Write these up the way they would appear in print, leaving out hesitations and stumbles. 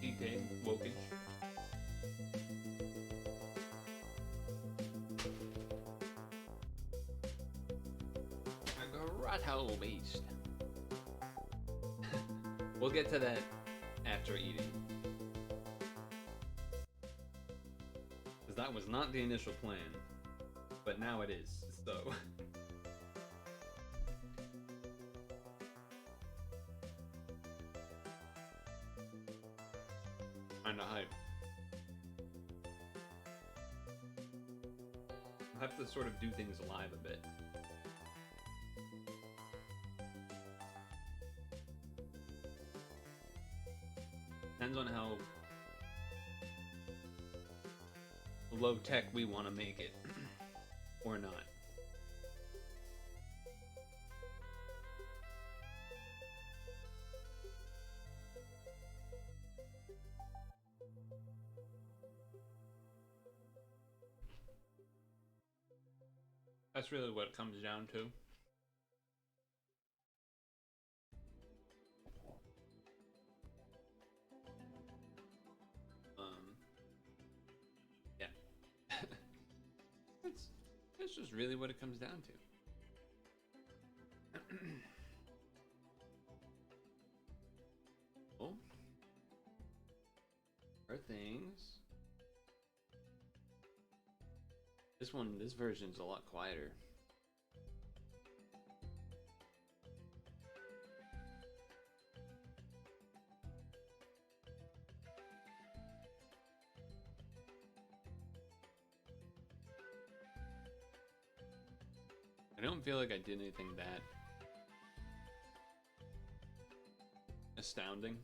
DK Wokish. A grotto beast. We'll get to that after eating. Because that was not the initial plan. But now it is, so... Kinda hype. I'll have to sort of do things live a bit. Depends on how low tech we want to make it, or not. That's really what it comes down to. Yeah. That's just really what it comes down to. Oh. Are things. This version's a lot quieter. I don't feel like I did anything that astounding,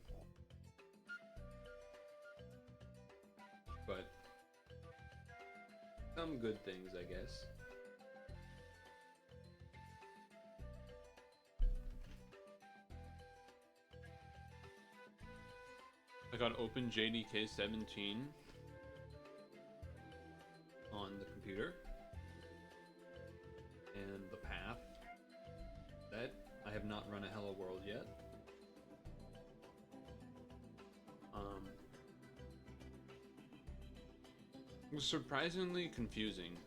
but some good things, I guess. I got Open JDK 17 on the computer, and the path that I have not run a Hello World yet. It was surprisingly confusing.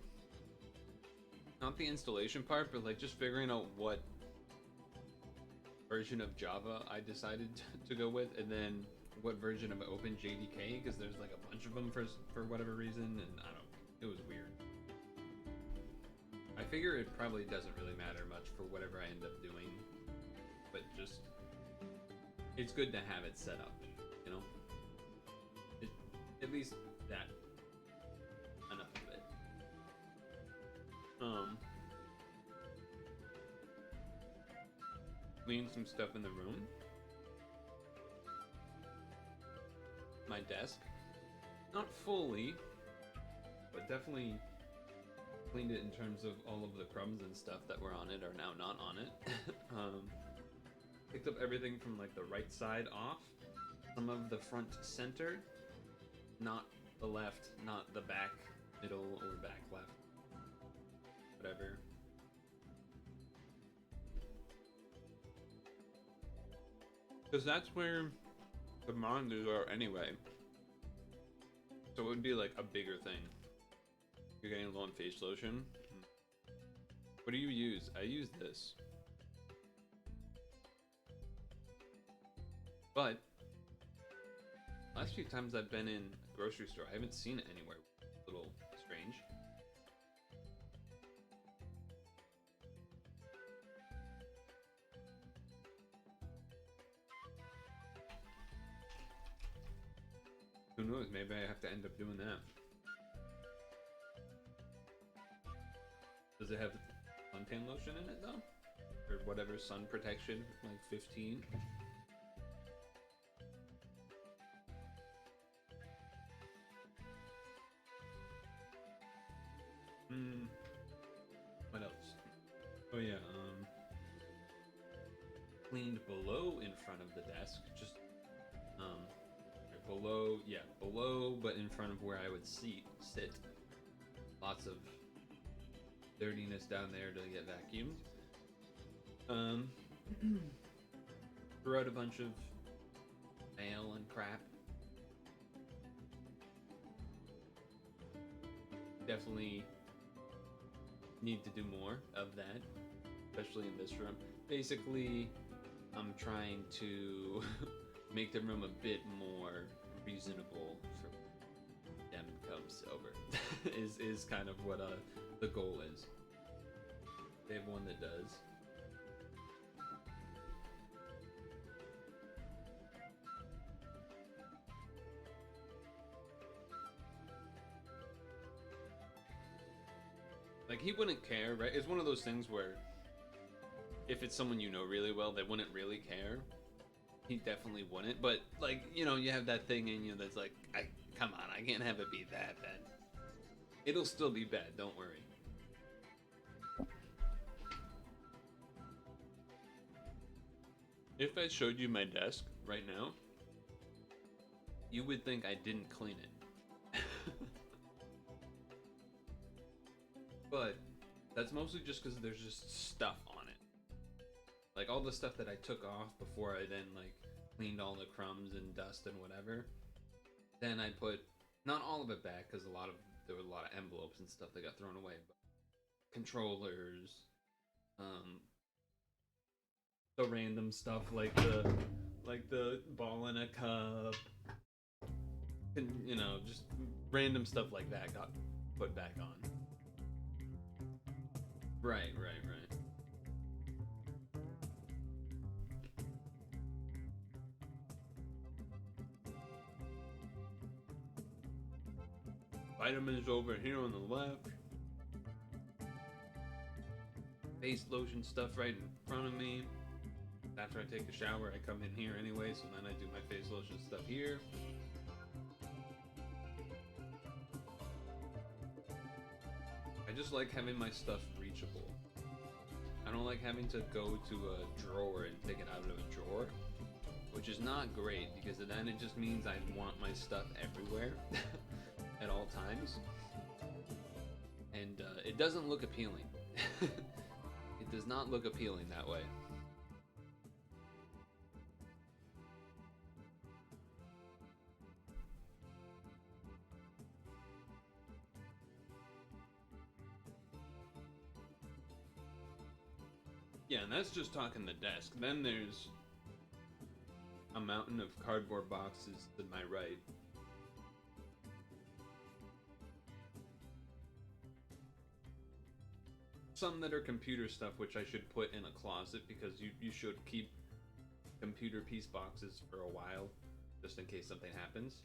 Not the installation part, but like just figuring out what version of Java I decided to go with, and then what version of OpenJDK, because there's like a bunch of them for whatever reason, and I don't. It was weird. I figure it probably doesn't really matter much for whatever I end up doing, but just it's good to have it set up, you know. At least that. Enough of it. Clean some stuff in the room. My desk. Not fully, but definitely cleaned it in terms of all of the crumbs and stuff that were on it are now not on it. Picked up everything from like the right side off. Some of the front centered. Not the left, not the back middle or back left. Whatever. Because that's where the monitors are anyway. So it would be like a bigger thing. You're getting low on face lotion. What do you use? I use this. But last few times I've been in a grocery store, I haven't seen it anywhere. A little strange. Who knows? Maybe I have to end up doing that. Does it have suntan lotion in it though? Or whatever, sun protection, like 15? What else? Oh yeah, cleaned below in front of the desk, just below, yeah, below, but in front of where I would sit. Lots of dirtiness down there to get vacuumed. Threw out a bunch of mail and crap. Definitely need to do more of that, especially in this room. Basically, I'm trying to make the room a bit more reasonable for them comes over. is kind of what the goal is. They have one that does. Like, he wouldn't care, right? It's one of those things where if it's someone you know really well, they wouldn't really care. He definitely wouldn't, but like, you know, you have that thing in you that's like, come on, I can't have it be that bad. It'll still be bad, don't worry. If I showed you my desk right now, you would think I didn't clean it. But that's mostly just because there's just stuff on it. Like all the stuff that I took off before I then like cleaned all the crumbs and dust and whatever. Then I put, not all of it back because there were a lot of envelopes and stuff that got thrown away. But controllers, the random stuff like the ball in a cup, and you know, just random stuff like that got put back on. Right. Vitamins over here on the left. Face lotion stuff right in front of me. After I take a shower, I come in here anyway, so then I do my face lotion stuff here. I just like having my stuff reachable. I don't like having to go to a drawer and take it out of a drawer. which is not great because then it just means I want my stuff everywhere at all times, and it doesn't look appealing. It does not look appealing that way. Yeah, and that's just talking the desk. Then there's a mountain of cardboard boxes to my right. Some that are computer stuff, which I should put in a closet because you should keep computer piece boxes for a while, just in case something happens.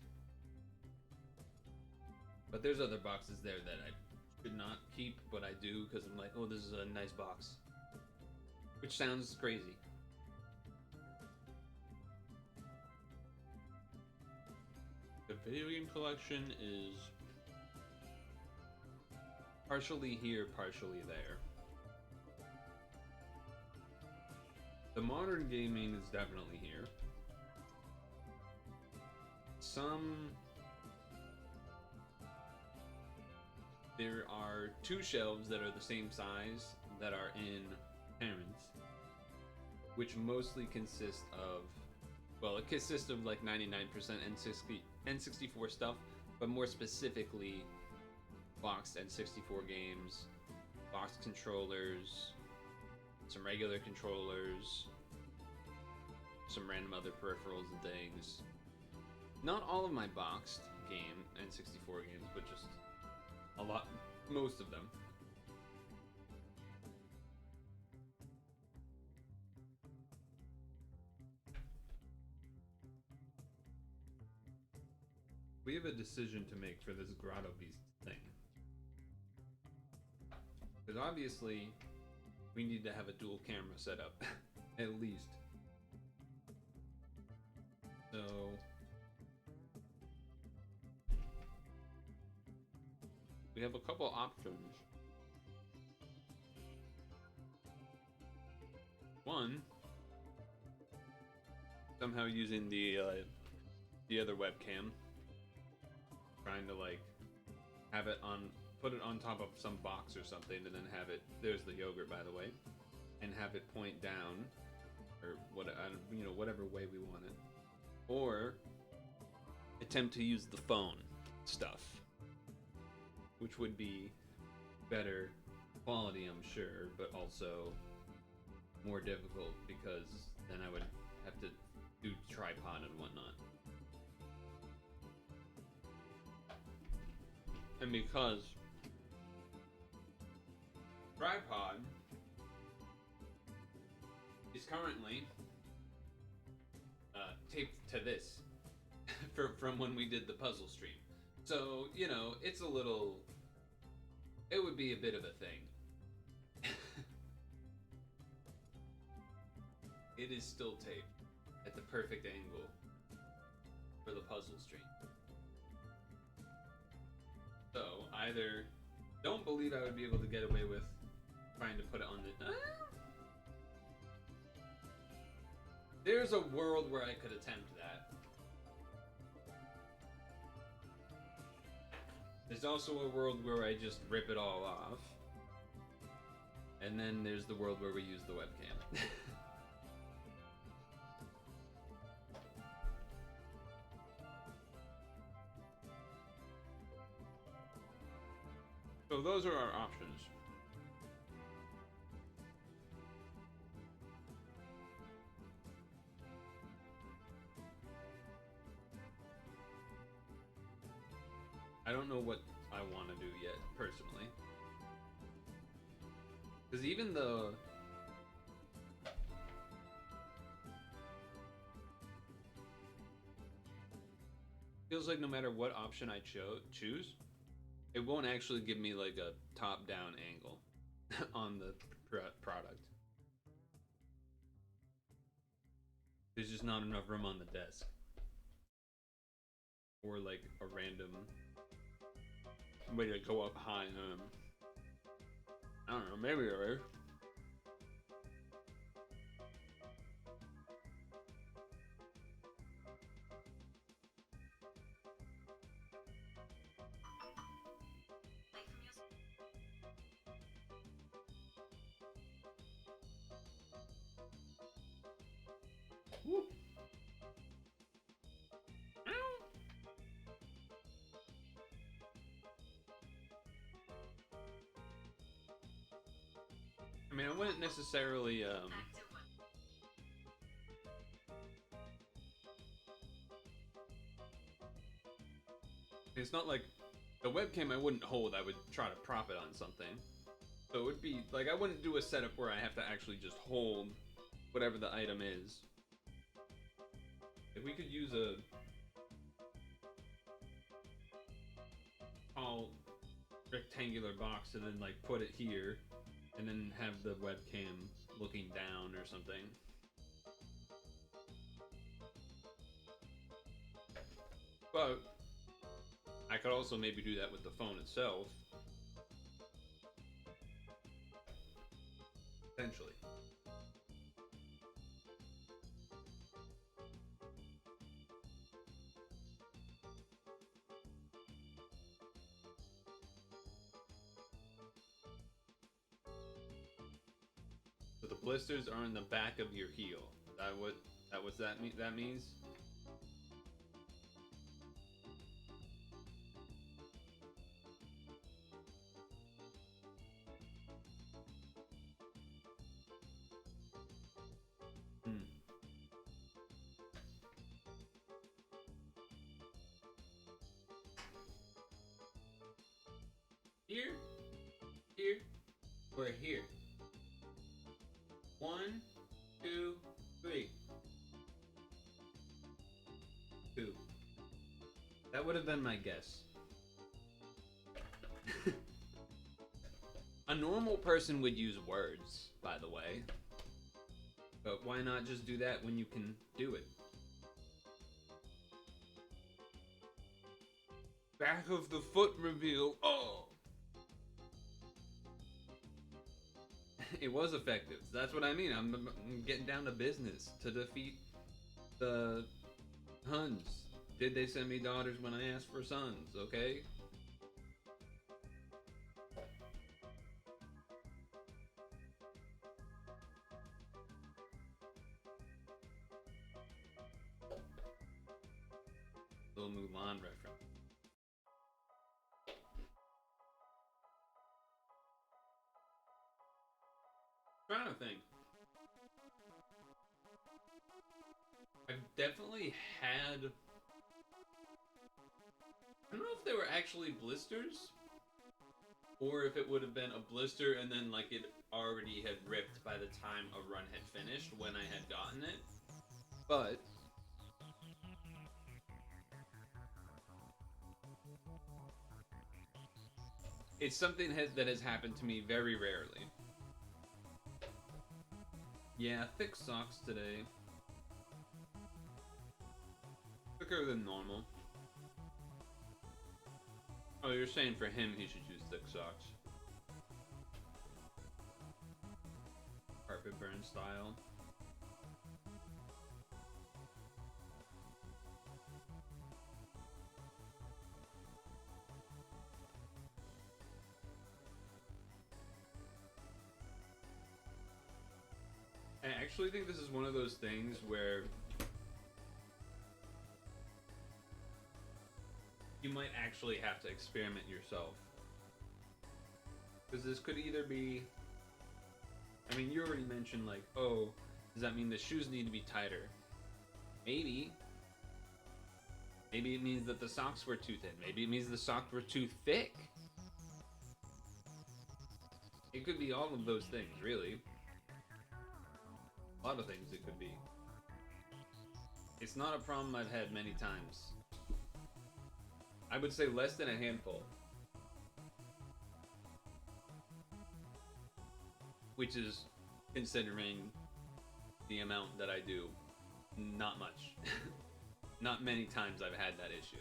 But there's other boxes there that I should not keep, but I do because I'm like, oh, this is a nice box. Which sounds crazy. The video game collection is partially here, partially there. The modern gaming is definitely here. There are 2 shelves that are the same size that are in parents, which mostly consist of, well, it consists of like 99% N64 stuff, but more specifically boxed N64 games, boxed controllers, some regular controllers, some random other peripherals and things. Not all of my boxed game N64 games, but just a lot, most of them. We have a decision to make for this Grotto Beasts thing. Because obviously, we need to have a dual camera set up, at least. So, we have a couple options. One, somehow using the other webcam, trying to like have it on, put it on top of some box or something, and then have it, there's the yogurt by the way, and have it point down, or what, you know, whatever way we want it. Or attempt to use the phone stuff, which would be better quality, I'm sure, but also more difficult because then I would have to do tripod and whatnot. And because tripod is currently taped to this from when we did the puzzle stream. So, you know, it's a little, it would be a bit of a thing. It is still taped at the perfect angle for the puzzle stream. So, either don't believe I would be able to get away with trying to put it on the... There's a world where I could attempt that. There's also a world where I just rip it all off. And then there's the world where we use the webcam. So those are our options. I don't know what I want to do yet, personally. Because even though... feels like no matter what option I choose, it won't actually give me like a top-down angle on the product. There's just not enough room on the desk. Or like a random way to go up high. I don't know, maybe there is. I mean, I wouldn't necessarily, it's not like the webcam I wouldn't hold, I would try to prop it on something. So it would be, like, I wouldn't do a setup where I have to actually just hold whatever the item is. If we could use a tall rectangular box and then, like, put it here, and then have the webcam looking down or something. But I could also maybe do that with the phone itself. Potentially. So the blisters are in the back of your heel. That means? Here, or here. 1, 2, 3. 2. That would have been my guess. A normal person would use words, by the way. But why not just do that when you can do it? Back of the foot reveal. Oh! It was effective. That's what I mean. I'm getting down to business to defeat the Huns. Did they send me daughters when I asked for sons? Okay. Little Mulan reference. Trying to think. I've definitely had. I don't know if they were actually blisters, or if it would have been a blister and then like it already had ripped by the time a run had finished when I had gotten it. But it's something that has happened to me very rarely. Yeah, thick socks today. Thicker than normal. Oh, you're saying for him he should use thick socks. Carpet burn style. I actually think this is one of those things where you might actually have to experiment yourself. Because this could either be... I mean, you already mentioned, like, oh, does that mean the shoes need to be tighter? Maybe. Maybe it means that the socks were too thin. Maybe it means the socks were too thick. It could be all of those things, really. A lot of things it could be. It's not a problem I've had many times. I would say less than a handful. Which is, considering the amount that I do, not much. Not many times I've had that issue.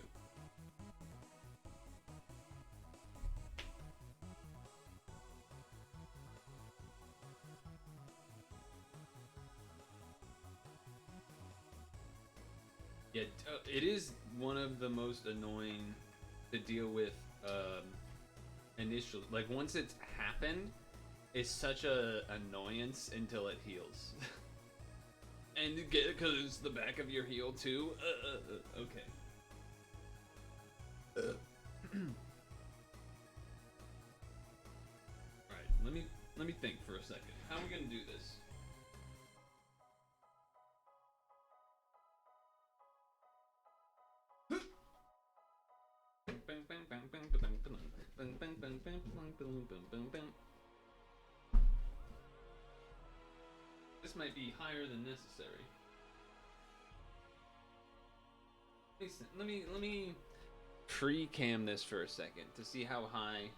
Yeah, it is one of the most annoying to deal with initially. Like, once it's happened, it's such a annoyance until it heals. And you get it because it's the back of your heel too. Okay. Alright, let me Let me think for a second. How are we gonna do this? This might be higher than necessary. Let me pre-cam this for a second to see how high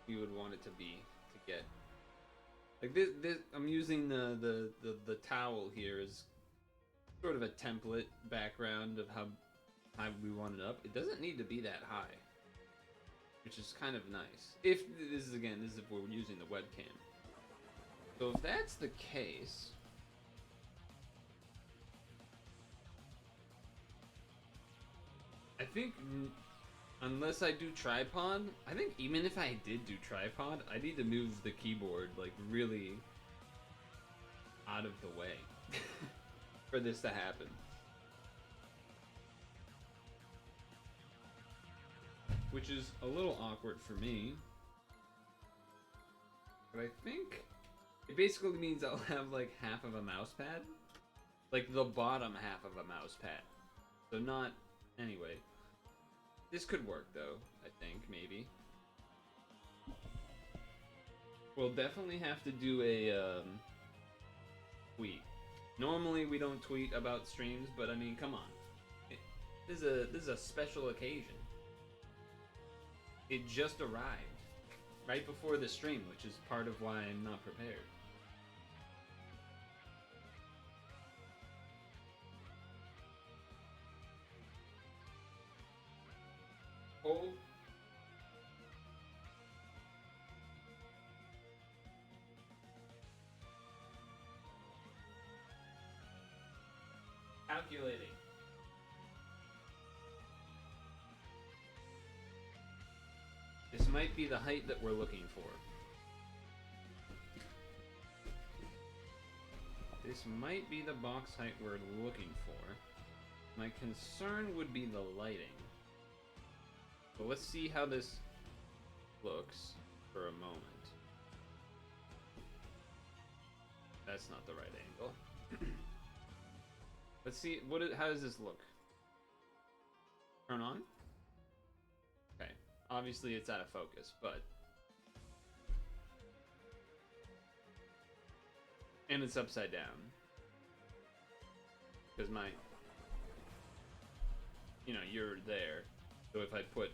we would want it to be to get. Like this I'm using the towel here as sort of a template background of how high we want it up. It doesn't need to be that high, which is kind of nice. If this is if we're using the webcam. So if that's the case, I think unless I do tripod, I think even if I did do tripod, I need to move the keyboard like really out of the way for this to happen. Which is a little awkward for me. But I think it basically means I'll have like half of a mouse pad. Like the bottom half of a mouse pad. So not, anyway. This could work though, I think, maybe. We'll definitely have to do a tweet. Normally we don't tweet about streams, but I mean, come on. This is a special occasion. It just arrived right before the stream, which is part of why I'm not prepared. Hold. Calculating. This might be the height that we're looking for. This might be the box height we're looking for. My concern would be the lighting. So let's see how this looks for a moment. That's not the right angle. Let's see, how does this look? Turn on? Okay, obviously it's out of focus, but... And it's upside down. Because my... You know, you're there. So if I put,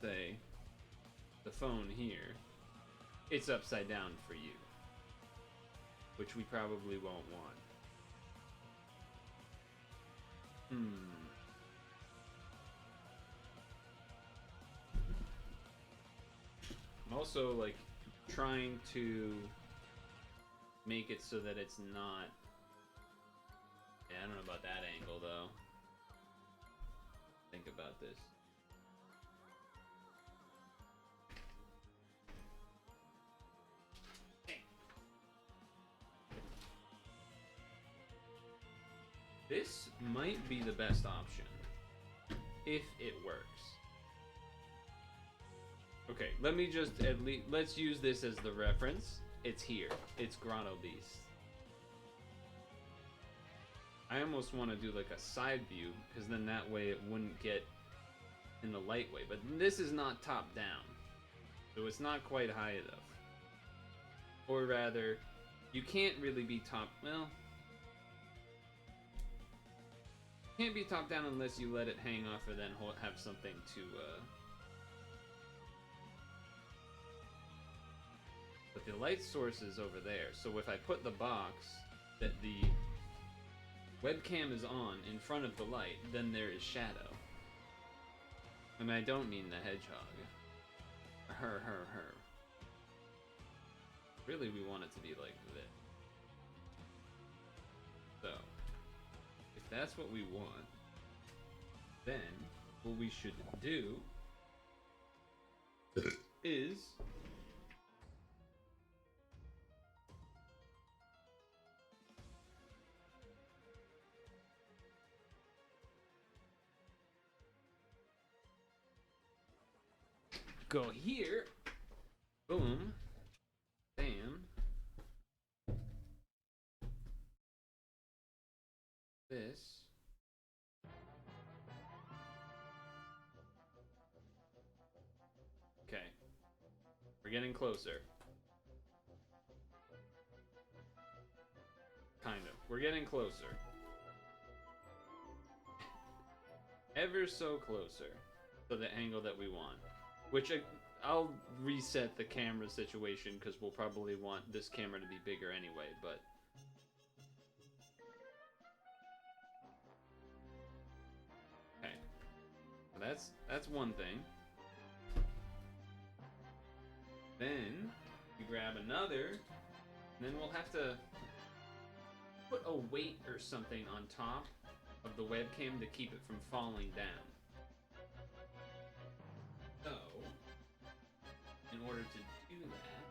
say, the phone here, it's upside down for you. Which we probably won't want. I'm also, like, trying to make it so that it's not... Yeah, I don't know about that angle, though. Think about this. This might be the best option, if it works. Okay, let me just let's use this as the reference. It's here. It's Grotto Beasts. I almost want to do like a side view, because then that way it wouldn't get in the light way. But this is not top down, so it's not quite high enough. Or rather, you can't really be top, well... Can't be top down unless you let it hang off or then have something to, But the light source is over there, so if I put the box that the webcam is on in front of the light, then there is shadow. And I don't mean the hedgehog. Her. Really, we want it to be like this. So, if that's what we want, then what we should do is go here, boom, say this. Okay. We're getting closer. Kind of. We're getting closer. Ever so closer to the angle that we want. Which I'll reset the camera situation because we'll probably want this camera to be bigger anyway, but... Okay. So that's one thing. Then we grab another, and then we'll have to put a weight or something on top of the webcam to keep it from falling down. So, in order to do that,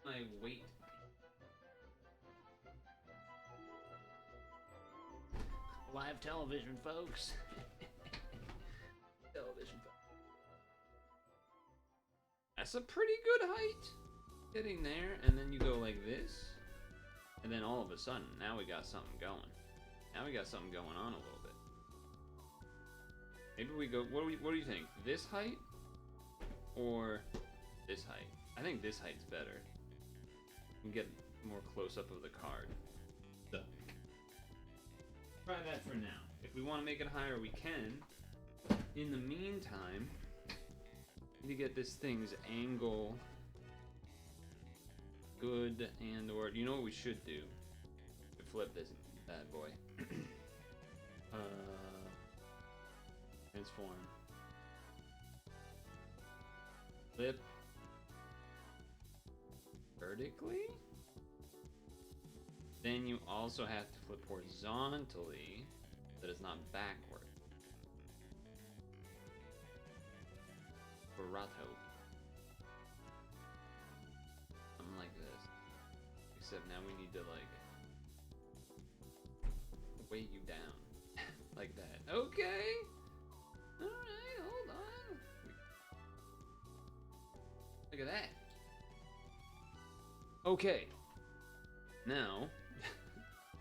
my weight. Live television, folks. Television, folks. That's a pretty good height. Getting there, and then you go like this, and then all of a sudden, now we got something going. Now we got something going on a little bit. Maybe we go. What do you think? This height or this height? I think this height's better. You can get more close up of the card. So try that for now. If we want to make it higher, we can. In the meantime, we need to get this thing's angle good, and or you know what we should do? We flip this bad boy. Transform. Flip vertically. Then you also have to flip horizontally, so that it's not backward. Grotto. Something like this. Except now we need to like weigh you down. Like that. Okay. Alright, hold on. Look at that. Okay. Now,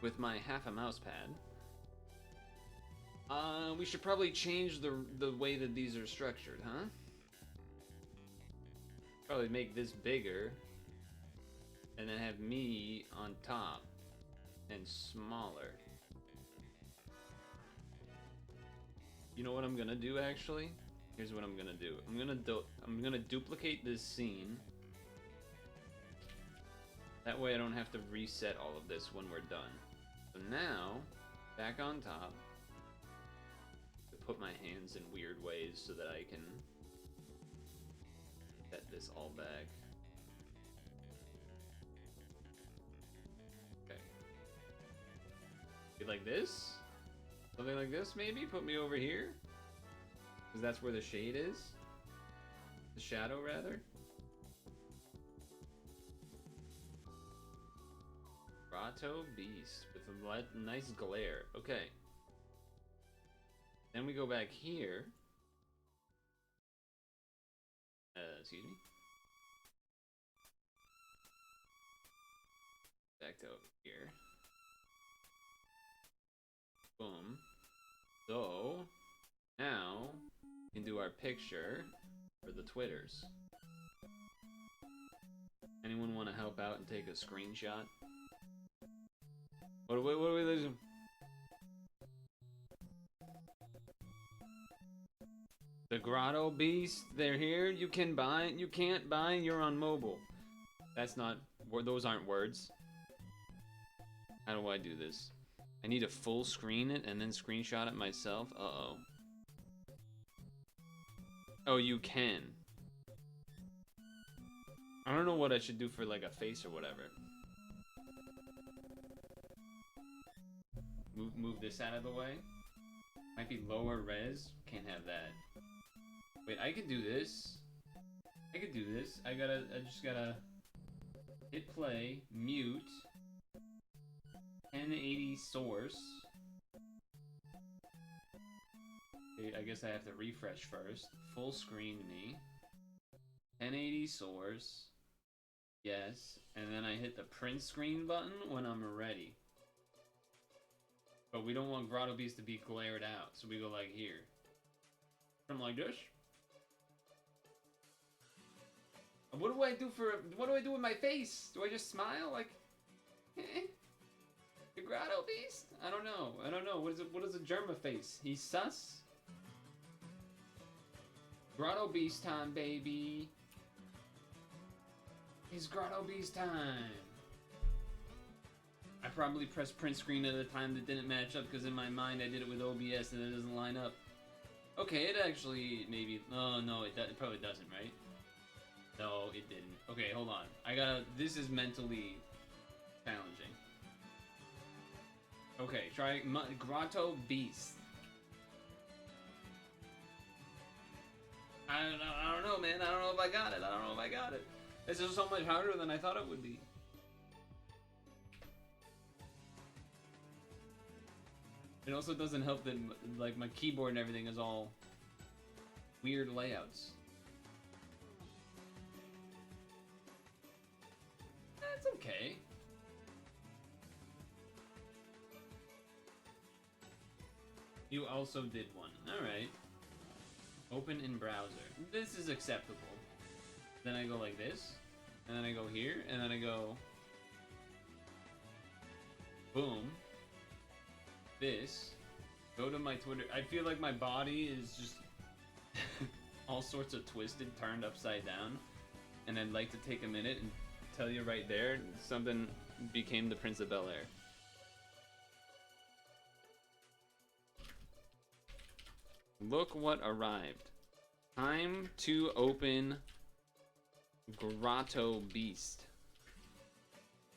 with my half a mouse pad, we should probably change the way that these are structured, huh? Probably make this bigger, and then have me on top and smaller. You know what I'm gonna do actually? Here's what I'm gonna do. I'm gonna duplicate this scene. That way I don't have to reset all of this when we're done. So now, back on top, to put my hands in weird ways so that I can set this all back. Okay. Like this? Something like this maybe? Put me over here? Because that's where the shade is? The shadow rather? Grotto Beast with a nice glare. Okay. Then we go back here. Excuse me. Back to over here. Boom. So, now, we can do our picture for the Twitters. Anyone want to help out and take a screenshot? What are we losing? The Grotto Beast, they're here. You can buy, you can't buy, you're on mobile. That's not, those aren't words. How do I do this? I need to full screen it and then screenshot it myself? Uh-oh. Oh, you can. I don't know what I should do for like a face or whatever. Move this out of the way. Might be lower res. Can't have that. Wait, I could do this. I could do this. I just gotta hit play, mute, 1080 source. Okay, I guess I have to refresh first. Full screen me. 1080 source. Yes. And then I hit the print screen button when I'm ready. But we don't want Grotto Beast to be glared out, so we go like here. Something like this. What do I do with my face? Do I just smile like, the Grotto Beast? I don't know. What is a Jerma face? He's sus? Grotto Beast time, baby. It's Grotto Beast time. I probably pressed print screen at a time that didn't match up because in my mind I did it with OBS and it doesn't line up. Okay, it actually maybe. Oh no, it probably doesn't, right? No, it didn't. Okay, hold on. This is mentally challenging. Okay, try Grotto Beast. I don't know, man. I don't know if I got it. This is so much harder than I thought it would be. It also doesn't help that like my keyboard and everything is all weird layouts. That's okay. You also did one. Alright. Open in browser. This is acceptable. Then I go like this. And then I go here. And then I go... boom. This. Go to my Twitter. I feel like my body is just... all sorts of twisted, turned upside down. And I'd like to take a minute and tell you right there, something became the Prince of Bel-Air. Look what arrived. Time to open Grotto Beast.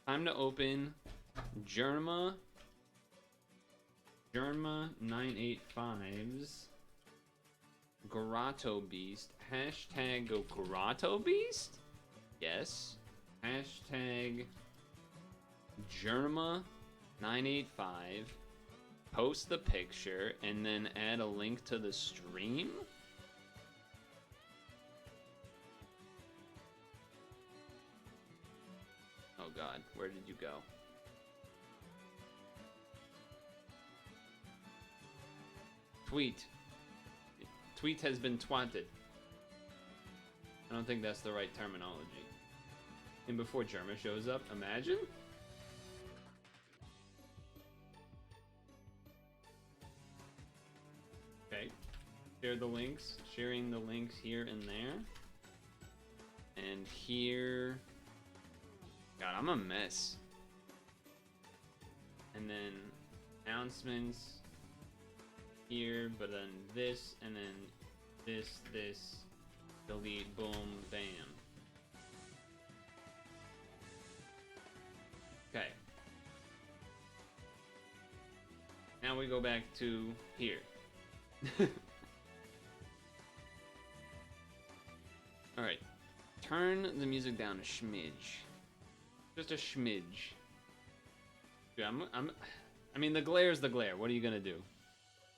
Time to open Jerma985's Grotto Beast. Hashtag go Grotto Beast? Yes. Hashtag Jerma985. Post the picture and then add a link to the stream? Oh god, where did you go? Tweet. Tweet has been twatted. I don't think that's the right terminology. And before Jerma shows up, imagine? Okay. Share the links. Sharing the links here and there. And here... God, I'm a mess. And then announcements here, but then this, and then this, delete, boom, bam. Okay. Now we go back to here. Alright. Turn the music down a smidge. Just a smidge. Dude, I mean, the glare is the glare. What are you gonna do?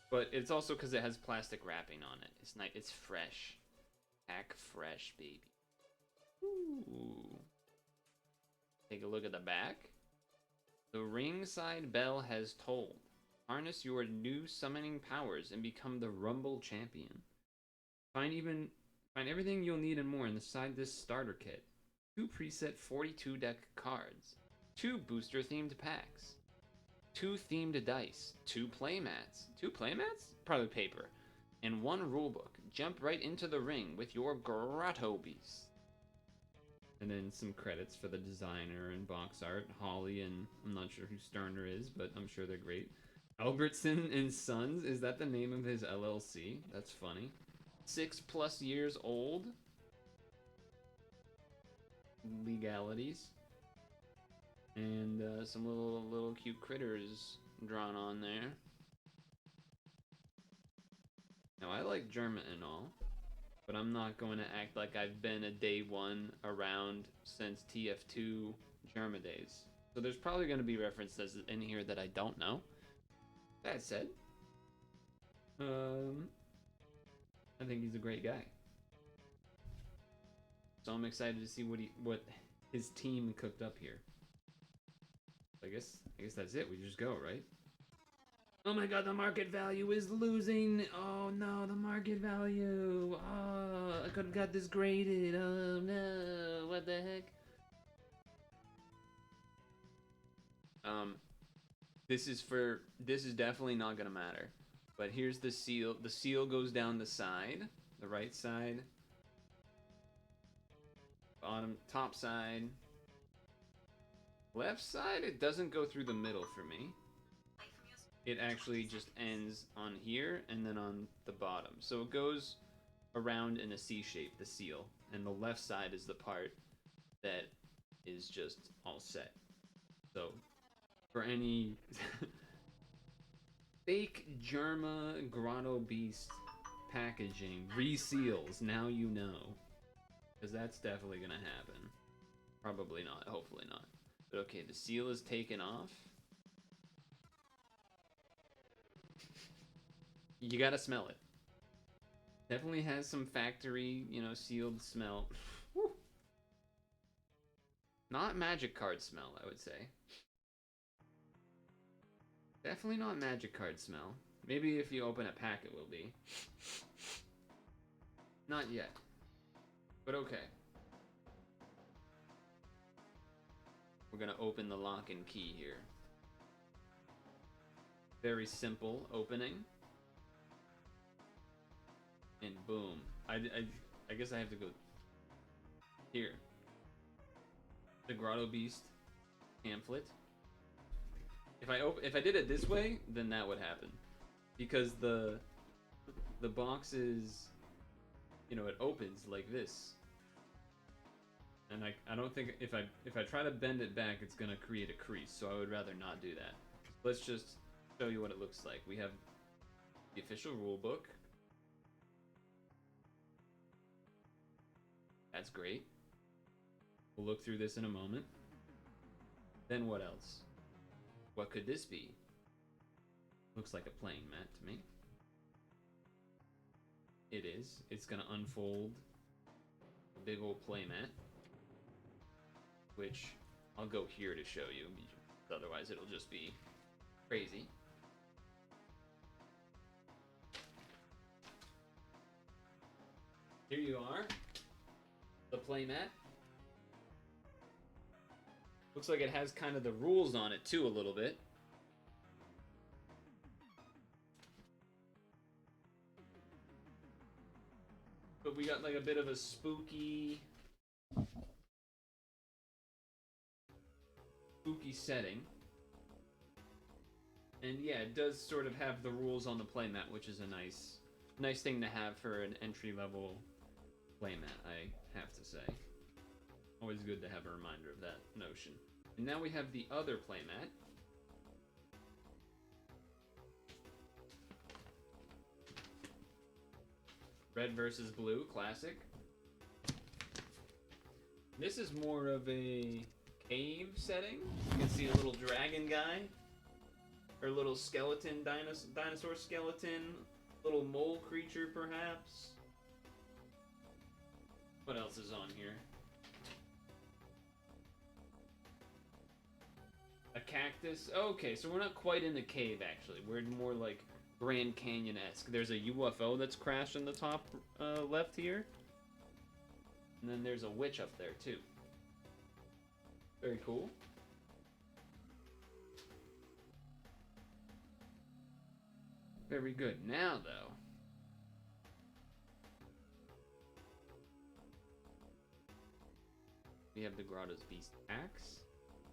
But it's also because it has plastic wrapping on it. It's nice. It's fresh. Pack fresh, baby. Ooh. Take a look at the back. The ringside bell has tolled. Harness your new summoning powers and become the Rumble champion. Find everything you'll need and more inside this starter kit. 2 preset 42 deck cards, 2 booster themed packs, 2 themed dice, 2 playmats. 2 playmats? Probably paper. And 1 rulebook. Jump right into the ring with your Grotto Beast. And then some credits for the designer and box art. Holly and I'm not sure who Sterner is, but I'm sure they're great. Albertson and Sons, is that the name of his LLC? That's funny. 6+ years old. Legalities. And some little cute critters drawn on there. Now I like Jerma and all, but I'm not going to act like I've been a day one around since TF2 Jerma days. So there's probably going to be references in here that I don't know. That said, I think he's a great guy. So I'm excited to see what his team cooked up here. I guess that's it. We just go, right? Oh my god, the market value is losing. Oh no, the market value. Oh, I could have got this graded. Oh no, what the heck? This is definitely not gonna matter. But here's the seal. The seal goes down the side, the right side, bottom, top side, left side. It doesn't go through the middle for me. It actually just ends on here and then on the bottom. So it goes around in a C shape, the seal, and the left side is the part that is just all set. So for any fake Jerma Grotto Beast packaging reseals, now you know, because that's definitely gonna happen. Probably not, hopefully not. But okay, the seal is taken off. You gotta smell it. Definitely has some factory, you know, sealed smell. Woo. Not magic card smell, I would say. Definitely not magic card smell. Maybe if you open a pack it will be. Not yet. But okay. We're gonna open the lock and key here. Very simple opening. And boom. I guess I have to go here. The Grotto Beast pamphlet. If I did it this way, then that would happen. Because the box is, you know, it opens like this. And I don't think if I try to bend it back, it's gonna create a crease, so I would rather not do that. Let's just show you what it looks like. We have the official rule book. That's great. We'll look through this in a moment. Then what else? What could this be? Looks like a playing mat to me. It is. It's gonna unfold a big old play mat, which I'll go here to show you, otherwise it'll just be crazy. Here you are. The playmat. Looks like it has kind of the rules on it too a little bit. But we got like a bit of a spooky setting. And yeah, it does sort of have the rules on the playmat, which is a nice thing to have for an entry-level playmat, I have to say. Always good to have a reminder of that notion. And now we have the other playmat. Red versus blue, classic. This is more of a cave setting. You can see a little dragon guy. Or a little skeleton, dinosaur skeleton. Little mole creature, perhaps. What else is on here? A cactus. Okay, so we're not quite in the cave, actually. We're more like Grand Canyon-esque. There's a UFO that's crashed in the top left here. And then there's a witch up there, too. Very cool. Very good. Now, though, we have the Grotto Beast axe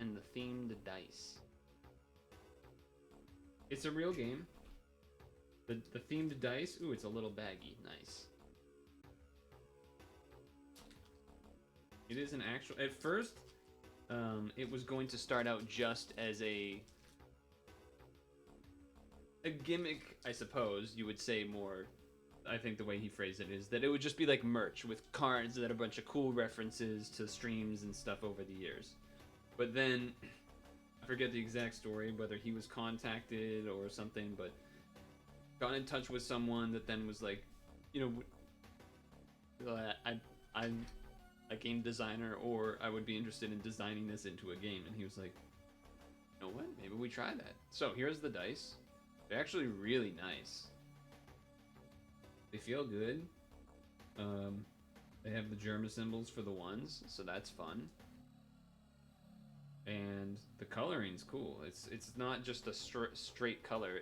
and the themed dice. It's a real game. The themed dice, ooh, it's a little baggy. Nice. It is an actual... At first, it was going to start out just as a gimmick, I suppose, you would say more. I think the way he phrased it is that it would just be like merch with cards that are a bunch of cool references to streams and stuff over the years. But then, I forget the exact story, whether he was contacted or something, but got in touch with someone that then was like, you know, a game designer, or I would be interested in designing this into a game. And he was like, you know what? Maybe we try that. So here's the dice. They're actually really nice. They feel good. They have the Jerma symbols for the ones, so that's fun. And the coloring's cool. It's not just a straight color.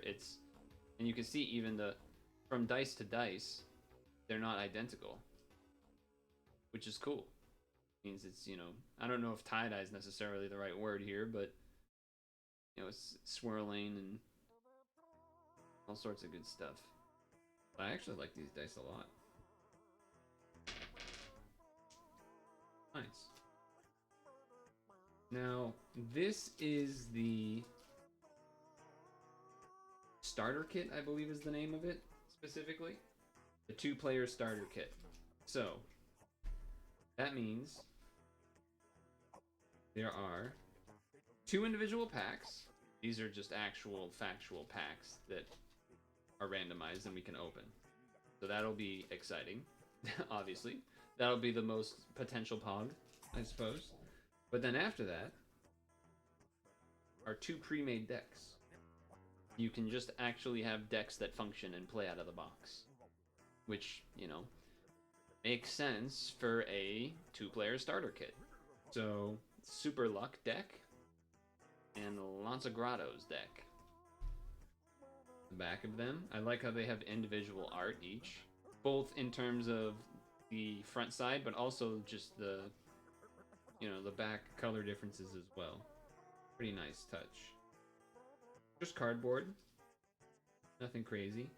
And you can see even from dice to dice, they're not identical, which is cool. Means it's, I don't know if tie-dye is necessarily the right word here, but it's swirling and all sorts of good stuff. But I actually like these dice a lot. Nice. Now, this is the starter kit, I believe is the name of it, specifically. The 2-player starter kit. So, that means there are 2 individual packs. These are just actual factual packs that are randomized and we can open. So that'll be exciting, obviously. That'll be the most potential pog, I suppose. But then after that are 2 pre-made decks. You can just actually have decks that function and play out of the box. Which, makes sense for a 2-player starter kit. So, Super Luck deck and lots of Grotto's deck. The back of them, I like how they have individual art each, both in terms of the front side, but also just the back color differences as well. Pretty nice touch. Just cardboard, nothing crazy.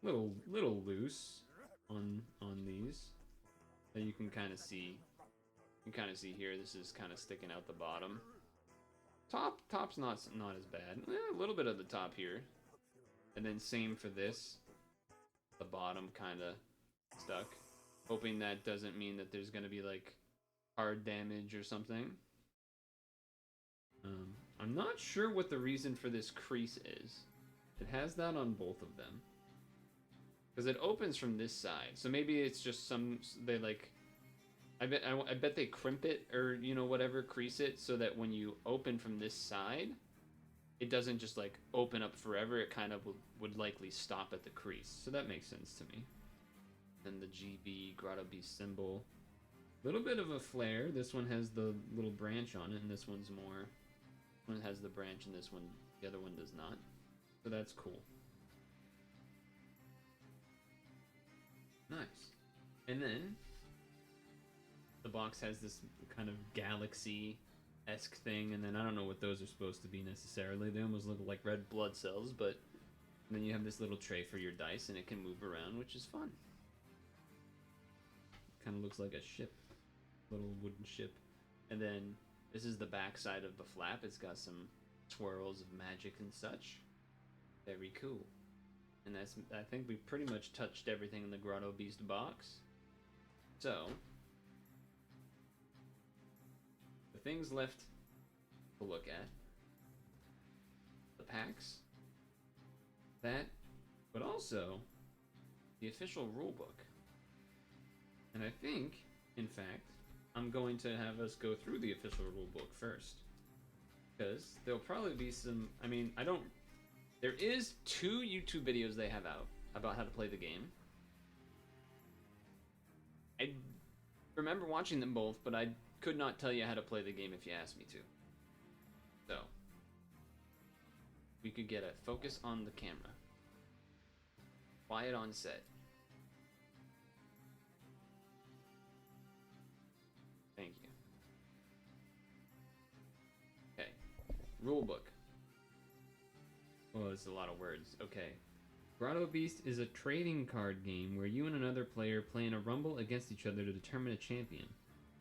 Little loose on these that you can kind of see. You can kind of see here. This is kind of sticking out the bottom. Top's not as bad. A little bit of the top here, and then same for this. The bottom kind of stuck. Hoping that doesn't mean that there's gonna be like hard damage or something. I'm not sure what the reason for this crease is. It has that on both of them. Because it opens from this side. So maybe it's just I bet they crimp it or, whatever, crease it so that when you open from this side, it doesn't just like open up forever. It kind of would likely stop at the crease. So that makes sense to me. Then the GB Grotto Beast symbol. A little bit of a flare. This one has the little branch on it, and this one's more. One has the branch, and this one, the other one does not. So that's cool. Nice. And then the box has this kind of galaxy-esque thing, and then I don't know what those are supposed to be necessarily. They almost look like red blood cells, but then you have this little tray for your dice, and it can move around, which is fun. Kind of looks like a ship, little wooden ship. And then this is the back side of the flap. It's got some swirls of magic and such. Very cool. And I think we pretty much touched everything in the Grotto Beast box. So, the things left to look at. The packs. That, but also the official rulebook. And I think, in fact, I'm going to have us go through the official rulebook first. Because there'll probably be some, there is 2 YouTube videos they have out about how to play the game. I remember watching them both, but I could not tell you how to play the game if you asked me to. So, we could get a focus on the camera. Quiet on set. Thank you. Okay. Rulebook. Oh, there's a lot of words. Okay. Grotto Beast is a trading card game where you and another player play in a rumble against each other to determine a champion.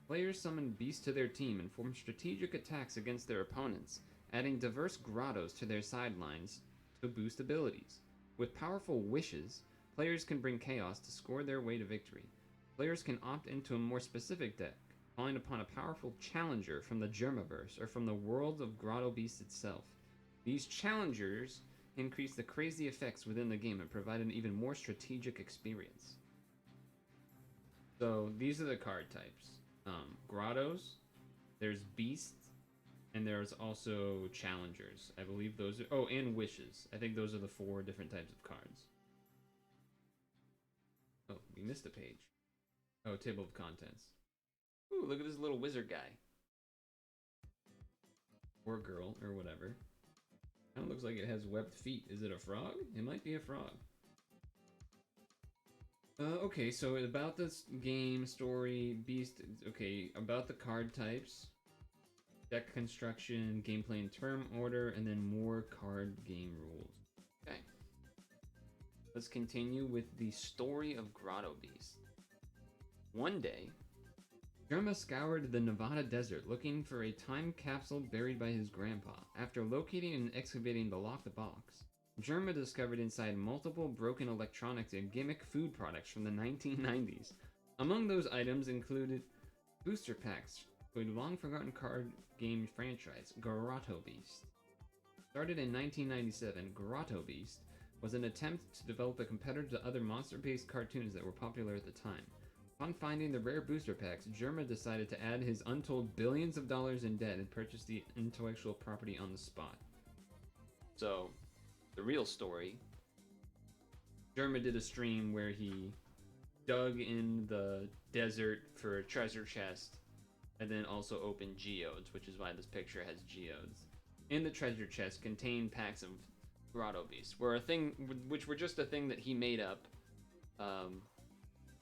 Players summon beasts to their team and form strategic attacks against their opponents, adding diverse grottos to their sidelines to boost abilities. With powerful wishes, players can bring chaos to score their way to victory. Players can opt into a more specific deck, calling upon a powerful challenger from the Jerma985's or from the world of Grotto Beast itself. These challengers increase the crazy effects within the game and provide an even more strategic experience. So these are the card types. Grottos, there's beasts, and there's also challengers. I believe those are, oh, and wishes. I think those are the 4 different types of cards. Oh, we missed a page. Oh, table of contents. Ooh, look at this little wizard guy. Or girl, or whatever. Kind of looks like it has webbed feet. Is it a frog? It might be a frog. Okay, so about this game, story, beast, okay, about the card types, deck construction, gameplay and turn order, and then more card game rules. Okay. Let's continue with the story of Grotto Beasts. One day, Jerma scoured the Nevada desert looking for a time capsule buried by his grandpa. After locating and excavating the locked box, Jerma discovered inside multiple broken electronics and gimmick food products from the 1990s. Among those items included booster packs to a long-forgotten card game franchise, Grotto Beasts. Started in 1997, Grotto Beast was an attempt to develop a competitor to other monster-based cartoons that were popular at the time. Upon finding the rare booster packs, Jerma decided to add his untold billions of dollars in debt and purchase the intellectual property on the spot. So, the real story, Jerma did a stream where he dug in the desert for a treasure chest and then also opened geodes, which is why this picture has geodes. In the treasure chest contained packs of Grotto Beasts, which were just a thing that he made up,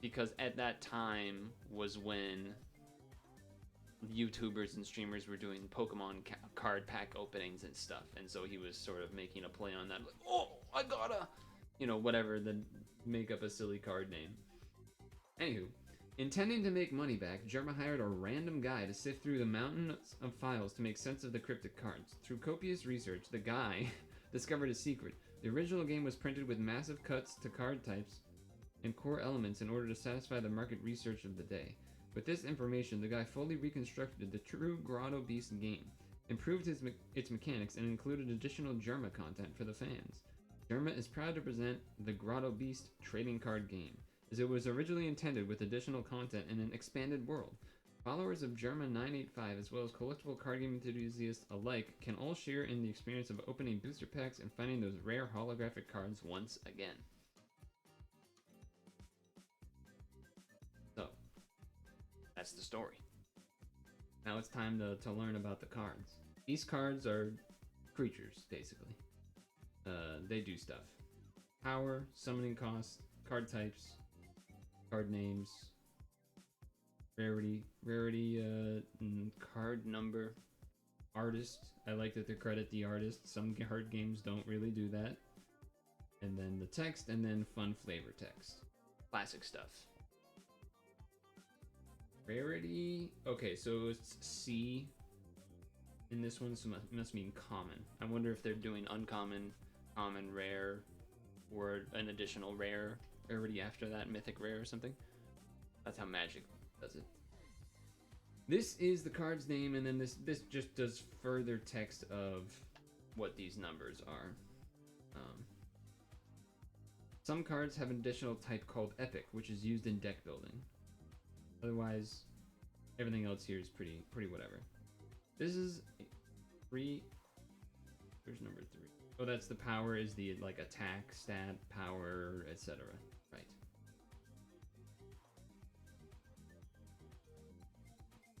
because at that time was when YouTubers and streamers were doing Pokemon card pack openings and stuff, and so he was sort of making a play on that, like, oh, I gotta, whatever, then make up a silly card name. Anywho, intending to make money back, Jerma hired a random guy to sift through the mountains of files to make sense of the cryptic cards. Through copious research, the guy discovered a secret. The original game was printed with massive cuts to card types and core elements in order to satisfy the market research of the day. With this information, the guy fully reconstructed the true Grotto Beast game, improved its mechanics, and included additional Jerma content for the fans. Jerma is proud to present the Grotto Beast trading card game, as it was originally intended with additional content in an expanded world. Followers of Jerma985, as well as collectible card game enthusiasts alike, can all share in the experience of opening booster packs and finding those rare holographic cards once again. So, that's the story. Now it's time to learn about the cards. These cards are creatures, basically. They do stuff. Power, summoning cost, card types, card names, rarity, card number, artist. I like that they credit the artist. Some card games don't really do that. And then the text, and then fun flavor text. Classic stuff. Rarity. Okay, so it's C in this one, so must mean common. I wonder if they're doing uncommon, common, rare, or an additional rarity after that, mythic rare or something. That's how Magic does it. This is the card's name, and then this just does further text of what these numbers are. Some cards have an additional type called Epic, which is used in deck building. Otherwise, everything else here is pretty whatever. This is 3. Here's number 3. Oh, that's the power, is the like attack, stat, power, etc. Right.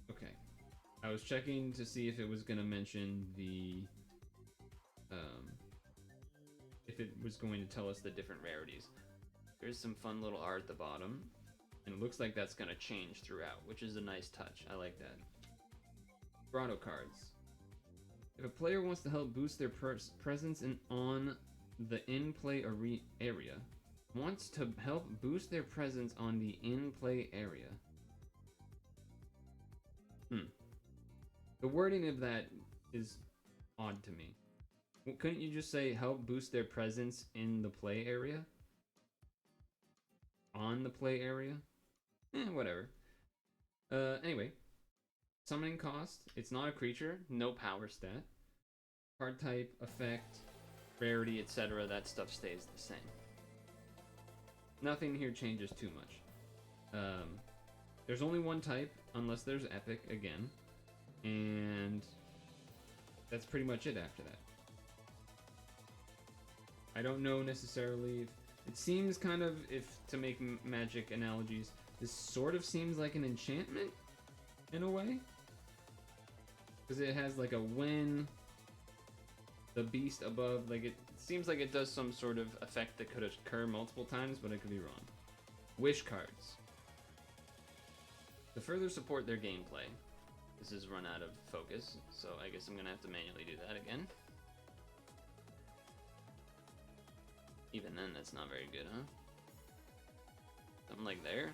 Okay. I was checking to see if it was gonna mention the if it was going to tell us the different rarities. There's some fun little art at the bottom, and it looks like that's gonna change throughout, which is a nice touch. I like that. Grotto cards. If a player wants to help boost their presence on the in-play area, The wording of that is odd to me. Couldn't you just say help boost their presence in the play area? On the play area? Whatever. Anyway. Summoning cost. It's not a creature. No power stat. Card type, effect, rarity, etc. That stuff stays the same. Nothing here changes too much. There's only one type, unless there's epic again. And that's pretty much it after that. I don't know necessarily. It seems kind of, if to make magic analogies, this sort of seems like an enchantment in a way. Because it has like a when the beast above, like it seems like it does some sort of effect that could occur multiple times, but I could be wrong. Wish cards. To further support their gameplay, this is run out of focus, so I guess I'm gonna have to manually do that again. Even then, that's not very good, huh? Something like there?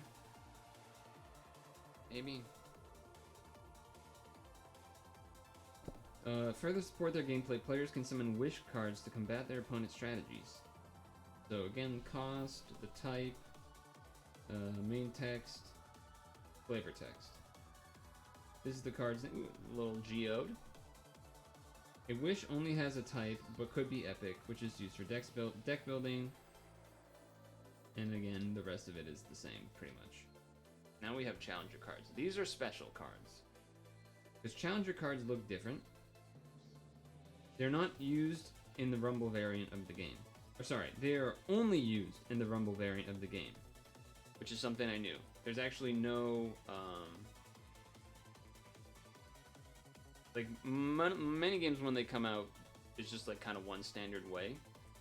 Maybe. Further support their gameplay, players can summon wish cards to combat their opponent's strategies. So again, cost, the type, main text, flavor text. This is the card's name. Ooh, a little geode. A wish only has a type, but could be epic, which is used for deck building. And again, the rest of it is the same, pretty much. Now we have challenger cards. These are special cards. Because challenger cards look different. They're not used in the Rumble variant of the game. Or sorry, they are only used in the Rumble variant of the game. Which is something I knew. There's actually no... like, many games when they come out, it's just like kind of one standard way.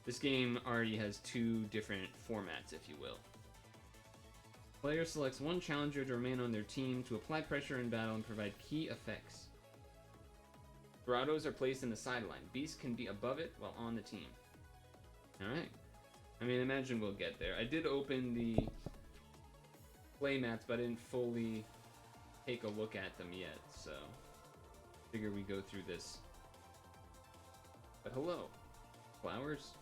This game already has two different formats, if you will. Player selects one challenger to remain on their team to apply pressure in battle and provide key effects. Grottos are placed in the sideline. Beasts can be above it while on the team. Alright. I mean, imagine we'll get there. I did open the playmats, but I didn't fully take a look at them yet, so... figure we go through this. But hello. Flowers?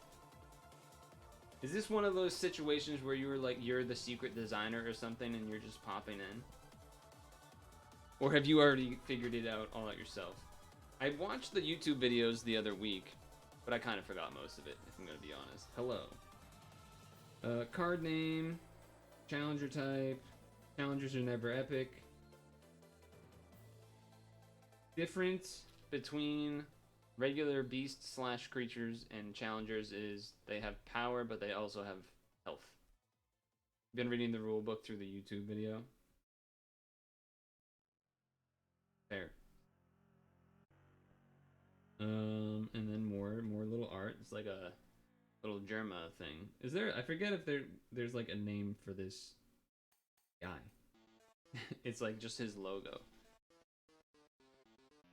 Is this one of those situations where you were like, you're the secret designer or something and you're just popping in? Or have you already figured it out all out yourself? I watched the YouTube videos the other week, but I kind of forgot most of it, if I'm going to be honest. Hello. Card name, challenger type, challengers are never epic. Difference between regular beasts / creatures and challengers is they have power, but they also have health. Been reading the rule book through the YouTube video. There. And then more little art. It's like a little Jerma thing. Is there? I forget if there's like a name for this guy. It's like just his logo.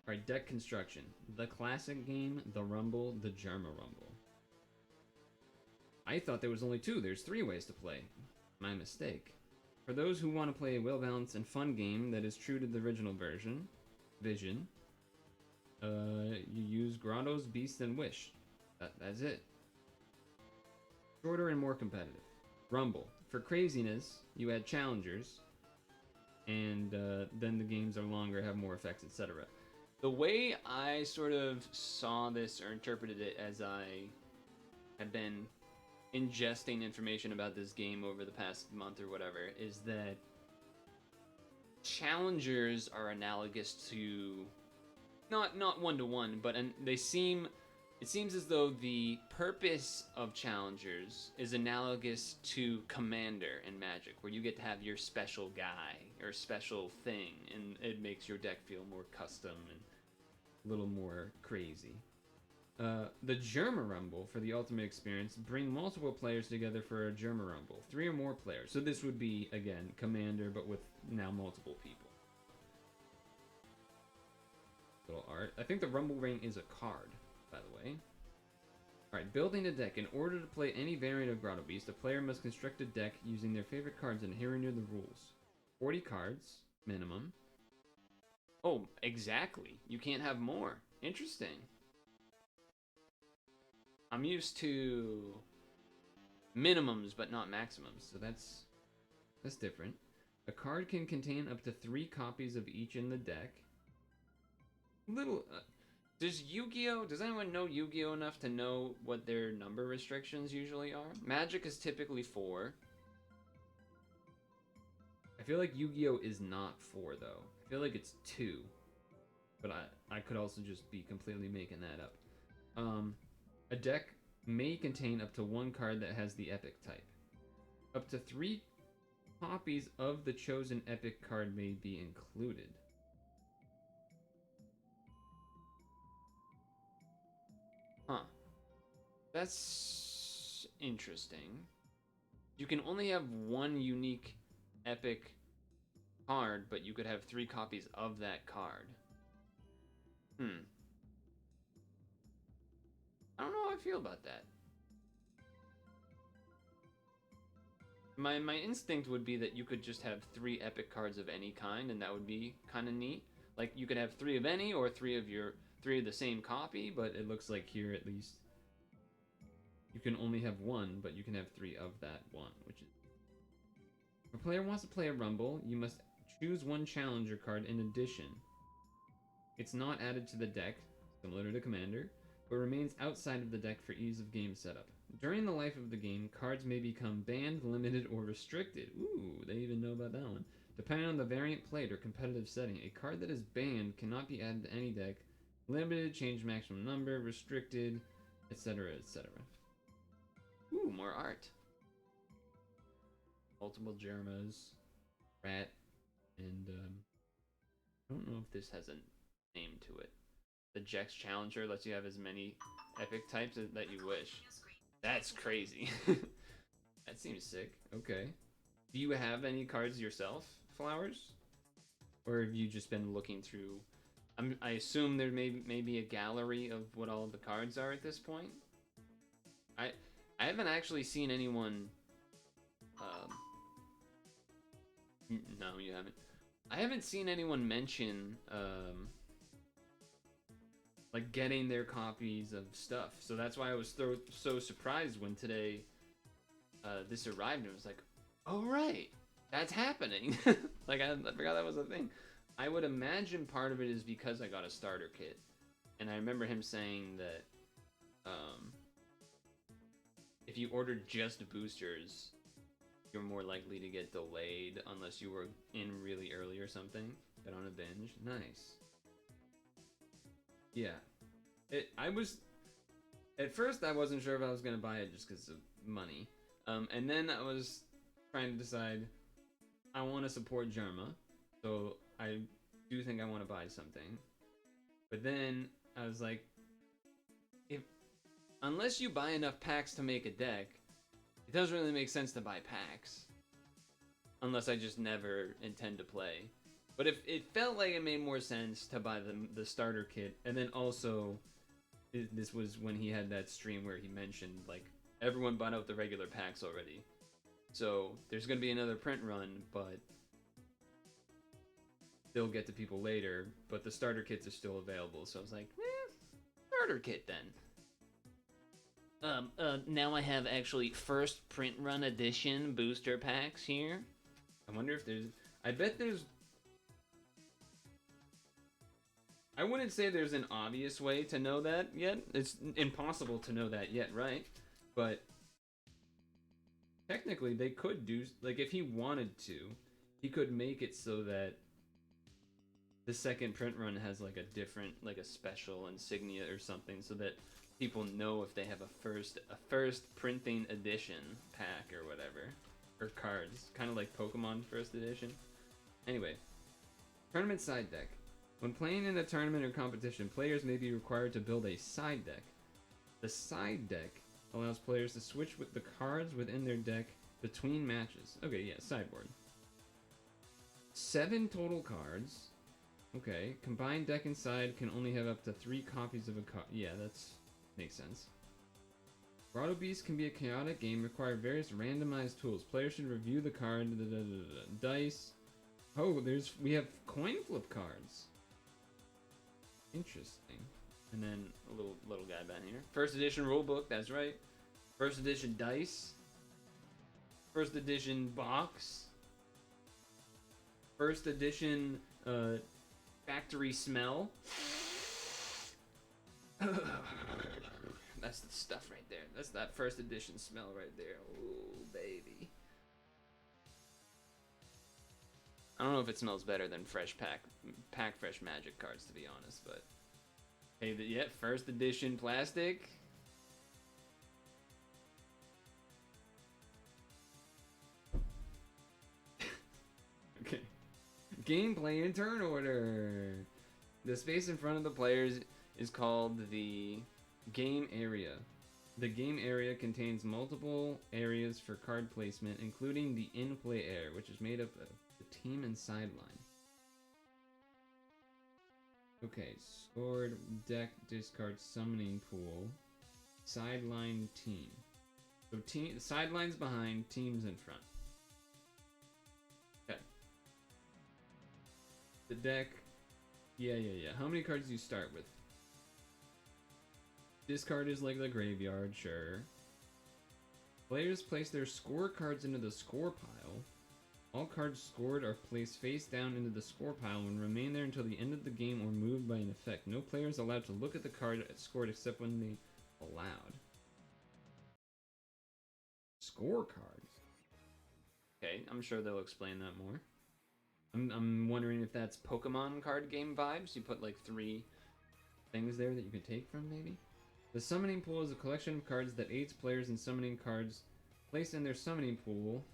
Alright, deck construction. The classic game, the Rumble, the Jerma Rumble. I thought there was only two. There's 3 ways to play. My mistake. For those who want to play a well-balanced and fun game that is true to the original vision, you use Grottos, Beasts, and Wish. That's it. Shorter and more competitive. Rumble. For craziness, you add challengers, and then the games are longer, have more effects, etc. The way I sort of saw this or interpreted it as I have been ingesting information about this game over the past month or whatever is that challengers are analogous to not one-to-one, but it seems as though the purpose of challengers is analogous to Commander in Magic, where you get to have your special guy or special thing, and it makes your deck feel more custom and a little more crazy. The Jerma Rumble, for the ultimate experience, bring multiple players together for a Jerma Rumble. 3 or more players. So this would be, again, Commander, but with now multiple people. Little art. I think the Rumble Ring is a card, by the way. Alright, building a deck. In order to play any variant of Grotto Beast, a player must construct a deck using their favorite cards, and here are the rules. 40 cards, minimum. Oh, exactly. You can't have more. Interesting. I'm used to minimums, but not maximums, so that's different. A card can contain up to 3 copies of each in the deck. Does anyone know Yu-Gi-Oh enough to know what their number restrictions usually are? Magic is typically 4. I feel like Yu-Gi-Oh is not 4 though. I feel like it's 2. But I could also just be completely making that up. A deck may contain up to 1 card that has the epic type. Up to 3 copies of the chosen epic card may be included. Huh. That's interesting. You can only have 1 unique epic card, but you could have 3 copies of that card. I don't know how I feel about that. My instinct would be that you could just have 3 epic cards of any kind, and that would be kind of neat. Like you could have 3 of any, or 3 of the same copy. But it looks like here at least you can only have 1, but you can have 3 of that 1, which is. If a player wants to play a Rumble, you must choose 1 challenger card in addition. It's not added to the deck, similar to Commander, but remains outside of the deck for ease of game setup. During the life of the game, cards may become banned, limited, or restricted. Ooh, they even know about that one. Depending on the variant played or competitive setting, a card that is banned cannot be added to any deck. Limited, change maximum number, restricted, etc., etc. Ooh, more art. Multiple Jermas, Rat, and I don't know if this has a name to it. The Jex Challenger lets you have as many epic types that you wish. That's crazy. That seems sick. Okay. Do you have any cards yourself, Flowers? Or have you just been looking through? I assume there may be a gallery of what all of the cards are at this point. I haven't actually seen anyone. No, you haven't. I haven't seen anyone mention like getting their copies of stuff. So that's why I was so surprised when today this arrived and it was like, oh right, that's happening. Like I forgot that was a thing. I would imagine part of it is because I got a starter kit. And I remember him saying that if you ordered just boosters, you're more likely to get delayed unless you were in really early or something. But on a binge, nice. Yeah, at first I wasn't sure if I was gonna buy it just because of money, and then I was trying to decide I want to support Jerma, so I do think I want to buy something, but then I was like, unless you buy enough packs to make a deck, it doesn't really make sense to buy packs, unless I just never intend to play. But if it felt like it made more sense to buy the starter kit, and then also, this was when he had that stream where he mentioned like everyone bought out the regular packs already, so there's gonna be another print run, but they'll get to people later. But the starter kits are still available, so I was like, starter kit then. Now I have actually first print run edition booster packs here. I wonder if there's. I bet there's. I wouldn't say there's an obvious way to know that yet. It's impossible to know that yet, right? But technically they could do, like if he wanted to, he could make it so that the second print run has like a different, like a special insignia or something, so that people know if they have a first printing edition pack or whatever, or cards, kind of like Pokemon first edition. Anyway, tournament side deck. When playing in a tournament or competition, players may be required to build a side deck. The side deck allows players to switch with the cards within their deck between matches. Okay, yeah, sideboard. 7 total cards. Okay, combined deck and side can only have up to 3 copies of a card. Yeah, that's makes sense. GROTTO Beasts can be a chaotic game, require various randomized tools. Players should review the card, dice. Oh, we have coin flip cards. Interesting. And then a little guy down here. First edition rulebook, that's right. First edition dice. First edition box. First edition factory smell. That's the stuff right there. That's that first edition smell right there. Oh, baby. I don't know if it smells better than pack fresh magic cards, to be honest, but hey, yeah, first edition plastic. Okay. Gameplay and turn order. The space in front of the players is called the game area. The game area contains multiple areas for card placement, including the in-play area, which is made up of the team and sideline. Okay, scored, deck, discard, summoning pool, sideline, team. So sideline's behind, team's in front. Okay. The deck, yeah. How many cards do you start with? Discard is like the graveyard, sure. Players place their score cards into the score pile. All cards scored are placed face down into the score pile and remain there until the end of the game or moved by an effect. No player is allowed to look at the card scored except when they allowed. Score cards. Okay, I'm sure they'll explain that more. I'm wondering if that's Pokemon card game vibes. You put like 3 things there that you can take from, maybe? The summoning pool is a collection of cards that aids players in summoning cards placed in their summoning pool.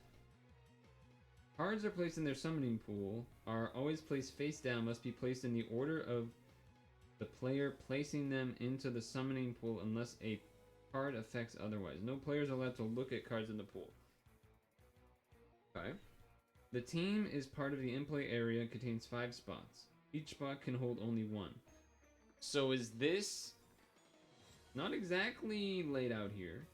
Cards are placed in their summoning pool are always placed face down, must be placed in the order of the player placing them into the summoning pool unless a card affects otherwise. No player is allowed to look at cards in the pool. Okay. The team is part of the in-play area and contains 5 spots. Each spot can hold only 1. So is this not exactly laid out here,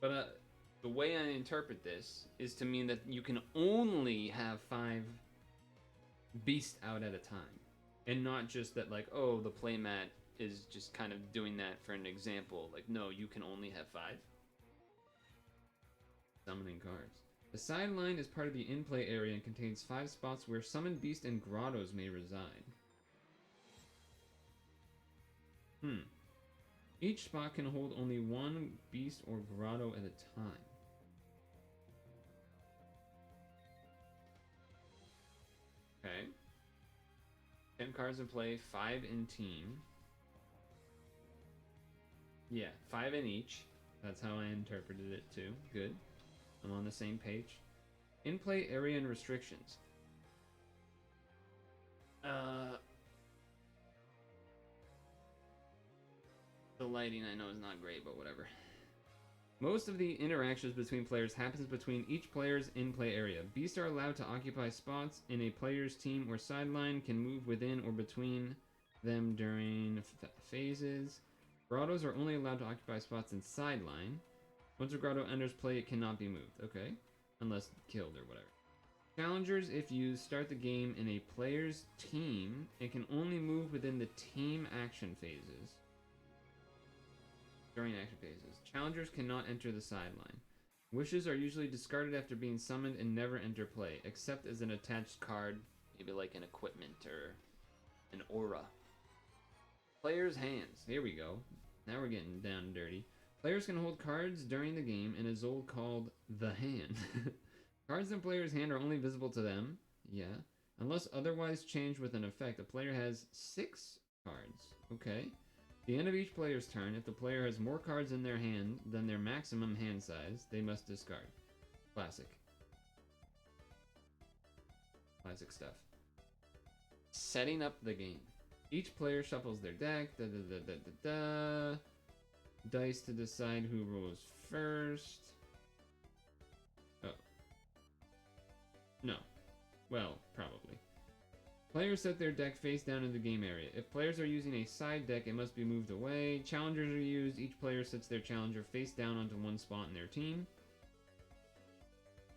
but the way I interpret this is to mean that you can only have 5 beasts out at a time, and not just that, like, oh, the playmat is just kind of doing that for an example. Like, no, you can only have 5 summoning cards. The sideline is part of the in-play area and contains 5 spots where summoned beasts and grottos may reside. Each spot can hold only 1 beast or grotto at a time. Okay. 10 cards in play, 5 in team. Yeah, 5 in each. That's how I interpreted it too. Good. I'm on the same page. In-play area and restrictions. The lighting I know is not great, but whatever. Most of the interactions between players happens between each player's in-play area. Beasts are allowed to occupy spots in a player's team or sideline, can move within or between them during phases. Grottos are only allowed to occupy spots in sideline. Once a grotto enters play, it cannot be moved. Okay. Unless killed or whatever. Challengers, if used, start the game in a player's team and can only move within the team action phases. During action phases. Challengers cannot enter the sideline. Wishes are usually discarded after being summoned and never enter play, except as an attached card, maybe like an equipment or an aura. Players' hands. Here we go. Now we're getting down and dirty. Players can hold cards during the game in a zone called the hand. Cards in player's hand are only visible to them. Yeah. Unless otherwise changed with an effect. A player has 6 cards. Okay. At the end of each player's turn, if the player has more cards in their hand than their maximum hand size, they must discard. Classic. Classic stuff. Setting up the game. Each player shuffles their deck. Dice to decide who rolls first. Oh. No. Well, probably. Players set their deck face down in the game area. If players are using a side deck, it must be moved away. Challengers are used. Each player sets their challenger face down onto one spot in their team.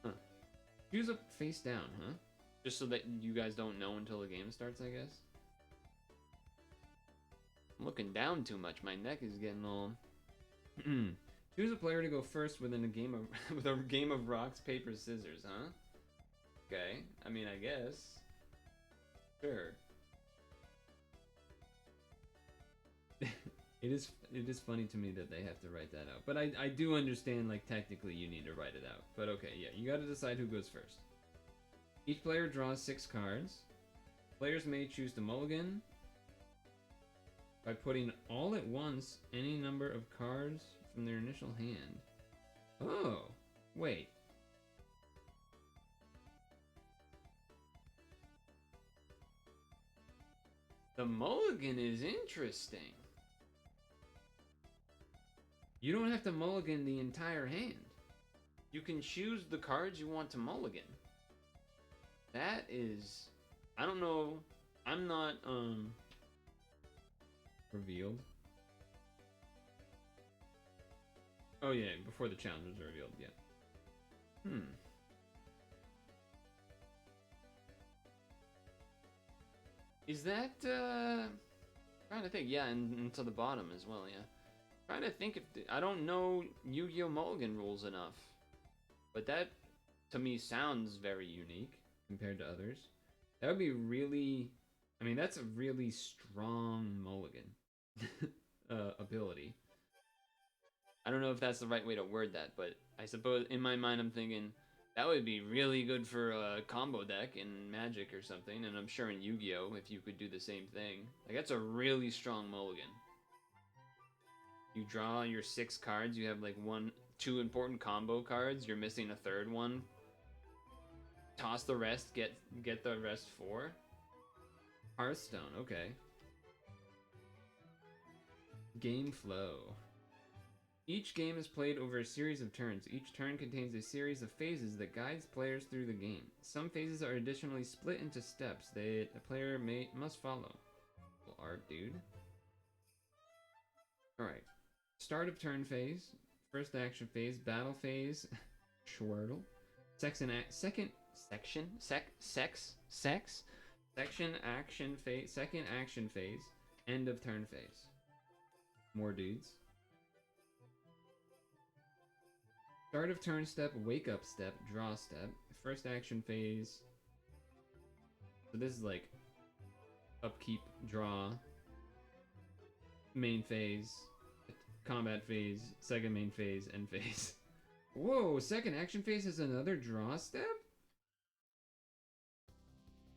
Huh. Choose a face down, huh? Just so that you guys don't know until the game starts, I guess. I'm looking down too much. My neck is getting all... Choose a player to go first within a game of with a game of rocks, paper, scissors, huh? Okay. I mean, I guess. Sure. It is funny to me that they have to write that out. But I do understand, like, technically you need to write it out. But okay, yeah, you gotta decide who goes first. Each player draws 6 cards. Players may choose to mulligan by putting all at once any number of cards from their initial hand. Oh, wait. The mulligan is interesting. You don't have to mulligan the entire hand. You can choose the cards you want to mulligan. That is... I don't know. I'm not, revealed. Oh yeah, before the challenge was revealed, yeah. Is that, trying to think, yeah, and to the bottom as well, yeah. Trying to think if, I don't know Yu-Gi-Oh! Mulligan rules enough. But that, to me, sounds very unique compared to others. That would be really, I mean, that's a really strong mulligan ability. I don't know if that's the right way to word that, but I suppose in my mind I'm thinking that would be really good for a combo deck in Magic or something, and I'm sure in Yu-Gi-Oh! If you could do the same thing. Like, that's a really strong mulligan. You draw your 6 cards, you have like 2 important combo cards, you're missing a third one. Toss the rest, get the rest 4. Hearthstone, okay. Game flow. Each game is played over a series of turns. Each turn contains a series of phases that guides players through the game. Some phases are additionally split into steps that a player must follow. Cool art, dude. Alright. Start of turn phase. First action phase. Battle phase. Schwirtle. Section action phase. Second action phase. End of turn phase. More dudes. Start of turn step, wake up step, draw step, first action phase. So this is like upkeep, draw, main phase, combat phase, second main phase, end phase. Whoa, second action phase has another draw step?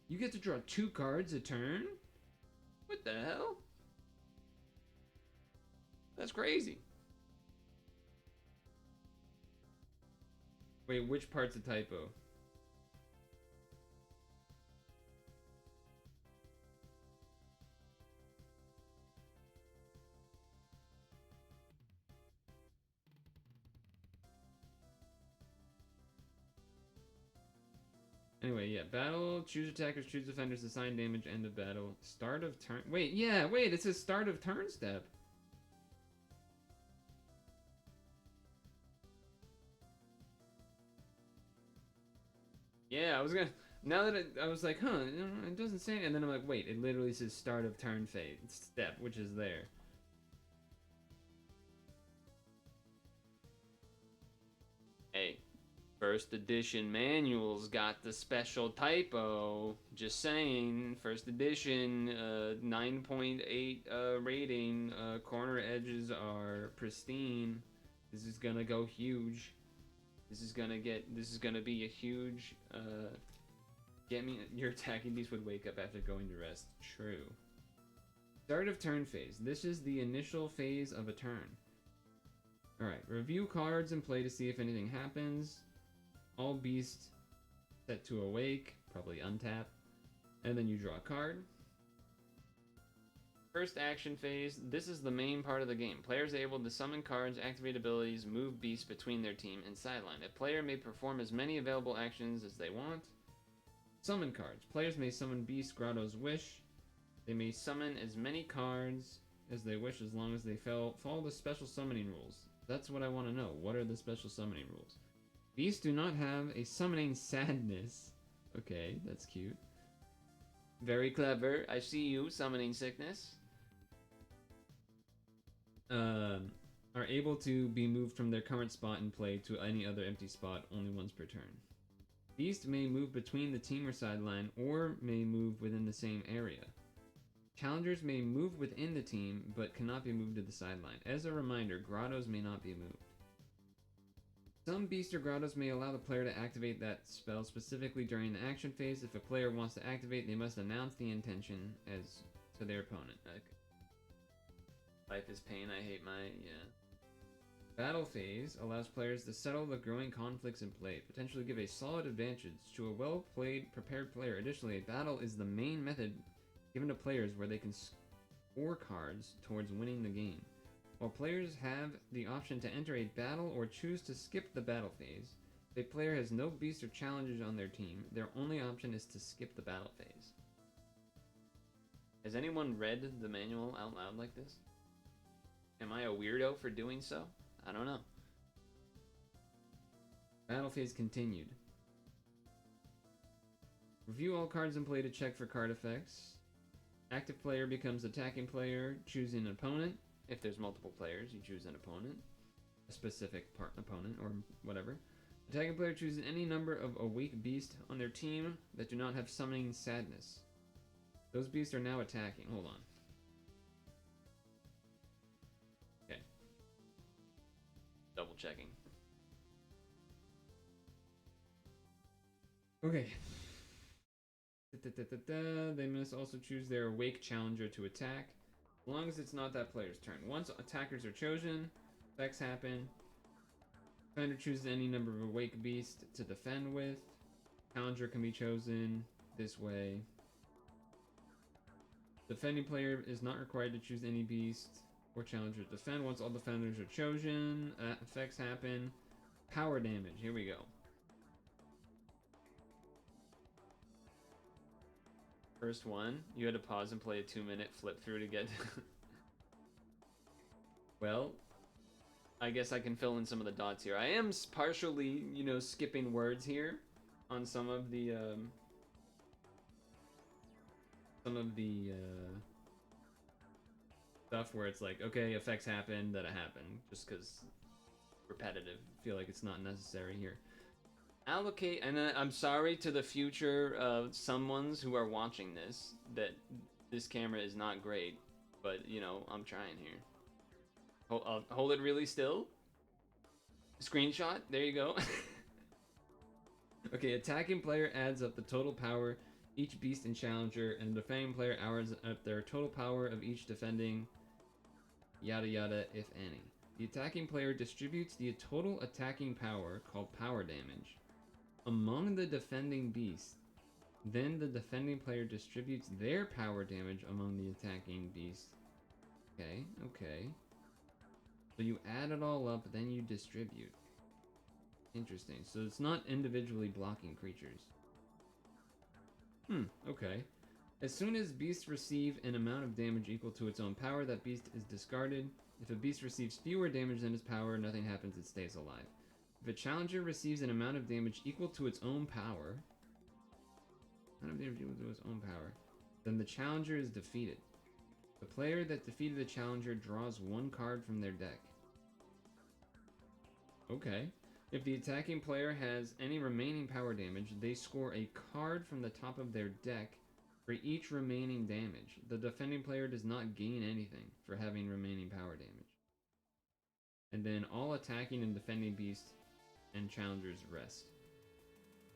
You get to draw 2 cards a turn? What the hell? That's crazy. Wait, which part's a typo? Anyway, yeah, battle, choose attackers, choose defenders, assign damage, end of battle, start of turn. Wait, yeah, wait, it says start of turn step. Yeah, I was gonna. Now that I was like, huh, it doesn't say, and then I'm like, wait, it literally says start of turn phase step, which is there. Hey, first edition manuals got the special typo. Just saying, first edition, 9.8 rating. Corner edges are pristine. This is gonna go huge. This is gonna be a huge, you're attacking these with wake up after going to rest. True. Start of turn phase. This is the initial phase of a turn. Alright, review cards and play to see if anything happens. All beasts set to awake, probably untap. And then you draw a card. First action phase, this is the main part of the game. Players are able to summon cards, activate abilities, move beasts between their team and sideline. A player may perform as many available actions as they want. Summon cards. Players may summon beasts Grotto's Wish. They may summon as many cards as they wish as long as they follow the special summoning rules. That's what I want to know. What are the special summoning rules? Beasts do not have a summoning sadness. Okay, that's cute. Very clever. I see you, summoning sickness. Are able to be moved from their current spot in play to any other empty spot only once per turn. Beast may move between the team or sideline, or may move within the same area. Challengers may move within the team, but cannot be moved to the sideline. As a reminder, grottos may not be moved. Some beasts or grottos may allow the player to activate that spell specifically during the action phase. If a player wants to activate, they must announce the intention as to their opponent. Okay. Life is pain, I hate my... yeah. Battle phase allows players to settle the growing conflicts in play, potentially give a solid advantage to a well-played, prepared player. Additionally, a battle is the main method given to players where they can score cards towards winning the game. While players have the option to enter a battle or choose to skip the battle phase, if a player has no beasts or challenges on their team, their only option is to skip the battle phase. Has anyone read the manual out loud like this? Am I a weirdo for doing so? I don't know. Battle phase continued. Review all cards in play to check for card effects. Active player becomes attacking player, choosing an opponent. If there's multiple players, you choose an opponent. A specific opponent, or whatever. Attacking player chooses any number of awake beasts on their team that do not have summoning sadness. Those beasts are now attacking. Hold on. Okay. Double checking. Okay. They must also choose their awake challenger to attack, as long as it's not that player's turn. Once attackers are chosen, effects happen. Defender chooses any number of awake beasts to defend with. Challenger can be chosen this way. Defending player is not required to choose any beast or challenger to defend. Once all defenders are chosen, effects happen. Power damage, here we go. First one, you had to pause and play a 2-minute flip through to get... Well, I guess I can fill in some of the dots here. I am partially, you know, skipping words here on some of the stuff where it's like, okay, effects happen, that it happened, just because repetitive. I feel like it's not necessary here. Allocate, and I'm sorry to the future someones who are watching this, that this camera is not great, but, you know, I'm trying here. Hold it really still. Screenshot, there you go. Okay, attacking player adds up the total power each beast and challenger, and the defending player adds up their total power of each defending, yada yada, if any. The attacking player distributes the total attacking power, called power damage, among the defending beasts. Then the defending player distributes their power damage among the attacking beasts. Okay, okay. So you add it all up, then you distribute. Interesting. So it's not individually blocking creatures. Okay. As soon as beasts receive an amount of damage equal to its own power, that beast is discarded. If a beast receives fewer damage than its power, nothing happens, it stays alive. If a challenger receives an amount of damage equal to its own power, then the challenger is defeated. The player that defeated the challenger draws one card from their deck. Okay. If the attacking player has any remaining power damage, they score a card from the top of their deck for each remaining damage. The defending player does not gain anything for having remaining power damage. And then all attacking and defending beasts and challengers rest.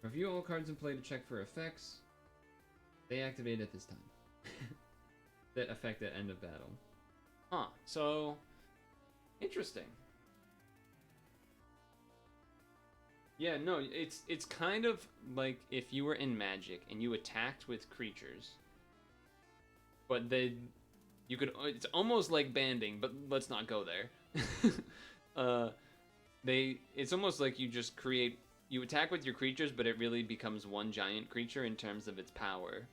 Review all cards in play to check for effects. They activate at this time. That affect at end of battle. Huh, so... interesting. Yeah, no, it's kind of like if you were in Magic and you attacked with creatures, but you could, it's almost like banding, but let's not go there. It's almost like you just you attack with your creatures, but it really becomes one giant creature in terms of its power.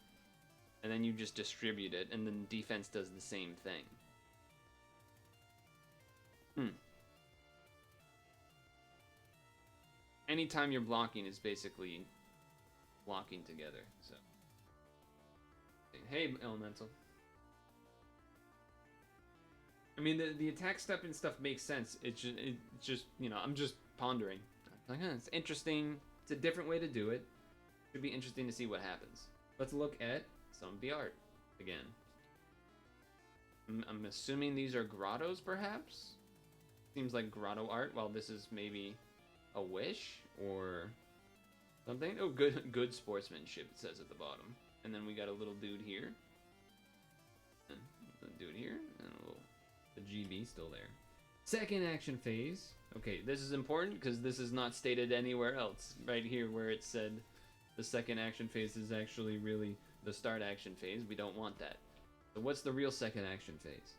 And then you just distribute it, and then defense does the same thing. Anytime you're blocking is basically blocking together, so. Hey, Elemental. I mean, the attack step and stuff makes sense. It's just, you know, I'm just pondering. Like, it's interesting. It's a different way to do it. Should be interesting to see what happens. Let's look at some of the art again. I'm assuming these are grottos, perhaps? Seems like grotto art, while this is maybe a wish or something. Oh, good sportsmanship, it says at the bottom. And then we got a little dude here. And a dude here. And a little... The GB still there. Second action phase. Okay, this is important because this is not stated anywhere else. Right here where it said the second action phase is actually really the start action phase. We don't want that. So what's the real second action phase?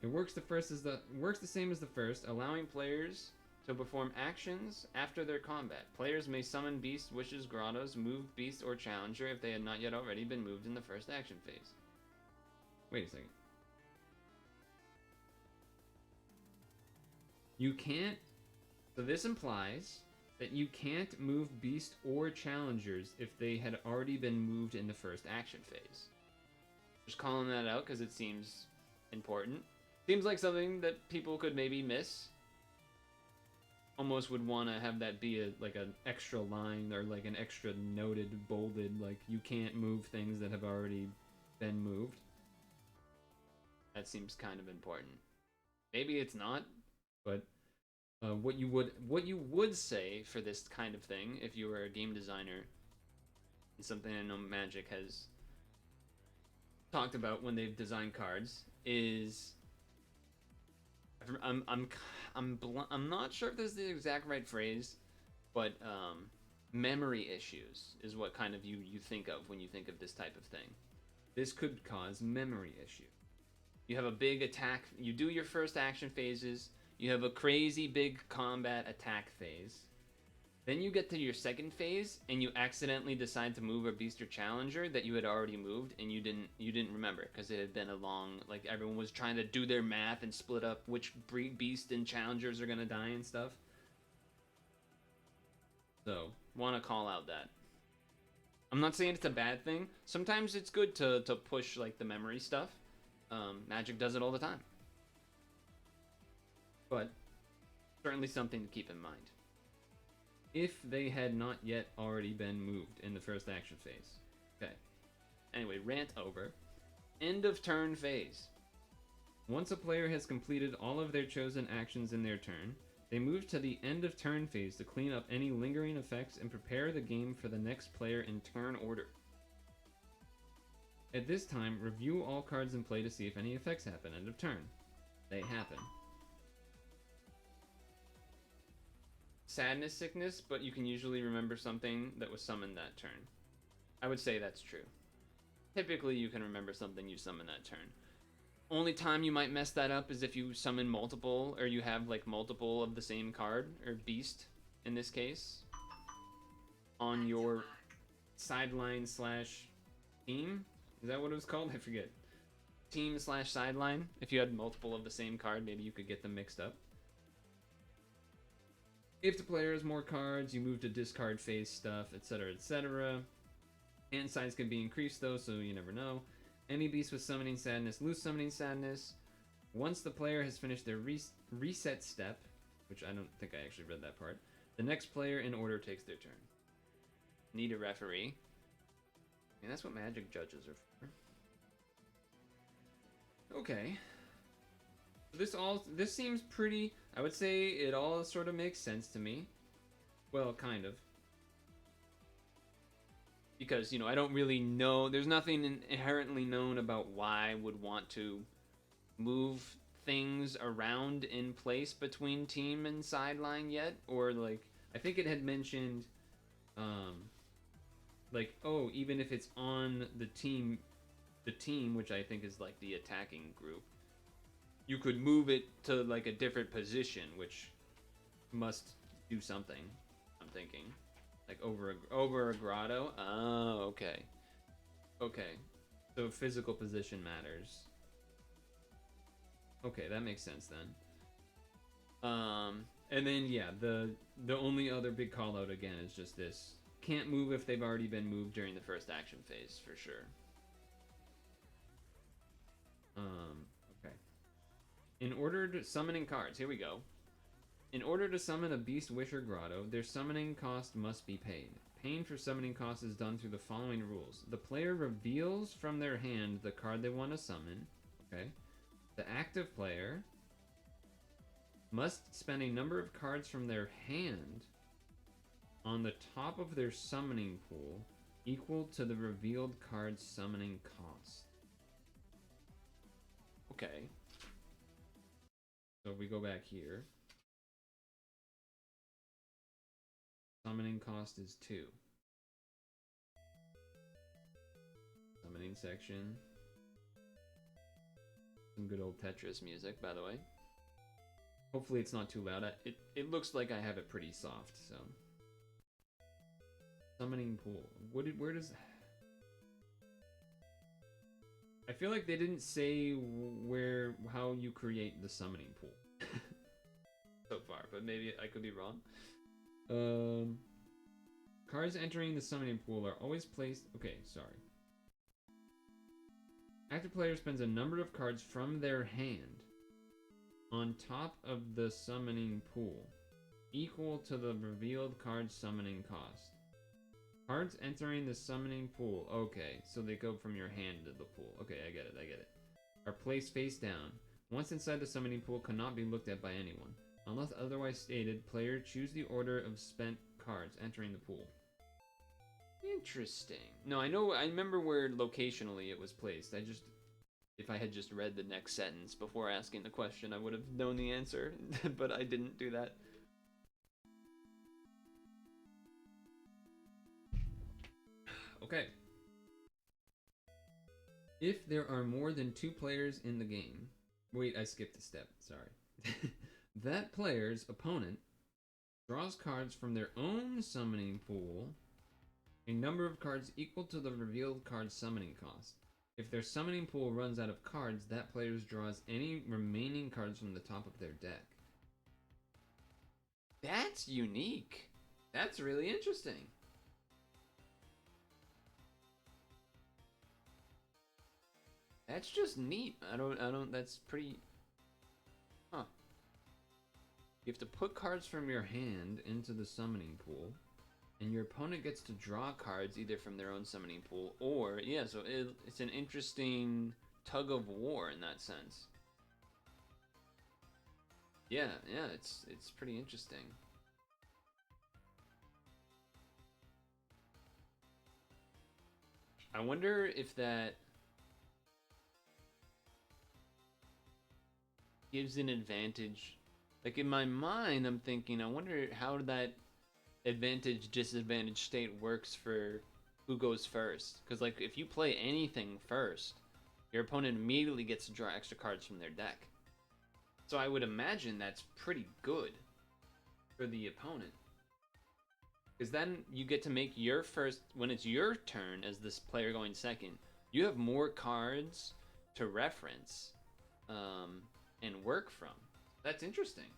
It works the same as the first, allowing players to perform actions after their combat. Players may summon beasts, wishes, grottos, move beast or challenger if they had not yet already been moved in the first action phase. Wait a second. You can't... So this implies that you can't move beast or challengers if they had already been moved in the first action phase. Just calling that out because it seems important. Seems like something that people could maybe miss. Almost would want to have that be like an extra line or like an extra noted, bolded, like you can't move things that have already been moved. That seems kind of important. Maybe it's not, but what you would say for this kind of thing, if you were a game designer, and something I know Magic has talked about when they've designed cards, is I'm not sure if this is the exact right phrase, but memory issues is what kind of you think of when you think of this type of thing. This could cause memory issue. You have a big attack, you do your first action phases, you have a crazy big combat attack phase. Then you get to your second phase and you accidentally decide to move a beast or challenger that you had already moved and you didn't remember because it had been a long, like everyone was trying to do their math and split up which beast and challengers are gonna die and stuff. So, want to call out that. I'm not saying it's a bad thing. Sometimes it's good to push like the memory stuff. Magic does it all the time. But certainly something to keep in mind. If they had not yet already been moved in the first action phase. Okay. Anyway, rant over. End of turn phase. Once a player has completed all of their chosen actions in their turn, they move to the end of turn phase to clean up any lingering effects and prepare the game for the next player in turn order. At this time, review all cards in play to see if any effects happen. End of turn. They happen. Sadness, sickness, but you can usually remember something that was summoned that turn. I would say that's true. Typically, you can remember something you summoned that turn. Only time you might mess that up is if you summon multiple, or you have like multiple of the same card, or beast in this case, on your sideline slash team. Is that what it was called? I forget. Team slash sideline. If you had multiple of the same card, maybe you could get them mixed up. If the player has more cards, you move to discard phase stuff, etc., etc. Hand size can be increased though, so you never know. Any beast with summoning sadness lose summoning sadness. Once the player has finished their reset step, which I don't think I actually read that part, the next player in order takes their turn. Need a referee. And that's what Magic judges are for. Okay. This seems pretty, I would say it all sort of makes sense to me. Well, kind of. Because, you know, I don't really know, there's nothing inherently known about why I would want to move things around in place between team and sideline yet. Or, like, I think it had mentioned, like, oh, even if it's on the team, which I think is, like, the attacking group, you could move it to, like, a different position, which must do something, I'm thinking. Like, over a grotto? Oh, okay. Okay. So physical position matters. Okay, that makes sense then. And then, yeah, the only other big call-out, again, is just this. Can't move if they've already been moved during the first action phase, for sure. Okay. In order to summoning cards, here we go. In order to summon a beast, wish, or grotto, their summoning cost must be paid. Paying for summoning costs is done through the following rules. The player reveals from their hand the card they want to summon. Okay. The active player must spend a number of cards from their hand on the top of their summoning pool equal to the revealed card's summoning cost. Okay. So if we go back here, summoning cost is 2. Summoning section. Some good old Tetris music, by the way. Hopefully it's not too loud. It looks like I have it pretty soft, so. Summoning pool. Where does... I feel like they didn't say how you create the summoning pool so far, but maybe I could be wrong. Cards entering the summoning pool are always placed... Okay, sorry. Active player spends a number of cards from their hand on top of the summoning pool, equal to the revealed card's summoning cost. Cards entering the summoning pool. Okay, so they go from your hand to the pool. Okay, I get it. Are placed face down. Once inside the summoning pool, cannot be looked at by anyone. Unless otherwise stated, player choose the order of spent cards entering the pool. Interesting. No, I remember where locationally it was placed. If I had just read the next sentence before asking the question, I would have known the answer, but I didn't do that. Okay. If there are more than 2 players in the game... Wait, I skipped a step. Sorry. That player's opponent draws cards from their own summoning pool, a number of cards equal to the revealed card's summoning cost. If their summoning pool runs out of cards, that player draws any remaining cards from the top of their deck. That's unique. That's really interesting. That's just neat. That's pretty... Huh. You have to put cards from your hand into the summoning pool, and your opponent gets to draw cards either from their own summoning pool or... Yeah, so it's an interesting tug of war in that sense. Yeah, it's pretty interesting. I wonder if that gives an advantage. Like in my mind, I'm thinking, I wonder how that advantage disadvantage state works for who goes first. Because like if you play anything first, your opponent immediately gets to draw extra cards from their deck. So I would imagine that's pretty good for the opponent. Because then you get to make your first, when it's your turn as this player going second, you have more cards to reference and work from. That's interesting.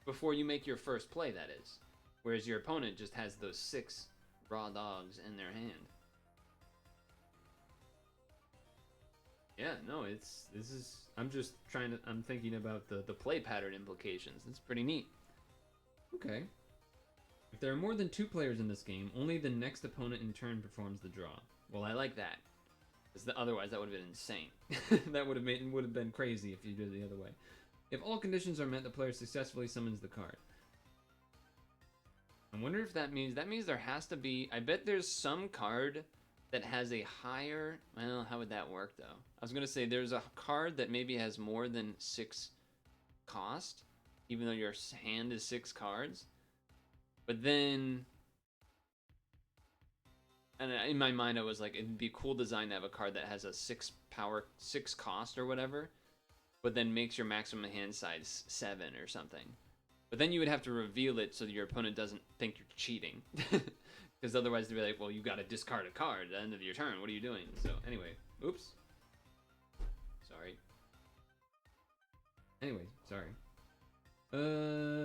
Before you make your first play, that is. Whereas your opponent just has those 6 raw dogs in their hand. Yeah, no, I'm thinking about the play pattern implications. It's pretty neat. Okay. If there are more than 2 players in this game, only the next opponent in turn performs the draw. Well, I like that. Because otherwise that would have been insane. That would have been crazy if you did it the other way. If all conditions are met, the player successfully summons the card. I wonder if that means there has to be... I bet there's some card that has a higher... Well, how would that work, though? I was going to say there's a card that maybe has more than 6 cost, even though your hand is 6 cards. But then... And in my mind, I was like, it'd be a cool design to have a card that has a 6 cost or whatever, but then makes your maximum hand size 7 or something. But then you would have to reveal it so that your opponent doesn't think you're cheating. Because otherwise they'd be like, well, you got to discard a card at the end of your turn. What are you doing? So anyway, oops. Sorry. Anyway, sorry.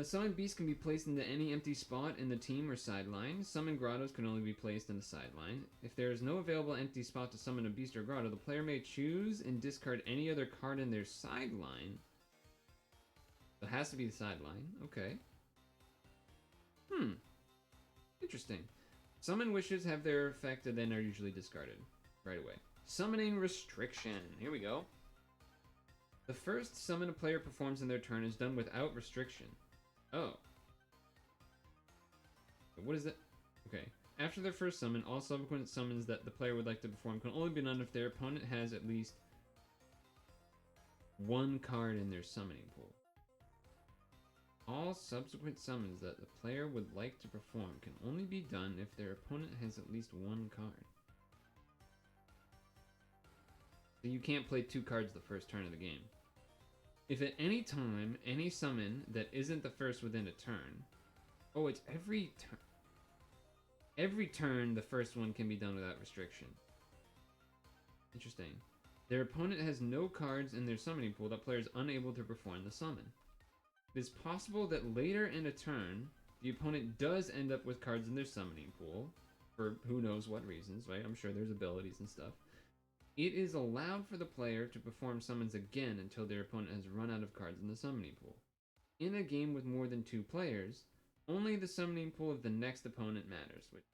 Summon beasts can be placed into any empty spot in the team or sideline. Summon grottos can only be placed in the sideline. If there is no available empty spot to summon a beast or grotto, the player may choose and discard any other card in their sideline. It has to be the sideline. Okay. Interesting. Summon wishes have their effect and then are usually discarded right away. Summoning restriction. Here we go. The first summon a player performs in their turn is done without restriction. Oh. What is that? Okay. After their first summon, all subsequent summons that the player would like to perform can only be done if their opponent has at least one card in their summoning pool. All subsequent summons that the player would like to perform can only be done if their opponent has at least one card. So you can't play 2 cards the first turn of the game. If at any time, any summon that isn't the first within a turn... Oh, it's every turn. Every turn, the first one can be done without restriction. Interesting. Their opponent has no cards in their summoning pool. That player is unable to perform the summon. It is possible that later in a turn, the opponent does end up with cards in their summoning pool, for who knows what reasons, right? I'm sure there's abilities and stuff. It is allowed for the player to perform summons again until their opponent has run out of cards in the summoning pool. In a game with more than 2 players, only the summoning pool of the next opponent matters, which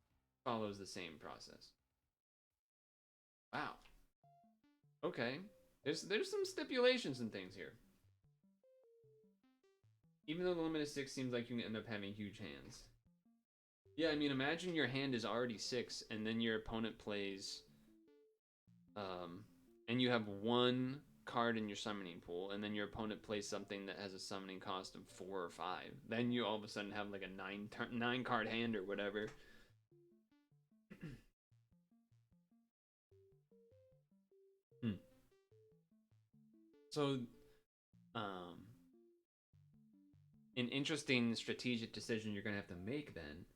follows the same process. Wow. Okay. There's some stipulations and things here. Even though the limit is 6, seems like you can end up having huge hands. Yeah, I mean, imagine your hand is already 6, and then your opponent plays... and you have 1 card in your summoning pool, and then your opponent plays something that has a summoning cost of 4 or 5. Then you all of a sudden have like a 9 card hand or whatever. So, an interesting strategic decision you're going to have to make then,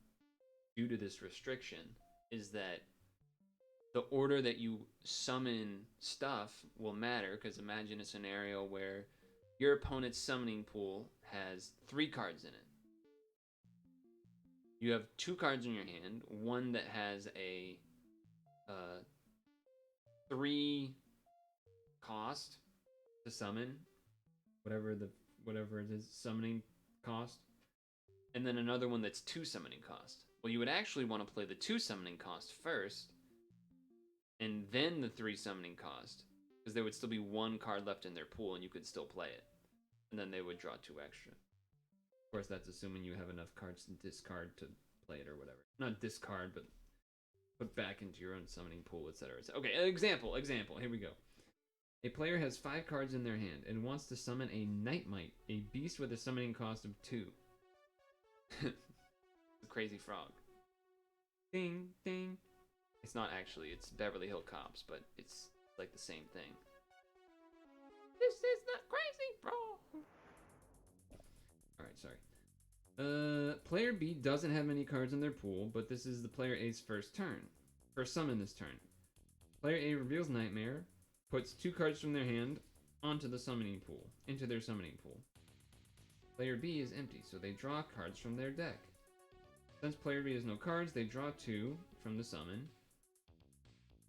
due to this restriction, is that the order that you summon stuff will matter, because imagine a scenario where your opponent's summoning pool has 3 cards in it. You have 2 cards in your hand, one that has a 3 cost to summon, whatever it is, summoning cost, and then another one that's 2 summoning cost. Well, you would actually want to play the 2 summoning cost first, and then the 3 summoning cost, because there would still be 1 card left in their pool and you could still play it, and then they would draw 2 extra. Of course, that's assuming you have enough cards to discard to play it or whatever. Not discard, but put back into your own summoning pool, etc. Okay, example, here we go. A player has 5 cards in their hand and wants to summon a Nightmite, a beast with a summoning cost of 2. The crazy frog. Ding, ding. It's not actually, it's Beverly Hill Cops, but it's like the same thing. This is the crazy frog. Alright, sorry. Player B doesn't have many cards in their pool, but this is the player A's first summon this turn. Player A reveals Nightmare, puts 2 cards from their hand into their summoning pool. Player B is empty, so they draw cards from their deck. Since player B has no cards, they draw 2 from the summon.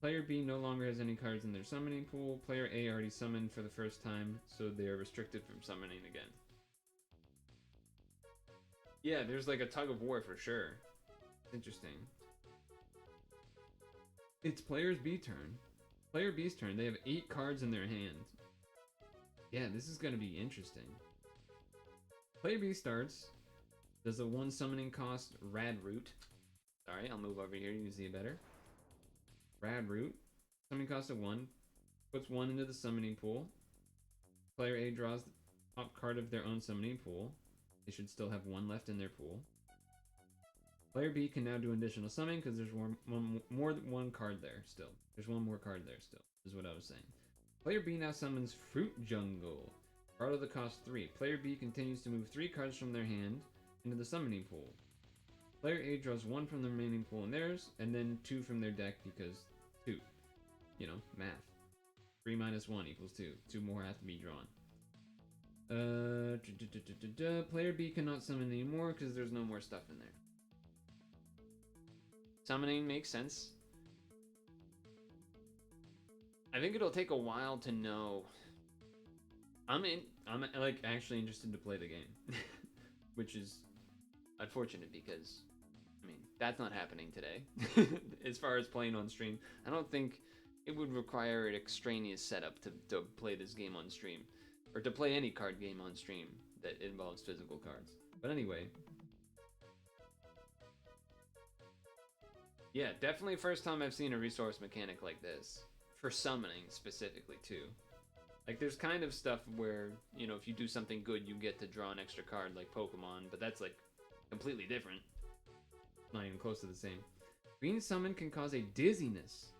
Player B no longer has any cards in their summoning pool. Player A already summoned for the first time, so they are restricted from summoning again. Yeah, there's like a tug of war for sure. Interesting. It's player B's turn. Player B's turn. They have 8 cards in their hand. Yeah, this is going to be interesting. Player B starts. Does a 1 summoning cost Rad Root. Sorry, I'll move over here. You can see it better. Rad Root. Summoning cost of 1. Puts 1 into the summoning pool. Player A draws the top card of their own summoning pool. They should still have 1 left in their pool. Player B can now do additional summon because there's more than 1 card there still. There's 1 more card there still, is what I was saying. Player B now summons Fruit Jungle. Card of the cost 3. Player B continues to move 3 cards from their hand into the summoning pool. Player A draws 1 from the remaining pool in theirs, and then 2 from their deck because 2. You know, math. 3 minus 1 equals 2. 2 more have to be drawn. Player B cannot summon anymore because there's no more stuff in there. Summoning makes sense. I think it'll take a while to know. I'm like actually interested to play the game, which is unfortunate because, I mean, that's not happening today. As far as playing on stream, I don't think it would require an extraneous setup to play this game on stream. or to play any card game on stream that involves physical cards. But anyway, yeah, definitely first time I've seen a resource mechanic like this for summoning specifically too. Like there's kind of stuff where, you know, if you do something good, you get to draw an extra card like Pokemon, but that's like completely different. Not even close to the same. Being summoned can cause a dizziness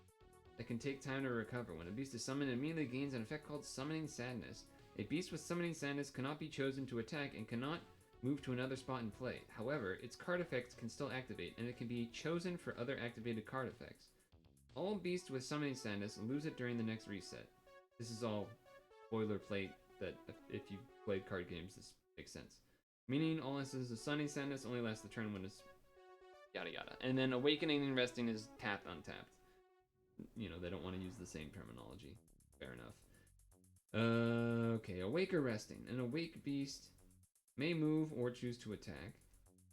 that can take time to recover. When a beast is summoned, it immediately gains an effect called Summoning Sadness. A beast with Summoning Sadness cannot be chosen to attack and cannot move to another spot in play. However, its card effects can still activate, and it can be chosen for other activated card effects. All beasts with Summoning Sadness lose it during the next reset. This is all boilerplate that if you played card games, this makes sense. Meaning all instances of Summoning Sadness only lasts the turn when it's yada yada. And then Awakening and Resting is tapped, untapped. You know, they don't want to use the same terminology. Fair enough. Okay, Awake or Resting. An awake beast may move or choose to attack,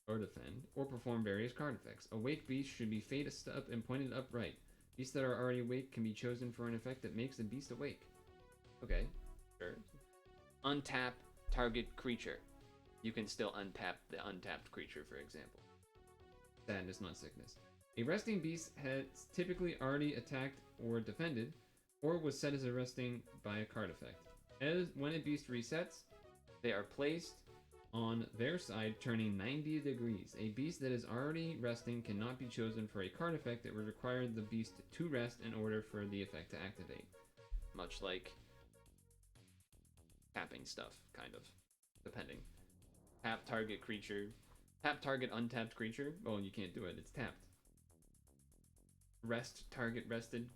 or defend, or perform various card effects. Awake beasts should be faced up and pointed upright. Beasts that are already awake can be chosen for an effect that makes the beast awake. Okay, sure. Untap target creature. You can still untap the untapped creature, for example. Sadness, not sickness. A resting beast has typically already attacked or defended, or was set as a resting by a card effect. When a beast resets, they are placed on their side, turning 90 degrees. A beast that is already resting cannot be chosen for a card effect that would require the beast to rest in order for the effect to activate. Much like tapping stuff, kind of, depending. Tap target creature. Tap target untapped creature. Well, you can't do it. It's tapped. Rest target rested.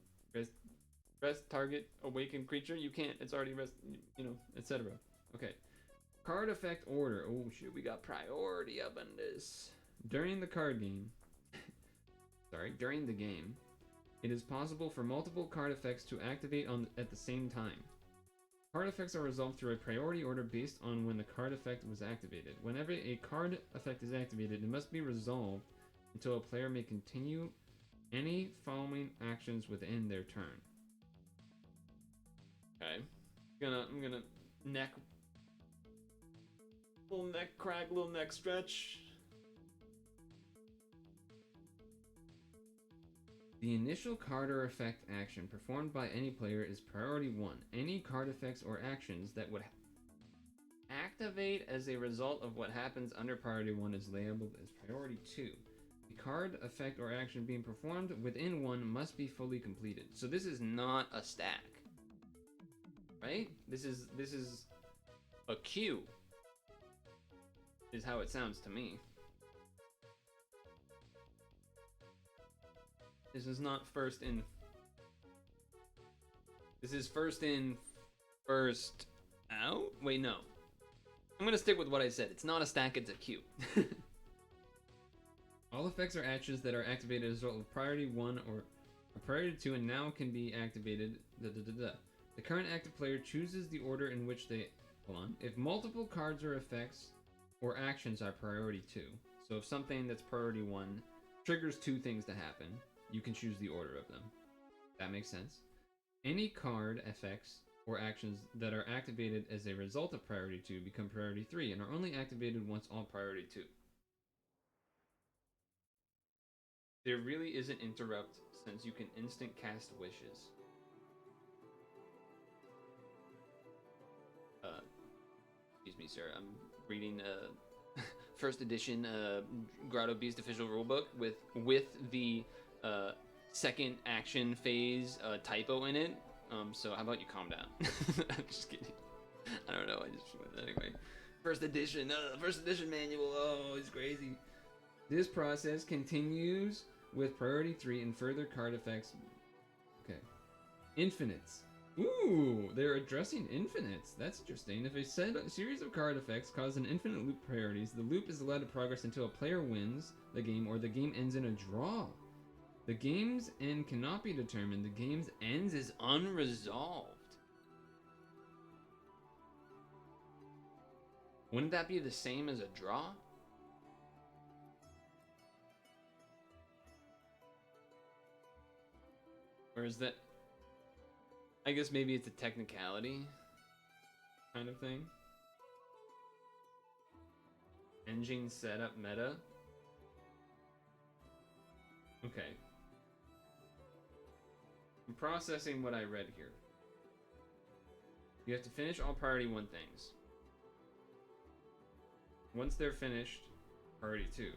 Rest target awakened creature. You can't. It's already rest. You know, etc. Okay. Card effect order. Oh shit, we got priority up on this. During the game, it is possible for multiple card effects to activate at the same time. Card effects are resolved through a priority order based on when the card effect was activated. Whenever a card effect is activated, it must be resolved until a player may continue any following actions within their turn. Okay. I'm gonna little neck crack, little neck stretch. The initial card or effect action performed by any player is priority 1. Any card effects or actions that would activate as a result of what happens under priority 1 is labeled as priority 2. The card effect or action being performed within 1 must be fully completed. So this is not a stack. Right? This is a queue. Is how it sounds to me. This is not first in. This is first in, first out? Wait, no. I'm gonna stick with what I said. It's not a stack, it's a queue. All effects are actions that are activated as a result of priority 1 or a priority 2 and now can be activated. The current active player chooses the order in which they. Hold on. If multiple cards or effects or actions are priority 2. So if something that's priority 1 triggers 2 things to happen, you can choose the order of them. That makes sense. Any card effects or actions that are activated as a result of priority 2 become priority 3 and are only activated once all priority 2. There really is an interrupt since you can instant cast wishes. Excuse me, sir. I'm reading first edition Grotto Beast official rulebook with the second action phase typo in it. So how about you calm down? I'm just kidding. I don't know. I just anyway. First edition manual. Oh, it's crazy. This process continues with priority 3 and further card effects. Okay. Infinites. Ooh, they're addressing infinites. That's interesting. If a series of card effects cause an infinite loop priorities, the loop is allowed to progress until a player wins the game or the game ends in a draw. The game's end cannot be determined. The game's end is unresolved. Wouldn't that be the same as a draw? Or is that... I guess maybe it's a technicality. kind of thing. Engine setup meta. Okay. I'm processing what I read here. You have to finish all priority 1 things. Once they're finished, priority 2.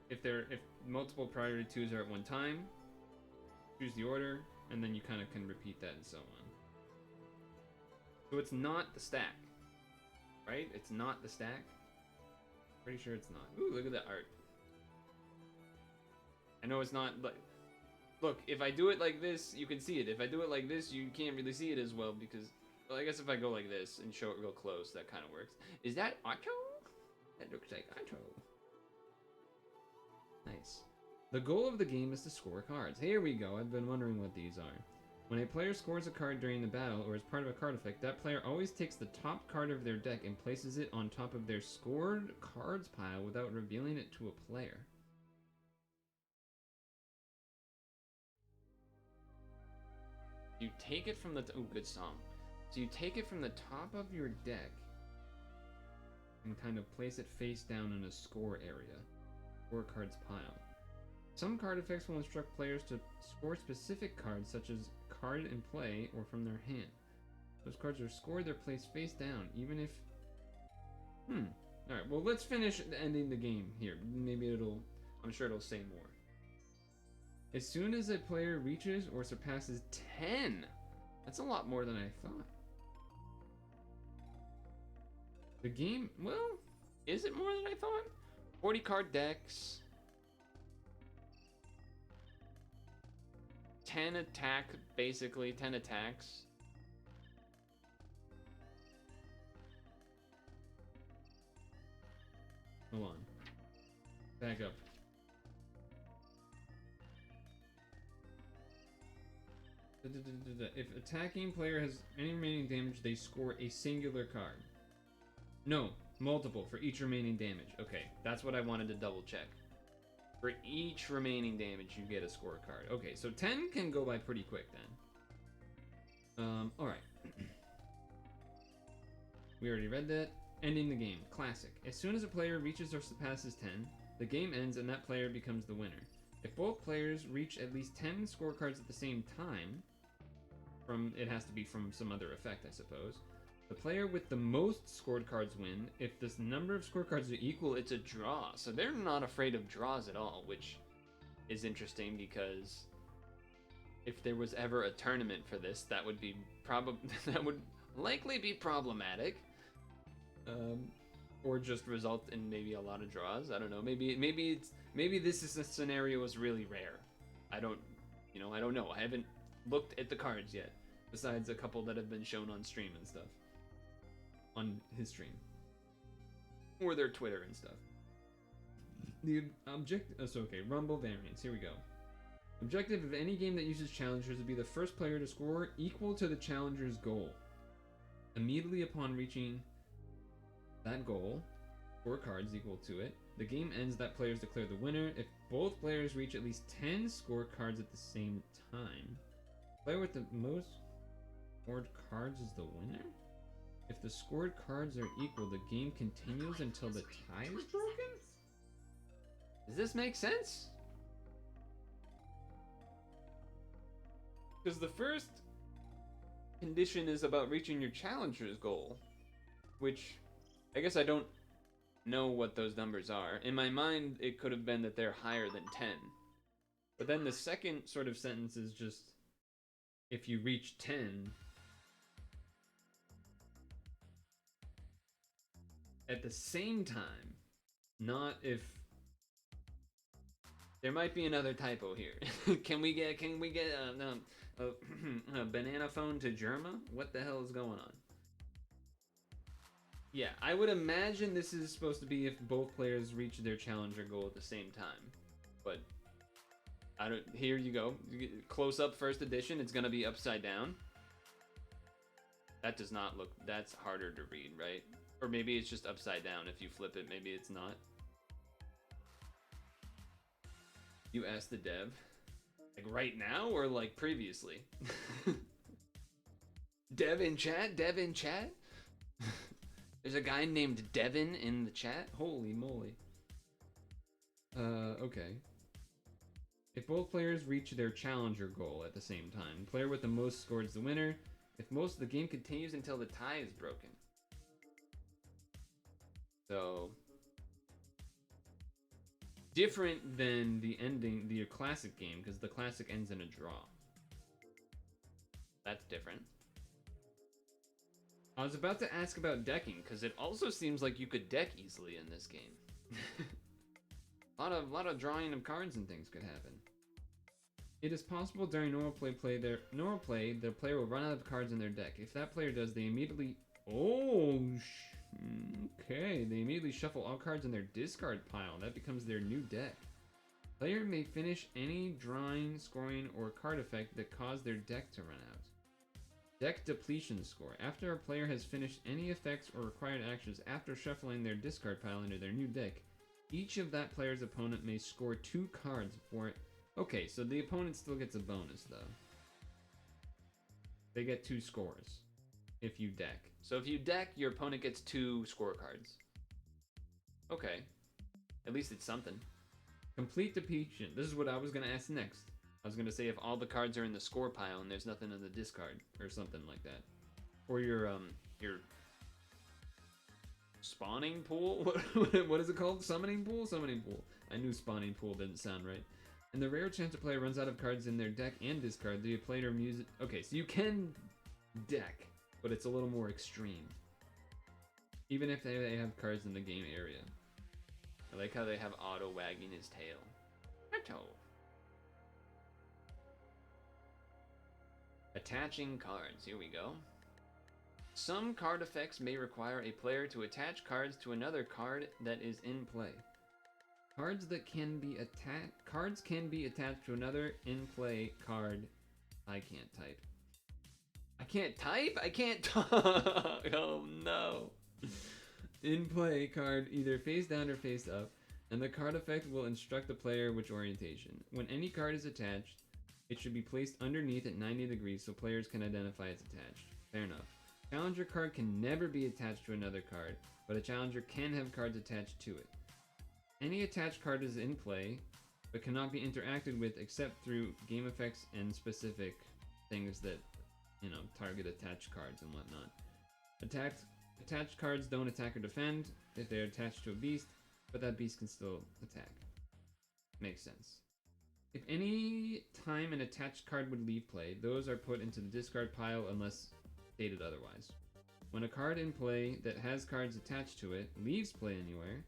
If multiple priority 2s are at one time, choose the order, and then you kind of can repeat that and so on. So it's not the stack, right? It's not the stack. Pretty sure it's not. Ooh, look at that art. I know it's not, but look, if I do it like this, you can see it. If I do it like this, you can't really see it as well because, well, I guess if I go like this and show it real close, that kind of works. Is that Otto? That looks like Otto. Nice. The goal of the game is to score cards. Here we go. I've been wondering what these are. When a player scores a card during the battle or as part of a card effect, that player always takes the top card of their deck and places it on top of their scored cards pile without revealing it to a player. You take it from the oh, good song. So you take it from the top of your deck and kind of place it face down in a score area, score cards pile. Some card effects will instruct players to score specific cards, such as card in play or from their hand. Those cards are scored, they're placed face down, even if... Alright, well, let's finish ending the game here. Maybe I'm sure it'll say more. As soon as a player reaches or surpasses 10, that's a lot more than I thought. The game, well, is it more than I thought? 40 card decks. 10 attack, basically, 10 attacks. Hold on. Back up. If attacking player has any remaining damage, they score a singular card. No, multiple for each remaining damage. Okay, that's what I wanted to double check. For each remaining damage, you get a scorecard. Okay, so 10 can go by pretty quick then. Alright. We already read that. Ending the game. Classic. As soon as a player reaches or surpasses 10, the game ends and that player becomes the winner. If both players reach at least 10 scorecards at the same time, it has to be from some other effect, I suppose. The player with the most scored cards win. If this number of scorecards are equal, it's a draw. So they're not afraid of draws at all, which is interesting because if there was ever a tournament for this, that would be that would likely be problematic. Or just result in maybe a lot of draws. I don't know. Maybe this is a scenario is really rare. I don't know. I haven't looked at the cards yet, besides a couple that have been shown on stream and stuff. On his stream. Or their Twitter and stuff. The Rumble variants, here we go. Objective of any game that uses challengers would be the first player to score equal to the challenger's goal. Immediately upon reaching that goal, score cards equal to it, the game ends, that player is declared the winner. If both players reach at least 10 score cards at the same time, the player with the most scored cards is the winner? If the scored cards are equal, the game continues until the tie is broken? Does this make sense? Because the first condition is about reaching your challenger's goal, which I guess I don't know what those numbers are. In my mind, it could have been that they're higher than 10. But then the second sort of sentence is just, if you reach 10, at the same time, not if... There might be another typo here. Can we get a banana phone to Jerma? What the hell is going on? Yeah, I would imagine this is supposed to be if both players reach their challenger goal at the same time. But I don't. Here you go. Close up first edition. It's gonna be upside down. That does not look. That's harder to read, right? Or maybe it's just upside down. If you flip it, maybe it's not. You asked the dev, like right now or like previously? Dev in chat? Dev in chat? There's a guy named Devin in the chat? Holy moly. Okay. If both players reach their challenger goal at the same time, the player with the most scores the winner. If most of the game Continues until the tie is broken. So, different than the ending, the classic game, because the classic ends in a draw. that's different. I was about to ask about decking, Because it also seems like you could deck easily in this game. a lot of drawing of cards and things could happen. It is possible during normal play, the player will run out of cards in their deck. If that player does, they immediately... Okay, they immediately shuffle all cards in their discard pile. That becomes their new deck. Player may finish any drawing, scoring, or card effect that caused their deck to run out. Deck depletion score. After a player has finished any effects or required actions after shuffling their discard pile into their new deck, each of that player's opponent may score 2 cards before it. Okay, so the opponent still gets a bonus, though. They get 2 scores if you deck. So if you deck, your opponent gets 2 scorecards. Okay. At least it's something. Complete depletion. This is what I was going to ask next. I was going to say if all the cards are in the score pile and there's nothing in the discard. Or something like that. Or your spawning pool? What is it called? Summoning pool? Summoning pool. I knew spawning pool didn't sound right. And the rare chance a player runs out of cards in their deck and discard, the player music. Okay, so you can deck, but it's a little more extreme. Even if they have cards in the game area. I like how they have Otto wagging his tail. Otto. Attaching cards. Here we go. Some card effects may require a player to attach cards to another card that is in play. Cards can be attached to another in-play card. I can't type. I can't type? I can't talk! Oh no. In-play card either face down or face up, and the card effect will instruct the player which orientation. When any card is attached, it should be placed underneath at 90 degrees so players can identify it's attached. Fair enough. Challenger card can never be attached to another card, but a challenger can have cards attached to it. Any attached card is in play, but cannot be interacted with except through game effects and specific things that, target attached cards and whatnot. Attached cards don't attack or defend if they're attached to a beast, but that beast can still attack. Makes sense. If any time an attached card would leave play, those are put into the discard pile unless stated otherwise. When a card in play that has cards attached to it leaves play anywhere,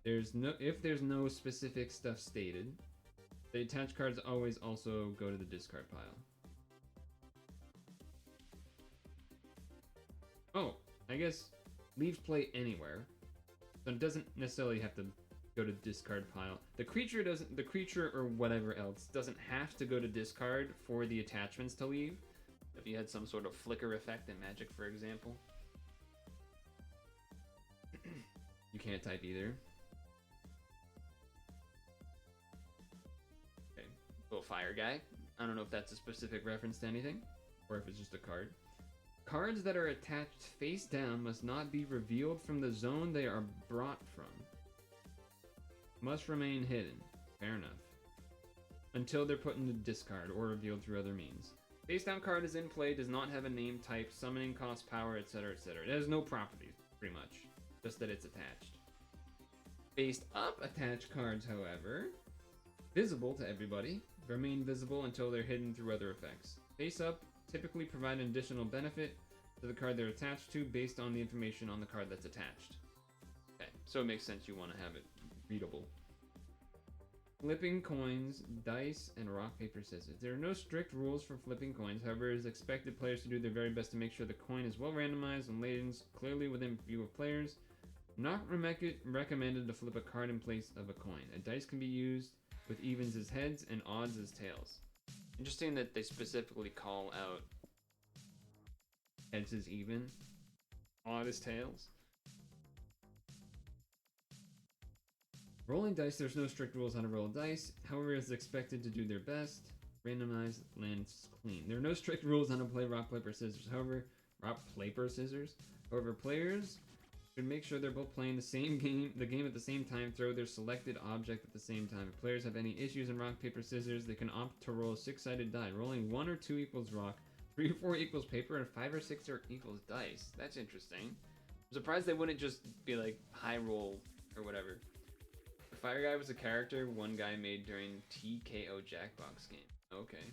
if there's no specific stuff stated, the attached cards always also go to the discard pile. Oh, I guess leaves play anywhere, so it doesn't necessarily have to go to discard pile. The creature or whatever else doesn't have to go to discard for the attachments to leave. If you had some sort of flicker effect in Magic, for example. You can't type either. Little fire guy. I don't know if that's a specific reference to anything, or if it's just a card. Cards that are attached face down must not be revealed from the zone they are brought from. Must remain hidden. Fair enough. Until they're put into discard or revealed through other means. Face down card is in play, does not have a name type, summoning cost, power, etc., etc. It has no properties, pretty much. Just that it's attached. Face up attached cards, however, visible to everybody, remain visible until they're hidden through other effects. Face up typically provide an additional benefit to the card they're attached to based on the information on the card that's attached. Okay, so it makes sense you want to have it readable. Flipping coins, dice, and rock, paper, scissors. There are no strict rules for flipping coins, however, it is expected players to do their very best to make sure the coin is well randomized and lands clearly within view of players. Not recommended to flip a card in place of a coin. A dice can be used with evens as heads and odds as tails. Interesting that they specifically call out heads as even, odd as tails. Rolling dice, there's no strict rules on how to roll dice. However, it's expected to do their best. Randomized lands clean. There are no strict rules on how to play rock, paper, scissors. However, rock, paper, scissors. However, players should make sure they're both playing the game at the same time, throw their selected object at the same time. If players have any issues in rock, paper, scissors, they can opt to roll a 6-sided die. Rolling 1 or 2 equals rock, 3 or 4 equals paper, and 5 or 6 equals dice. That's interesting. I'm surprised they wouldn't just be like high roll or whatever. The Fire Guy was a character one guy made during TKO Jackbox game. Okay.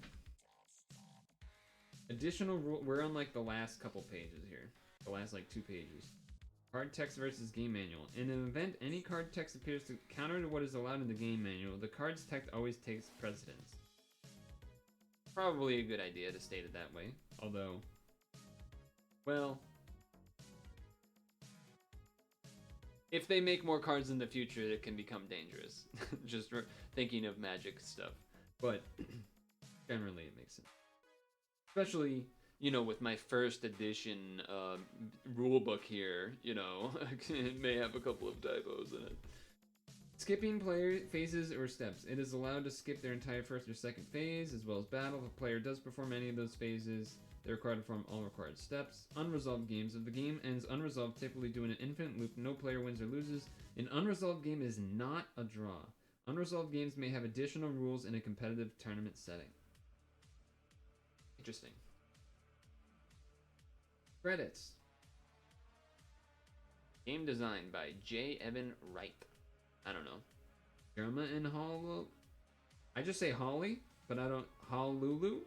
Additional rule. We're on like the last couple pages here. The last like 2 pages. Card text versus game manual. In an event, any card text appears to counter to what is allowed in the game manual. The card's text always takes precedence. Probably a good idea to state it that way. Although, well, if they make more cards in the future, it can become dangerous. Just thinking of Magic stuff. But generally, it makes sense. Especially, you know, with my first edition rulebook here, you know, it may have a couple of typos in it. Skipping player phases or steps. It is allowed to skip their entire first or second phase, as well as battle. If a player does perform any of those phases, they're required to perform all required steps. Unresolved games. If the game ends unresolved, typically due in an infinite loop, no player wins or loses. An unresolved game is not a draw. Unresolved games may have additional rules in a competitive tournament setting. Interesting. Credits. Game design by J. Evan Wright. I don't know. Jerma and Hollow. I just say Holly, but I don't. Honolulu.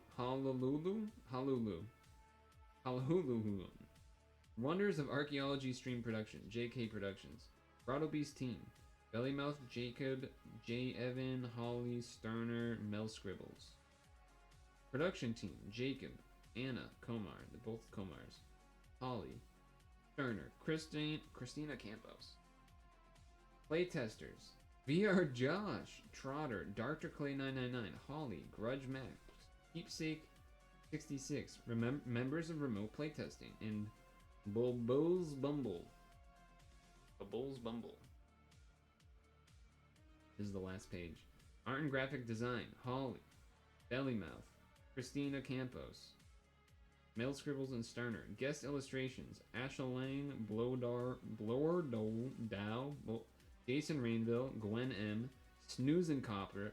Wonders of Archaeology Stream Production. JK Productions. Grotto Beast Team. Bellymouth, Jacob, J. Evan, Holly, Sterner, Mel Scribbles. Production Team. Jacob, Anna, Komar. They're both Komars. Holly, Sterner, Christina Campos. Playtesters. VR Josh, Trotter, Dr. Clay 999, Holly, Grudge Max, Keepsake 66, members of remote playtesting, and Bulbul's Bumble. Bulbul's Bumble. This is the last page. Art and graphic design, Holly, Bellymouth, Christina Campos, Mel Scribbles and Sterner. Guest illustrations, Ashel Lane, Blordo Dow, Jason Rainville, Gwen M, Snooze and Copter,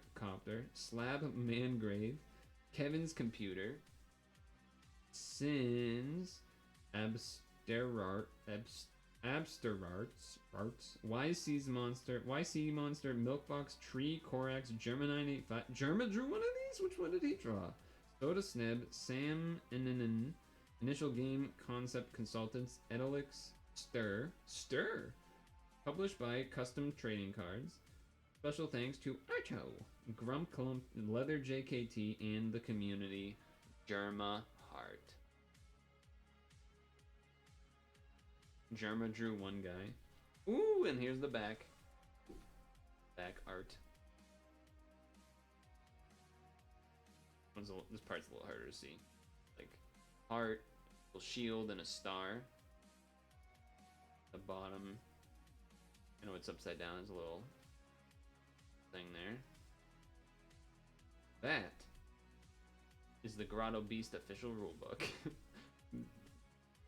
Slab Mangrave, Kevin's Computer, Sins, Absterarts, YC Monster, Milkbox, Tree, Corax, Jerma985. Jerma drew one of these? Which one did he draw? Soda Sneb, Sam Nn, Initial Game Concept Consultants, Edelix, Stir. Published by Custom Trading Cards. Special thanks to Archo, Grump Clump, Leather JKT, and the community, Jerma Heart. Jerma drew one guy. Ooh, and here's the back. Back art. This part's a little harder to see. Like, heart, a little shield, and a star. The bottom. I know it's upside down. There's a little thing there. That is the Grotto Beast official rulebook.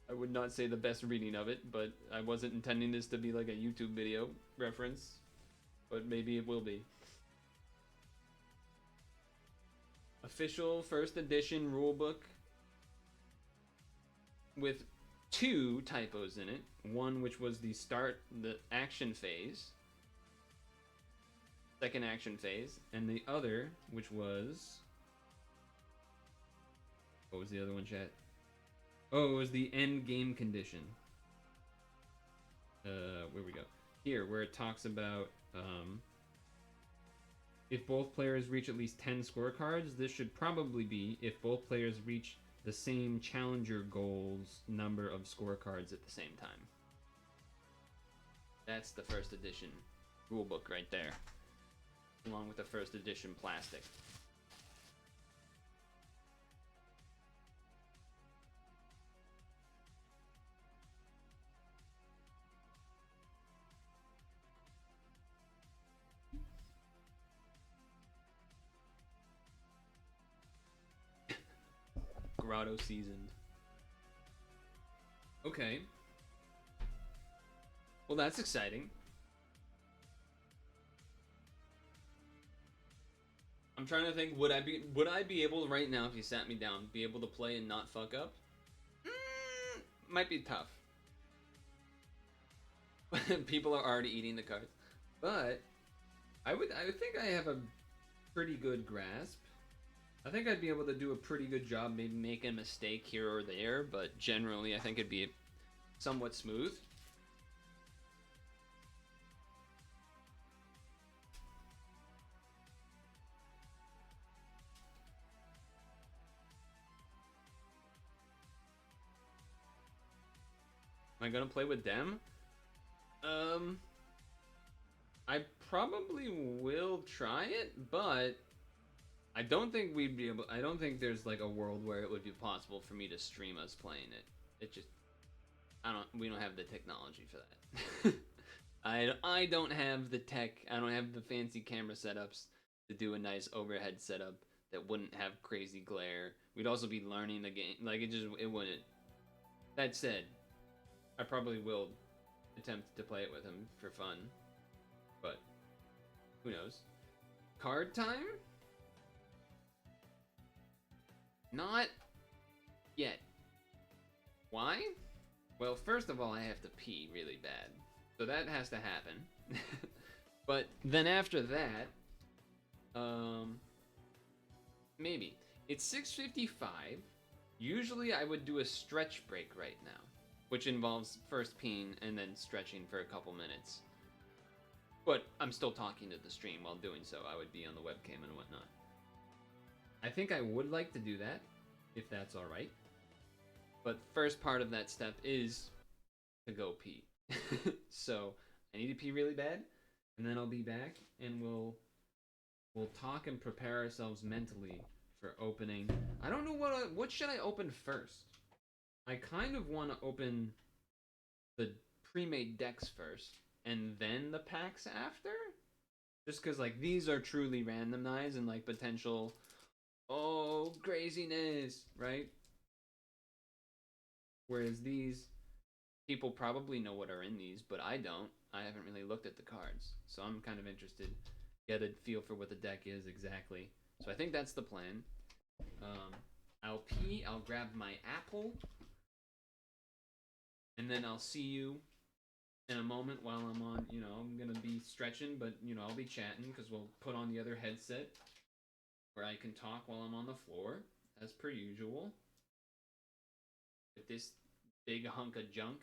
I would not say the best reading of it, but I wasn't intending this to be like a YouTube video reference. But maybe it will be. Official first edition rulebook with 2 typos in it. One which was the action phase. Second action phase. And the other, which was... What was the other one, chat? Oh, it was the end game condition. Where we go? Here, where it talks about if both players reach at least 10 scorecards. This should probably be if both players reach the same challenger goals number of scorecards at the same time. That's the first edition rulebook right there, along with the first edition plastic. Grotto seasoned. Okay. Well, that's exciting. I'm trying to think, would I be able right now, if you sat me down, be able to play and not fuck up? Might be tough. People are already eating the cards. But I would think I have a pretty good grasp. I think I'd be able to do a pretty good job, maybe make a mistake here or there, but generally I think it'd be somewhat smooth. Am I gonna play with them? I probably will try it, but I don't think we'd be able. I don't think there's like a world where it would be possible for me to stream us playing it. It just, we don't have the technology for that. I don't have the tech. I don't have the fancy camera setups to do a nice overhead setup that wouldn't have crazy glare. We'd also be learning the game. Like it wouldn't. That said, I probably will attempt to play it with him for fun, but who knows? Card time? Not yet. Why? Well, first of all, I have to pee really bad, so that has to happen. But then after that, maybe. It's 6:55. Usually I would do a stretch break right now, which involves first peeing and then stretching for a couple minutes. But I'm still talking to the stream while doing so. I would be on the webcam and whatnot. I think I would like to do that, if that's alright. But first part of that step is to go pee. So I need to pee really bad, and then I'll be back, and we'll talk and prepare ourselves mentally for opening. I don't know what should I open first. I kind of want to open the pre-made decks first, and then the packs after. Just because like these are truly randomized and like potential, oh craziness, right? Whereas these, people probably know what are in these, but I don't. I haven't really looked at the cards, so I'm kind of interested. Get a feel for what the deck is exactly. So I think that's the plan. I'll pee, I'll grab my apple, and then I'll see you in a moment while I'm on, I'm gonna be stretching, but, I'll be chatting, because we'll put on the other headset, where I can talk while I'm on the floor, as per usual. With this big hunk of junk.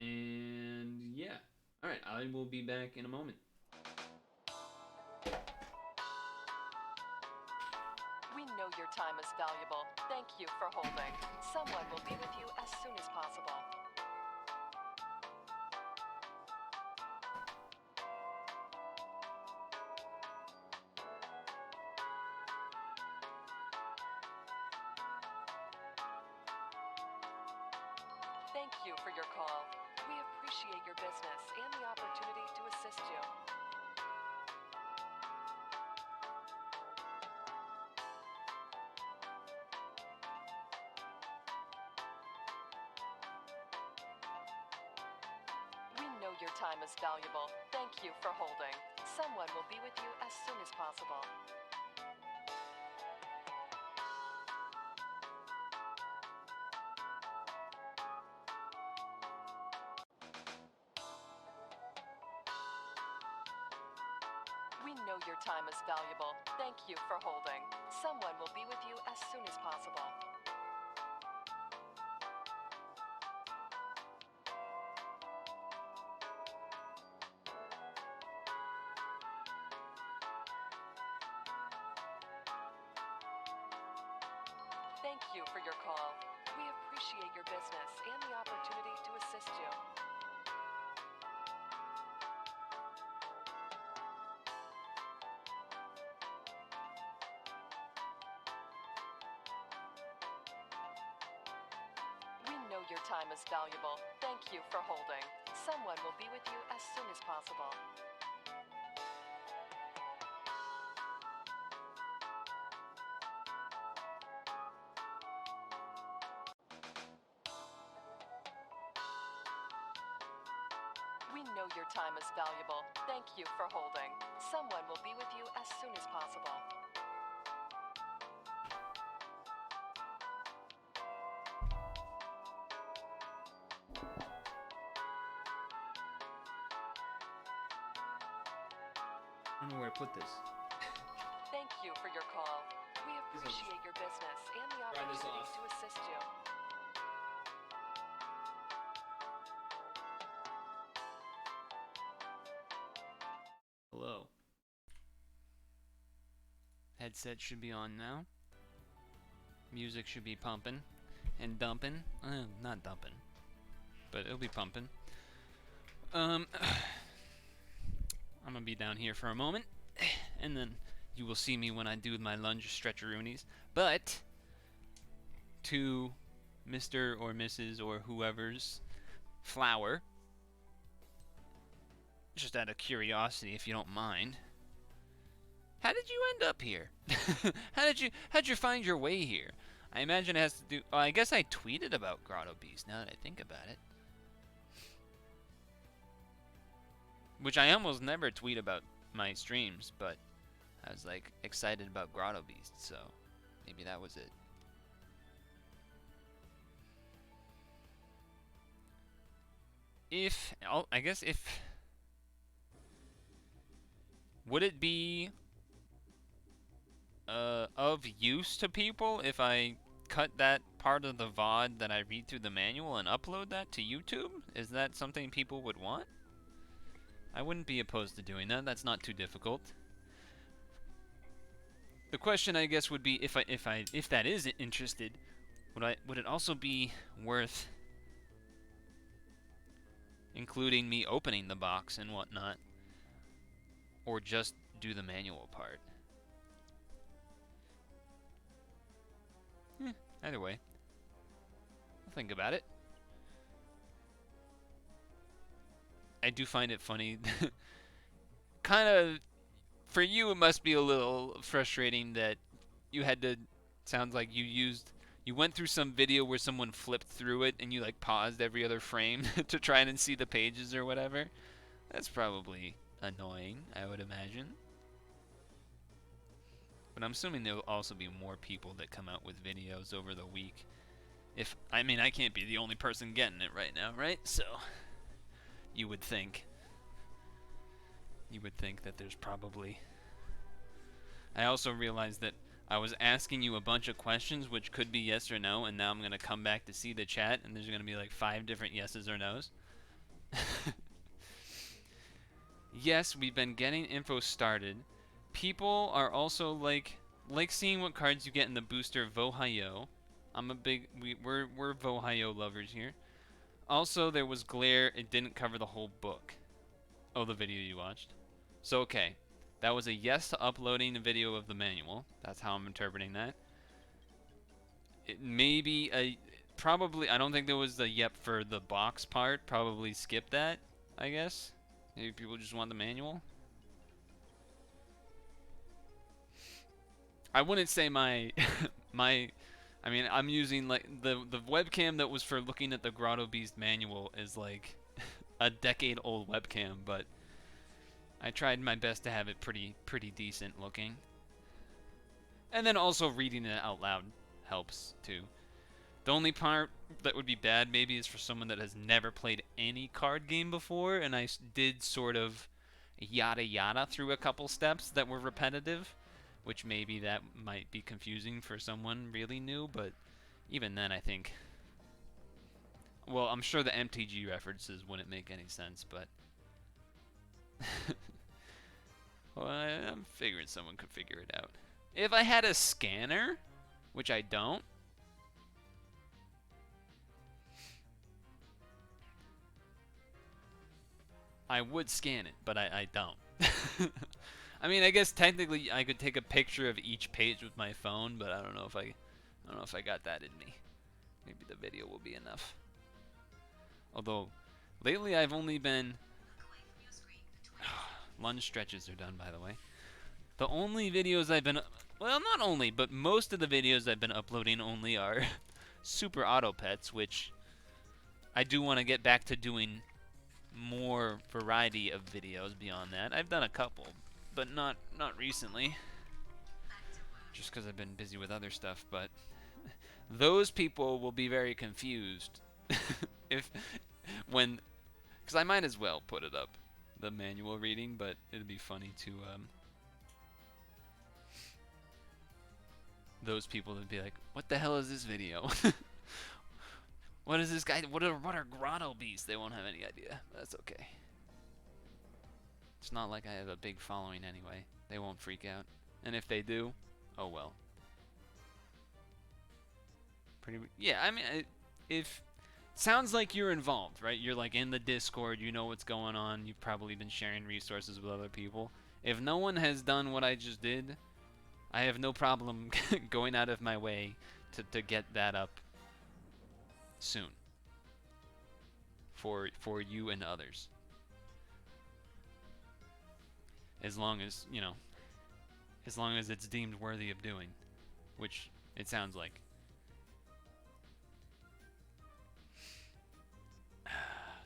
And yeah. Alright, I will be back in a moment. We know your time is valuable. Thank you for holding. Someone will be with you as soon as possible. Thank you for your call. We appreciate your business and the opportunity to assist you. We know your time is valuable. Thank you for holding. Someone will be with you as soon as possible. We know your time is valuable. Thank you for holding. Someone will be with you as soon as possible. Thank you for your call. We appreciate your business and the opportunity to assist you. We know your time is valuable. Thank you for holding. Someone will be with you as soon as possible. We know your time is valuable. Thank you for holding. Someone will be with you as soon as possible. I don't know where I put this. Thank you for your call. We appreciate your business and the Try this opportunity off. to assist you. Hello. Headset should be on now. Music should be pumping and dumping. Not dumping, but it'll be pumping. I'm gonna be down here for a moment, and then you will see me when I do my lunge stretcheroonies. But to Mr. or Mrs. or whoever's flower, just out of curiosity, if you don't mind, how did you end up here? How'd you find your way here? I imagine it has to do. I guess I tweeted about Grotto Beasts. Now that I think about it, which I almost never tweet about my streams, but I was like excited about Grotto Beasts, so maybe that was it. I guess if, would it be of use to people if I cut that part of the VOD that I read through the manual and upload that to YouTube? Is that something people would want? I wouldn't be opposed to doing that. That's not too difficult. The question, I guess, would be if that is interested, would it also be worth including me opening the box and whatnot, or just do the manual part? Either way, I'll think about it. I do find it funny. Kind of, for you, it must be a little frustrating that you had to, sounds like you went through some video where someone flipped through it and you like paused every other frame to try and see the pages or whatever. That's probably annoying, I would imagine. But I'm assuming there will also be more people that come out with videos over the week. I mean, I can't be the only person getting it right now, right? So, you would think that there's probably... I also realized that I was asking you a bunch of questions, which could be yes or no, and now I'm going to come back to see the chat, and there's going to be like 5 different yeses or nos. Yes, we've been getting info started. People are also like seeing what cards you get in the booster Vohayo. I'm a big... We're Vohayo lovers here. Also, there was glare. It didn't cover the whole book. Oh, the video you watched. So, okay. That was a yes to uploading a video of the manual. That's how I'm interpreting that. It may be a... Probably... I don't think there was the yep for the box part. Probably skip that, I guess. Maybe people just want the manual. I wouldn't say my... I mean, I'm using like the webcam that was for looking at the Grotto Beast manual is like a decade-old webcam, but I tried my best to have it pretty decent looking. And then also reading it out loud helps too. The only part that would be bad maybe is for someone that has never played any card game before, and I did sort of yada yada through a couple steps that were repetitive, which maybe that might be confusing for someone really new, but even then I think... Well, I'm sure the MTG references wouldn't make any sense, but... Well, I'm figuring someone could figure it out. If I had a scanner, which I don't... I would scan it, but I don't. I mean, I guess technically I could take a picture of each page with my phone, but I don't know if I got that in me. Maybe the video will be enough. Although lately I've only been lunge stretches are done, by the way. The only videos I've been, well, not only, but most of the videos I've been uploading only are Super Auto Pets, which I do want to get back to doing more variety of videos beyond that. I've done a couple, but not recently. Just because I've been busy with other stuff, but those people will be very confused because I might as well put it up, the manual reading, but it'd be funny to those people would be like, what the hell is this video? What is this guy? What are Grotto Beasts? They won't have any idea. That's okay. It's not like I have a big following anyway. They won't freak out. And if they do, oh well. Yeah, I mean, if sounds like you're involved, right? You're like in the Discord, you know what's going on. You've probably been sharing resources with other people. If no one has done what I just did, I have no problem going out of my way to get that up soon for you and others. As long as, you know, as long as it's deemed worthy of doing, which it sounds like.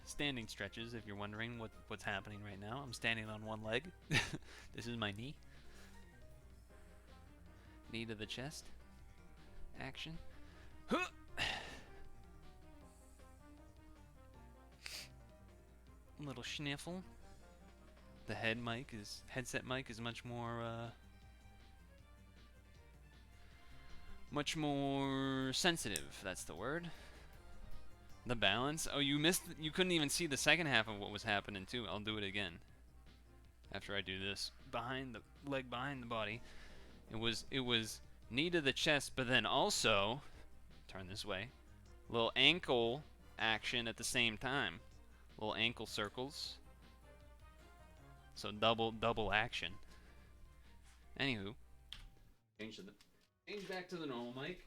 Standing stretches, if you're wondering what's happening right now. I'm standing on one leg. This is my knee. Knee to the chest. Action. Huh! Little sniffle. The headset mic is much more sensitive. That's the word. The balance. Oh, you couldn't even see the second half of what was happening too. I'll do it again. After I do this, leg behind the body. It was knee to the chest, but then also turn this way. Little ankle action at the same time. Little ankle circles. So double action. Anywho, change back to the normal mic.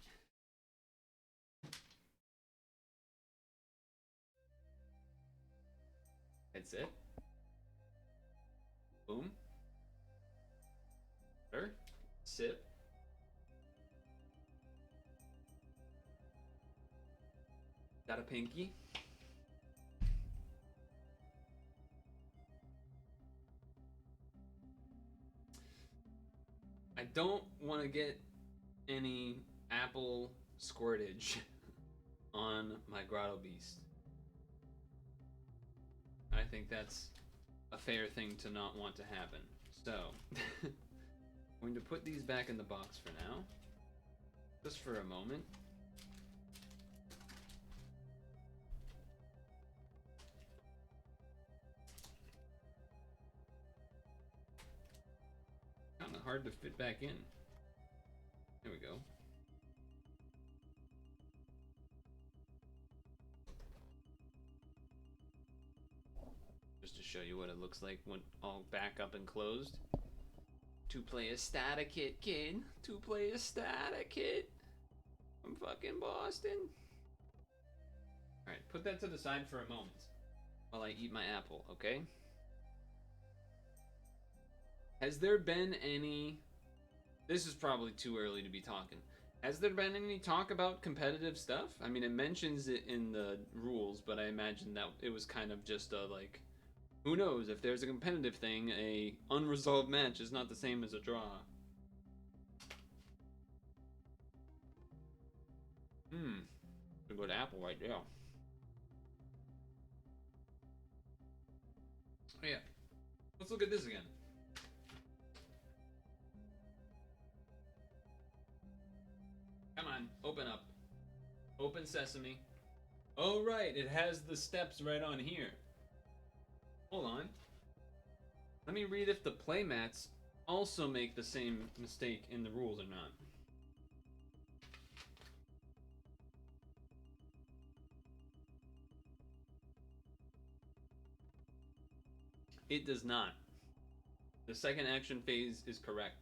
Headset. Boom. Sir. Sip. Got a pinky. I don't want to get any apple squirtage on my Grotto Beast. I think that's a fair thing to not want to happen. So, I'm going to put these back in the box for now. Just for a moment. Kind of hard to fit back in. There we go. Just to show you what it looks like when all back up and closed. To play a starter kit, kid. To play a starter kit. From fucking Boston. Alright, put that to the side for a moment. While I eat my apple, okay? Has there been any... This is probably too early to be talking. Has there been any talk about competitive stuff? I mean, it mentions it in the rules, but I imagine that it was kind of just a, like... Who knows? If there's a competitive thing, a unresolved match is not the same as a draw. A good apple right there. Oh yeah. Let's look at this again. Come on, open up. Open sesame. Oh right, it has the steps right on here. Hold on. Let me read if the playmats also make the same mistake in the rules or not. It does not. The second action phase is correct.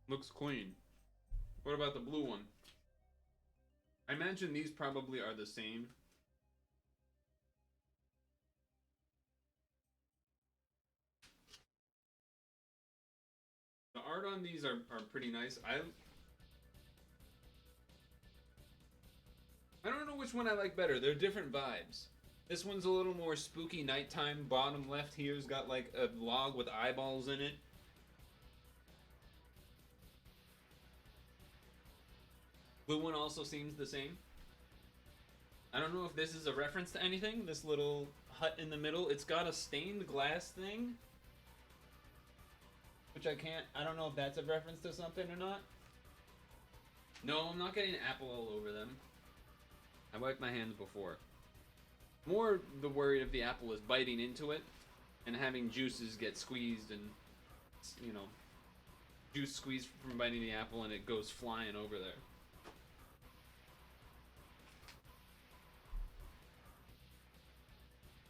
Looks clean. What about the blue one? I imagine these probably are the same. The art on these are pretty nice. I don't know which one I like better. They're different vibes. This one's a little more spooky nighttime. Bottom left here's got like a log with eyeballs in it. Blue one also seems the same. I don't know if this is a reference to anything. This little hut in the middle. It's got a stained glass thing. Which I don't know if that's a reference to something or not. No, I'm not getting apple all over them. I wiped my hands before. More the worry if the apple is biting into it and having juices get squeezed and, you know, juice squeezed from biting the apple and it goes flying over there.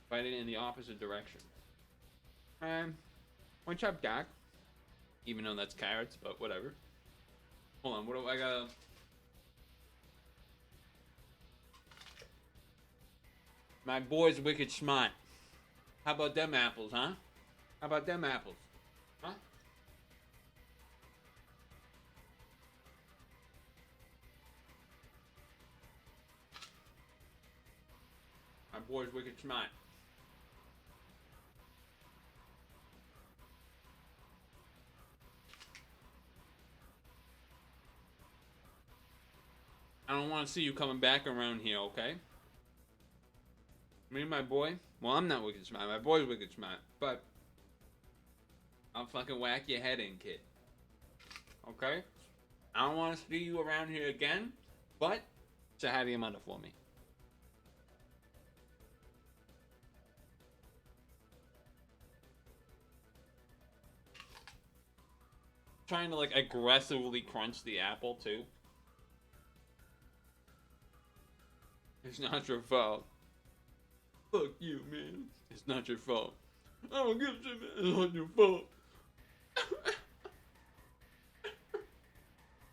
Biting in the opposite direction. What's up, Doc? Even though that's carrots, but whatever. Hold on, what do I got? My boy's wicked smart. How about them apples, huh? How about them apples? Huh? My boy's wicked smart. I don't want to see you coming back around here, okay? Me and my boy? Well, I'm not wicked smart. My boy's wicked smart. But I'll fucking whack your head in, kid. Okay? I don't want to see you around here again. But say hi to your mother for me. Trying to like aggressively crunch the apple too. It's not your fault. Fuck you, man. It's not your fault. I don't give a shit, man. It's not your fault.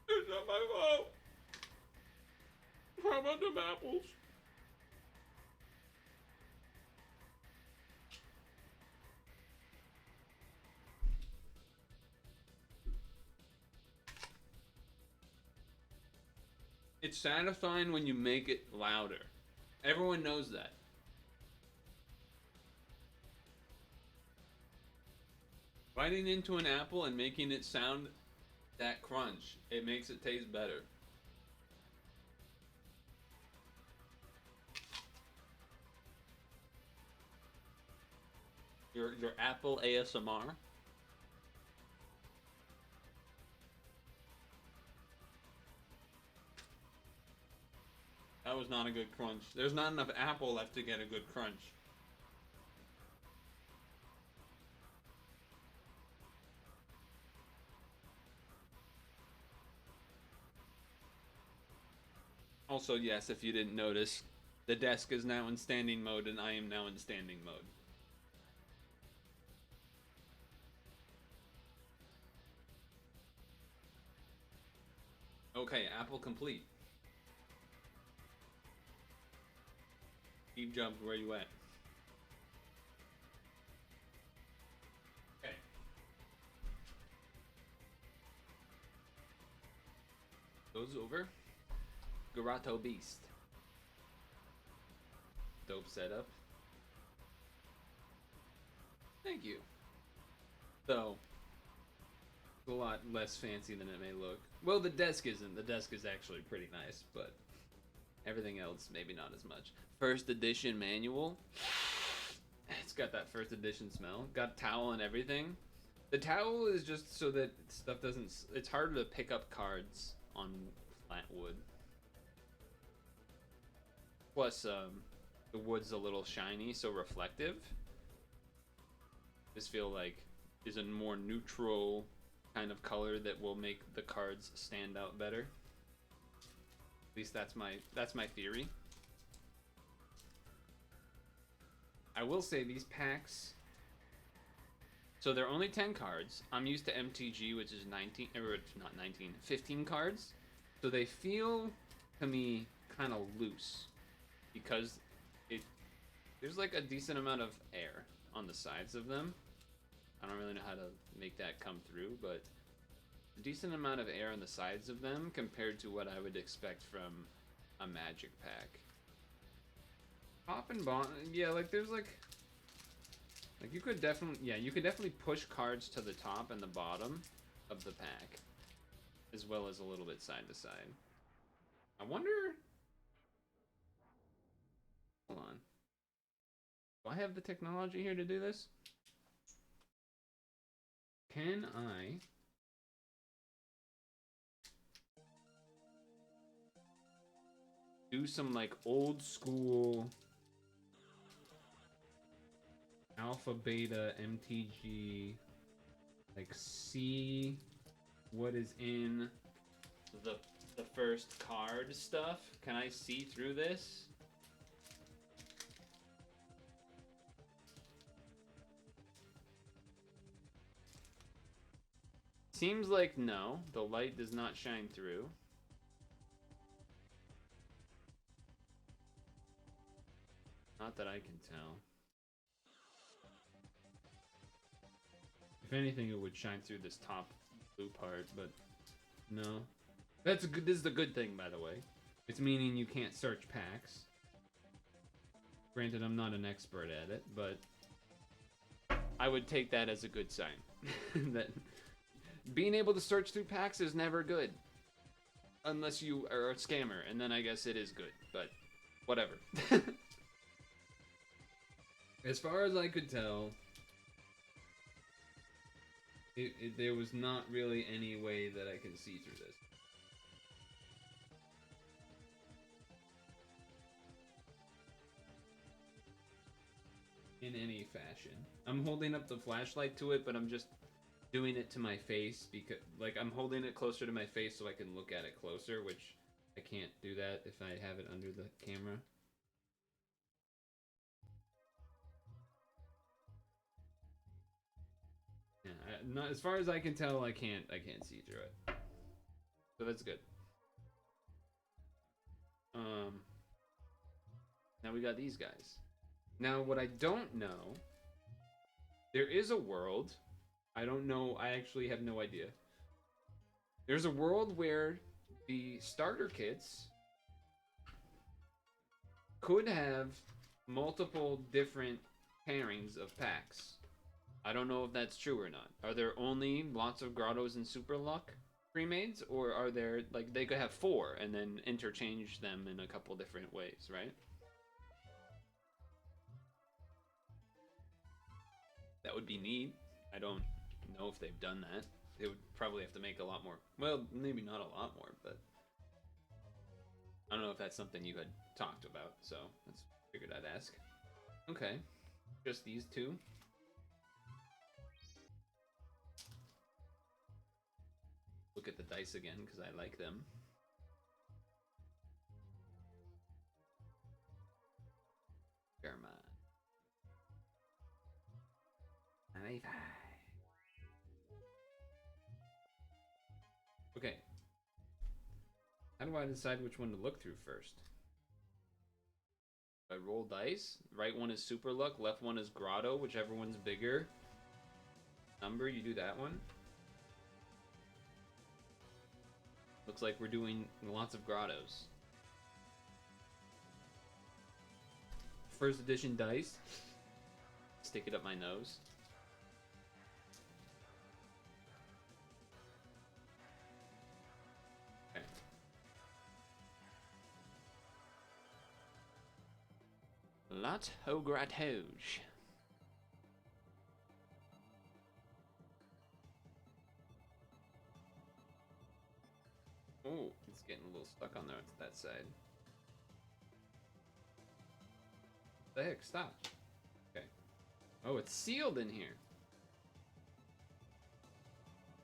It's not my fault. How about them apples? It's satisfying when you make it louder. Everyone knows that. Biting into an apple and making it sound that crunch, it makes it taste better. Your apple ASMR. That was not a good crunch. There's not enough apple left to get a good crunch. Also, yes, if you didn't notice, the desk is now in standing mode and I am now in standing mode. Okay, apple complete. Steve Jobs, where you at? Okay. Goes over. GROTTO Beast. Dope setup. Thank you. So, it's a lot less fancy than it may look. Well, the desk isn't. The desk is actually pretty nice, but everything else, maybe not as much. First edition manual. It's got that first edition smell. Got towel and everything. The towel is just so that stuff doesn't... It's harder to pick up cards on flat wood. Plus, the wood's a little shiny, so reflective. This feel like is a more neutral kind of color that will make the cards stand out better. At least that's my theory. I will say these packs, so they're only 10 cards. I'm used to MTG, which is 19, or not 19, 15 cards. So they feel to me kind of loose because there's like a decent amount of air on the sides of them. I don't really know how to make that come through, but a decent amount of air on the sides of them compared to what I would expect from a magic pack. Top and bottom, yeah, like there's like you could definitely, yeah, you could definitely push cards to the top and the bottom of the pack, as well as a little bit side to side. I wonder, hold on, do I have the technology here to do this? Can I do some like old school alpha beta MTG, like see what is in the first card stuff? Can I see through this? Seems like no, the light does not shine through. Not that I can tell. If anything, it would shine through this top blue part, but no. That's a good. This is the good thing, by the way. It's meaning you can't search packs. Granted, I'm not an expert at it, but I would take that as a good sign. That being able to search through packs is never good, unless you are a scammer, and then I guess it is good. But whatever. As far as I could tell, there was not really any way that I can see through this. In any fashion. I'm holding up the flashlight to it, but I'm just doing it to my face because, like, I'm holding it closer to my face so I can look at it closer, which I can't do that if I have it under the camera. Yeah, not as far as I can tell, I can't see through it. So that's good. Now we got these guys. Now what I don't know, there is a world, I don't know, I actually have no idea. There's a world where the starter kits could have multiple different pairings of packs. I don't know if that's true or not. Are there only lots of Grottos and Super Luck pre-mades, or are there, like, they could have 4 and then interchange them in a couple different ways, right? That would be neat. I don't know if they've done that. They would probably have to make a lot more. Well, maybe not a lot more, but I don't know if that's something you had talked about, so that's figured I'd ask. Okay, just these two. Look at the dice again because I like them. Jerma985's. Okay. How do I decide which one to look through first? I roll dice. Right one is Super Luck, left one is Grotto, whichever one's bigger. Number, you do that one. Looks like we're doing lots of Grottos. First edition dice. Stick it up my nose. Okay. Lot ho grattage. Oh, it's getting a little stuck on that side. What the heck? Stop. Okay. Oh, it's sealed in here.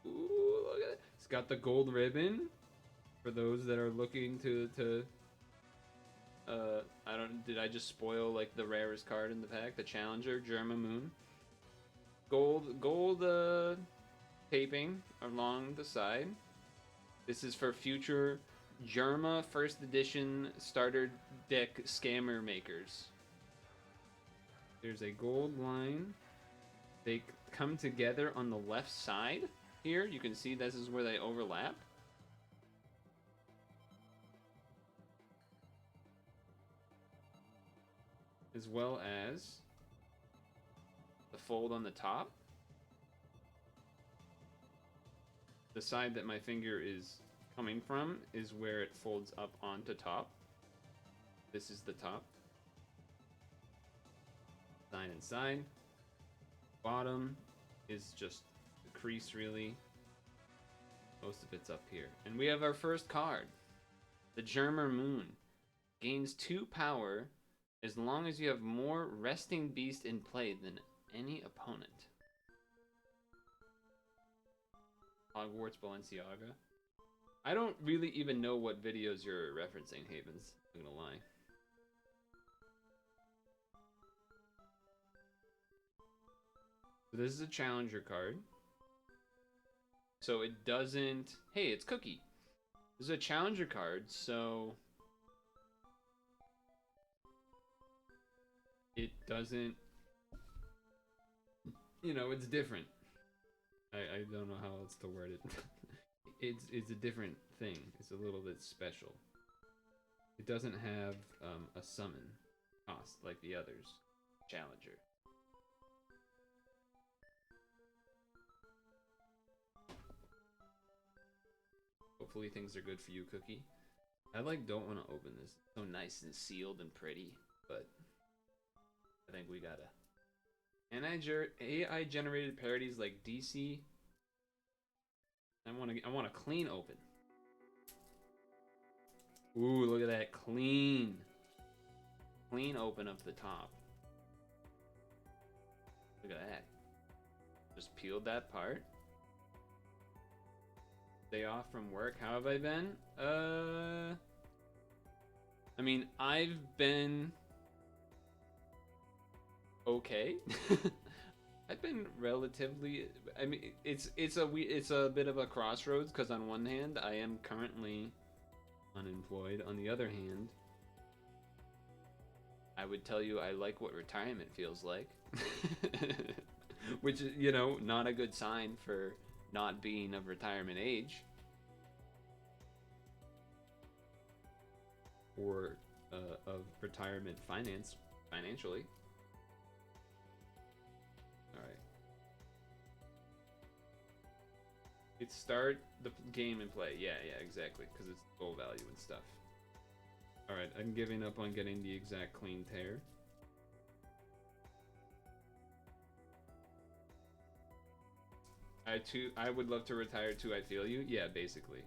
Ooh, look at it. It's got the gold ribbon for those that are looking to did I just spoil like the rarest card in the pack? The Challenger, Jerma985's. Gold taping along the side. This is for future Jerma first edition starter deck scammer makers. There's a gold line. They come together on the left side. here. You can see this is where they overlap. As well as the fold on the top. The side that my finger is coming from is where it folds up onto top. This is the top. Side and side. Bottom is just the crease, really. Most of it's up here. And we have our first card. The Jerma985's. Gains 2 power as long as you have more resting beast in play than any opponent. Hogwarts Balenciaga. I don't really even know what videos you're referencing, Havens. I'm gonna lie. So this is a challenger card. So it doesn't... Hey, it's Cookie. This is a challenger card, so... It doesn't... You know, it's different. I don't know how else to word it. It's a different thing. It's a little bit special. It doesn't have a summon cost like the others. Challenger. Hopefully things are good for you, Cookie. I don't want to open this. It's so nice and sealed and pretty, but I think we gotta. AI generated parodies like DC. I want a clean open. Ooh, look at that clean open up the top. Look at that. Just peeled that part. Day off from work. How have I been? I mean, I've been okay. I've been relatively. I mean, it's a bit of a crossroads because on one hand, I am currently unemployed. On the other hand, I would tell you I like what retirement feels like, which is, you know, not a good sign for not being of retirement age or of retirement financially. All right. It's start the game and play. Yeah, exactly, because it's goal value and stuff. All right, I'm giving up on getting the exact clean tear. I would love to retire too, I feel you. Yeah, basically.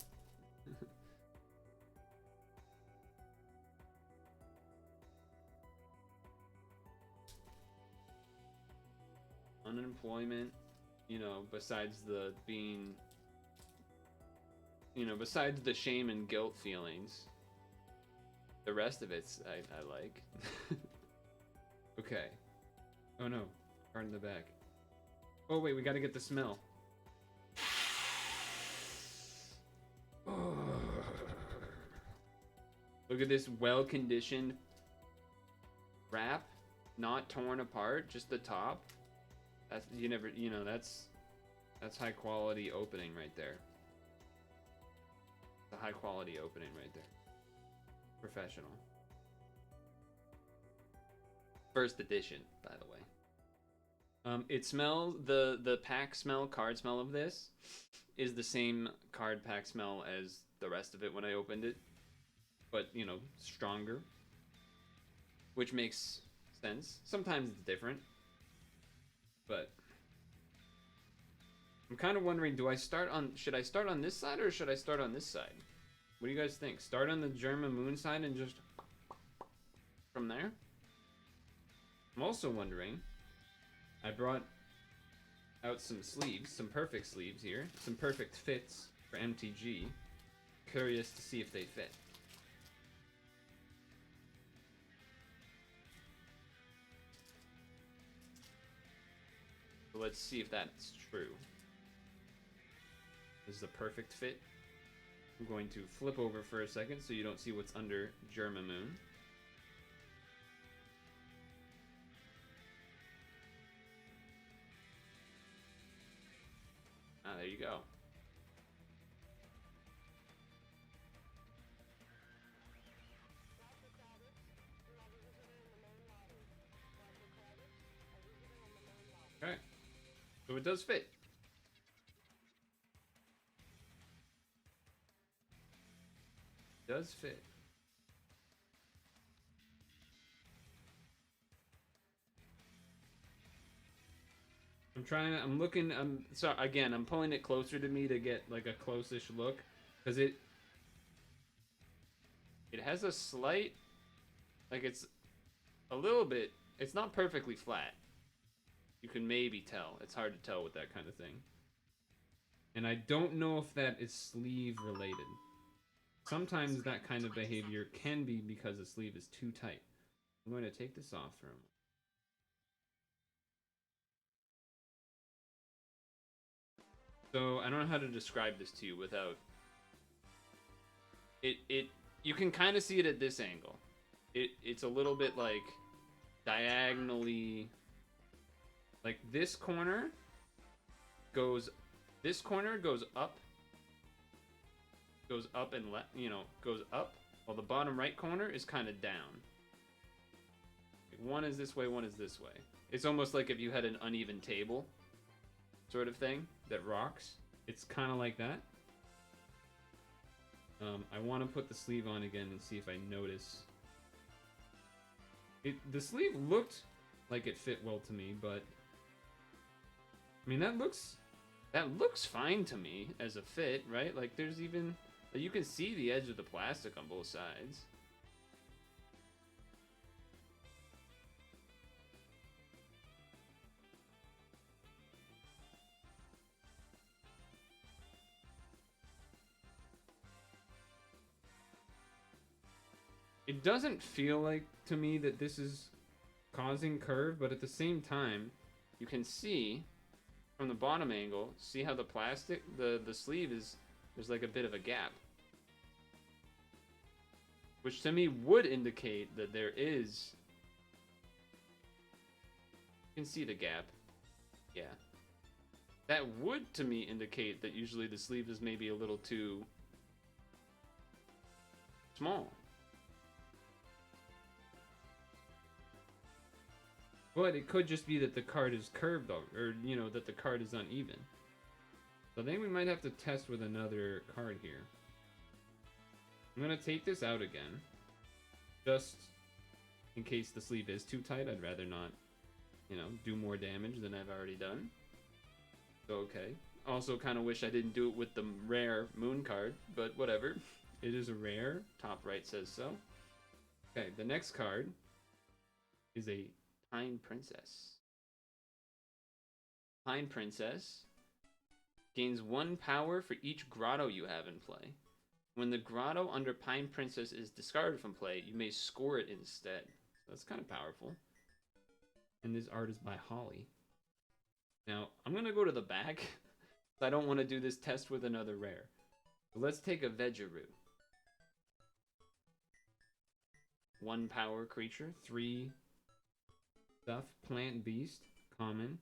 Unemployment, you know, besides the being, you know, besides the shame and guilt feelings, the rest of it's I like. Okay. Oh no, card in the back. Oh wait, we gotta get the smell. Look at this well-conditioned wrap, not torn apart, just the top. That's that's high quality opening right there. The high quality opening right there. Professional. First edition, by the way. It smells the pack smell, card smell of this is the same card pack smell as the rest of it when I opened it, but you know, stronger, which makes sense. Sometimes it's different, but I'm kind of wondering, should I start on this side or should I start on this side? What do you guys think? Start on the Jerma985's side and just from there? I'm also wondering, I brought out some sleeves, some perfect sleeves here, some perfect fits for MTG. Curious to see if they fit. So let's see if that's true. This is a perfect fit. I'm going to flip over for a second so you don't see what's under Jerma985's. Ah, there you go. Okay. So it does fit. Does fit. I'm looking, sorry, again, I'm pulling it closer to me to get like a close-ish look, because it has a slight, like it's a little bit, it's not perfectly flat. You can maybe tell. It's hard to tell with that kind of thing. And I don't know if that is sleeve related. Sometimes that kind of behavior can be because the sleeve is too tight. I'm going to take this off for a moment. So I don't know how to describe this to you without it you can kind of see it at this angle. It's a little bit like diagonally, like this corner goes up and left, goes up, while the bottom right corner is kind of down. One is this way, one is this way. It's almost like if you had an uneven table sort of thing that rocks. It's kind of like that. I want to put the sleeve on again and see if I notice. The sleeve looked like it fit well to me, but I mean that looks fine to me as a fit, right? Like there's even, you can see the edge of the plastic on both sides. It doesn't feel like to me that this is causing curve, but at the same time, you can see from the bottom angle, see how the plastic, the sleeve is, there's like a bit of a gap. Which to me would indicate that there is, you can see the gap, yeah. That would to me indicate that usually the sleeve is maybe a little too small. But it could just be that the card is curved, or that the card is uneven. So I think we might have to test with another card here. I'm gonna take this out again, just in case the sleeve is too tight. I'd rather not, do more damage than I've already done. So okay. Also kind of wish I didn't do it with the rare moon card, but whatever. It is a rare. Top right says so. Okay, the next card is a Pine Princess. Pine Princess gains 1 power for each grotto you have in play. When the grotto under Pine Princess is discarded from play, you may score it instead. So that's kind of powerful. And this art is by Holly. Now, I'm going to go to the back. I don't want to do this test with another rare. So let's take a Vegaroo. 1 power creature, 3 stuff, plant beast, common.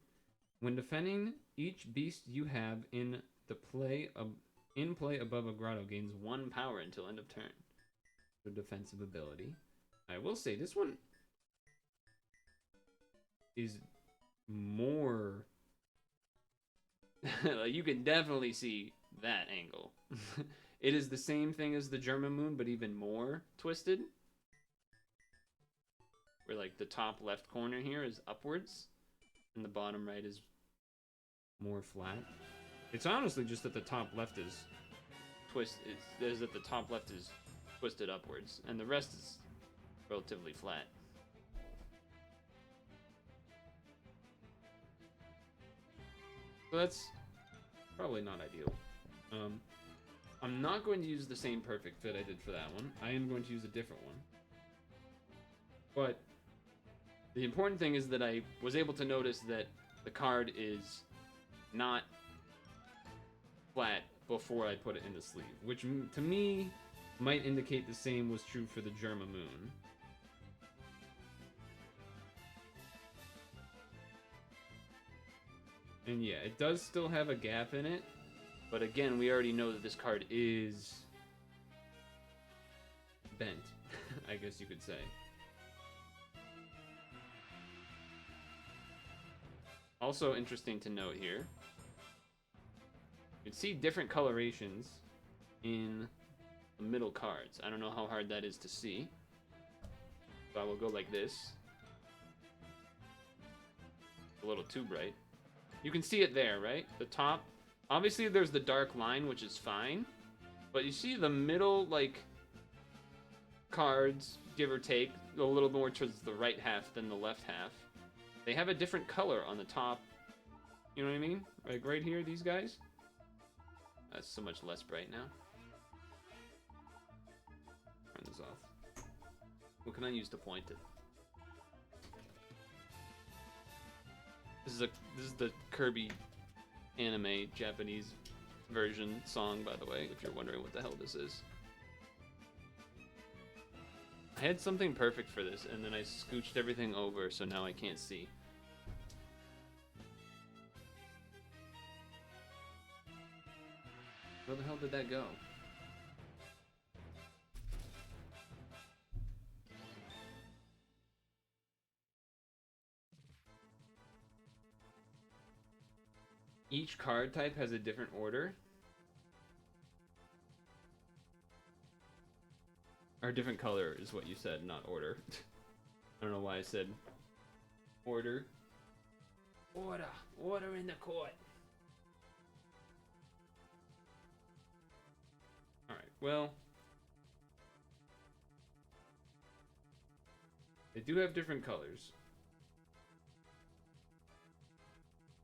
When defending, each beast you have in play above a grotto gains 1 power until end of turn. The defensive ability. I will say this one is more. You can definitely see that angle. It is the same thing as the German moon, but even more twisted. Where like the top left corner here is upwards, and the bottom right is more flat. It's honestly just that the top left is that the top left is twisted upwards, and the rest is relatively flat. So that's probably not ideal. I'm not going to use the same perfect fit I did for that one. I am going to use a different one. But the important thing is that I was able to notice that the card is not flat before I put it in the sleeve, which to me might indicate the same was true for the Jerma moon. And yeah, it does still have a gap in it, But again, we already know that this card is bent, I guess you could say. Also interesting to note here, you can see different colorations in the middle cards. I don't know how hard that is to see. So I will go like this. A little too bright. You can see it there, right? The top. Obviously, there's the dark line, which is fine. But you see the middle, like, cards, give or take, a little more towards the right half than the left half. They have a different color on the top. You know what I mean? Like right here, these guys. That's so much less bright now. Turn this off. What can I use to point it? This is the Kirby anime Japanese version song, by the way, if you're wondering what the hell this is. I had something perfect for this, and then I scooched everything over, so now I can't see. Where the hell did that go? Each card type has a different order. Or different color is what you said, not order. I don't know why I said order. Order in the court. Alright, well. They do have different colors.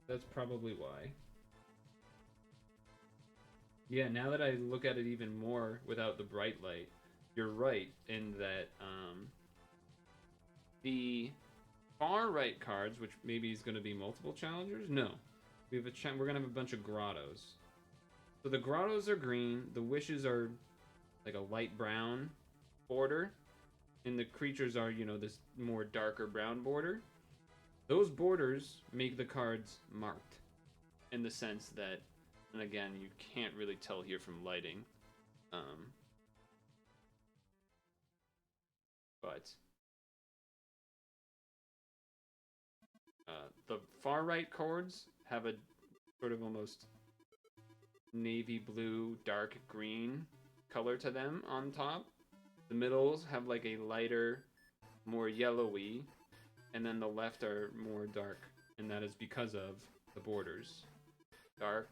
That's probably why. Yeah, now that I look at it even more without the bright light, you're right in that the far right cards, which maybe is going to be multiple challengers, no. We have we're going to have a bunch of grottos. So the grottos are green, the wishes are like a light brown border, and the creatures are, you know, this more darker brown border. Those borders make the cards marked in the sense that, and again, you can't really tell here from lighting, but the far right cards have a sort of almost navy blue, dark green color to them on top. The middles have like a lighter, more yellowy, and then the left are more dark, and that is because of the borders. Dark,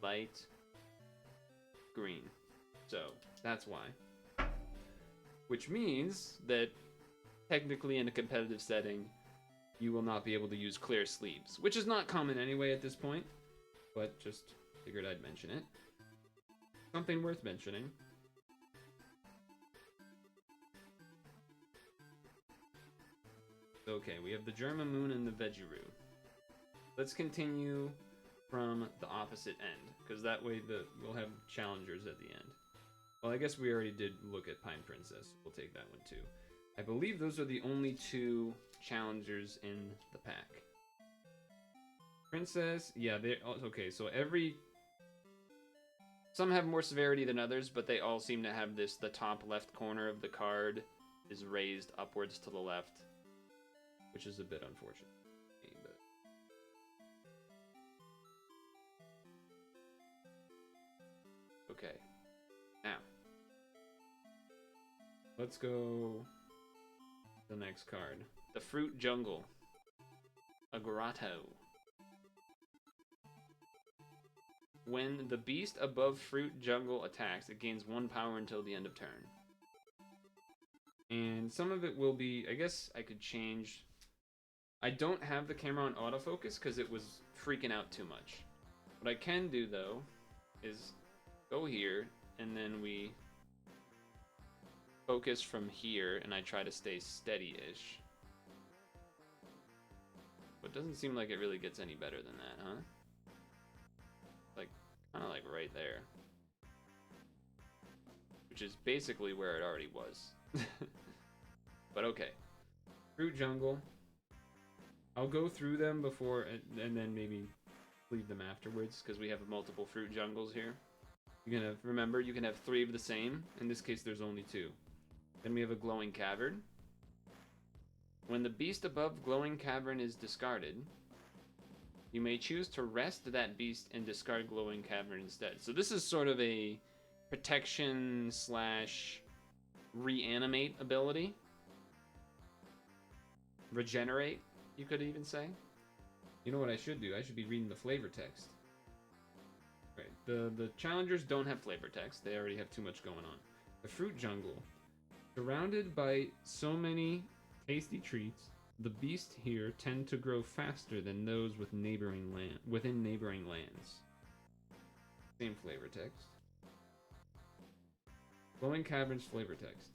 light, green. So, that's why. Which means that, technically in a competitive setting, you will not be able to use clear sleeves, which is not common anyway at this point, but just figured I'd mention it. Something worth mentioning. Okay, we have the German Moon and the Vegiroo. Let's continue from the opposite end, because that way we'll have challengers at the end. Well, I guess we already did look at Pine Princess. We'll take that one too. I believe those are the only two challengers in the pack. Princess, yeah, they okay, so some have more severity than others, but they all seem to have this, the top left corner of the card is raised upwards to the left, which is a bit unfortunate. But okay, now let's go to the next card. The Fruit Jungle. A grotto. When the beast above Fruit Jungle attacks, it gains 1 power until the end of turn. And some of it will be, I guess I could change. I don't have the camera on autofocus because it was freaking out too much. What I can do though is go here and then we focus from here and I try to stay steady-ish. But it doesn't seem like it really gets any better than that, huh? Like, kind of like right there. Which is basically where it already was. But okay. Fruit Jungle. I'll go through them before and then maybe leave them afterwards because we have multiple fruit jungles here. You're gonna remember you can have 3 of the same. In this case, there's only 2. Then we have a glowing cavern. When the beast above glowing cavern is discarded, you may choose to rest that beast and discard glowing cavern instead. So this is sort of a protection slash reanimate ability. Regenerate, you could even say. You know what I should do? I should be reading the flavor text. Right. The challengers don't have flavor text. They already have too much going on. The fruit jungle. Surrounded by so many tasty treats, the beasts here tend to grow faster than those within neighboring lands. Same flavor text. Glowing Caverns flavor text.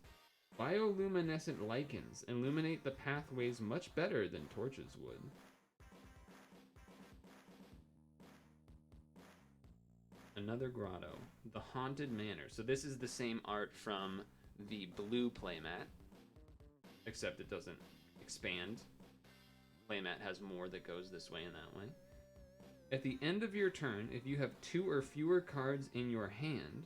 Bioluminescent lichens illuminate the pathways much better than torches would. Another grotto. The Haunted Manor. So this is the same art from the blue playmat, except it doesn't expand. Playmat has more that goes this way and that way. At the end of your turn, if you have 2 or fewer cards in your hand,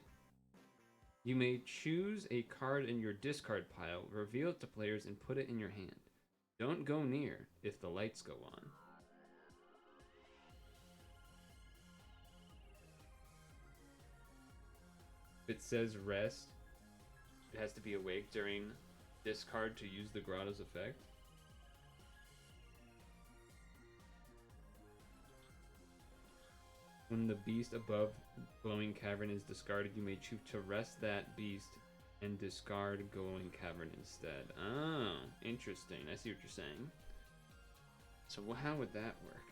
you may choose a card in your discard pile, reveal it to players, and put it in your hand. Don't go near if the lights go on. If it says rest, it has to be awake during discard to use the grotto's effect. When the beast above glowing cavern is discarded, you may choose to rest that beast and discard glowing cavern instead. Oh, interesting. I see what you're saying. So how would that work?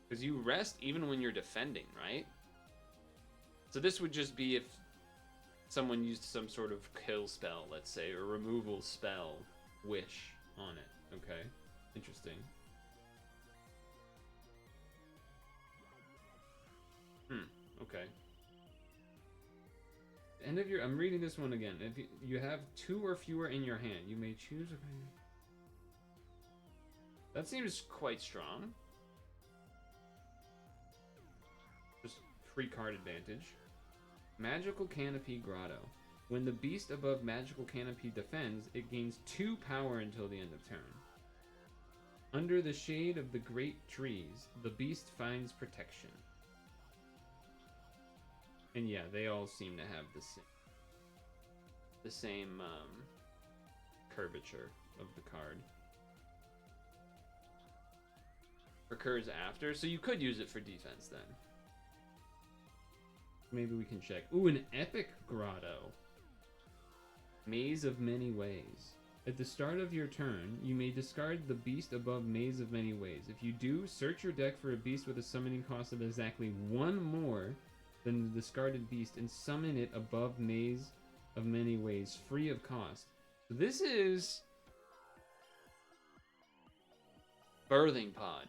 Because you rest even when you're defending, right? So this would just be if someone used some sort of kill spell, let's say, or removal spell, wish on it. Okay, interesting. Okay. End of your. I'm reading this one again. If you have 2 or fewer in your hand, you may choose. That seems quite strong. Just free card advantage. Magical Canopy Grotto. When the beast above Magical Canopy defends, it gains 2 power until the end of turn. Under the shade of the great trees, the beast finds protection. And yeah, they all seem to have the same curvature of the card. Recurs after, so you could use it for defense then. Maybe we can check. Ooh, an epic grotto. Maze of Many Ways. At the start of your turn, you may discard the beast above Maze of Many Ways. If you do, search your deck for a beast with a summoning cost of exactly 1 more than the discarded beast and summon it above Maze of Many Ways, free of cost. So this is Birthing Pod,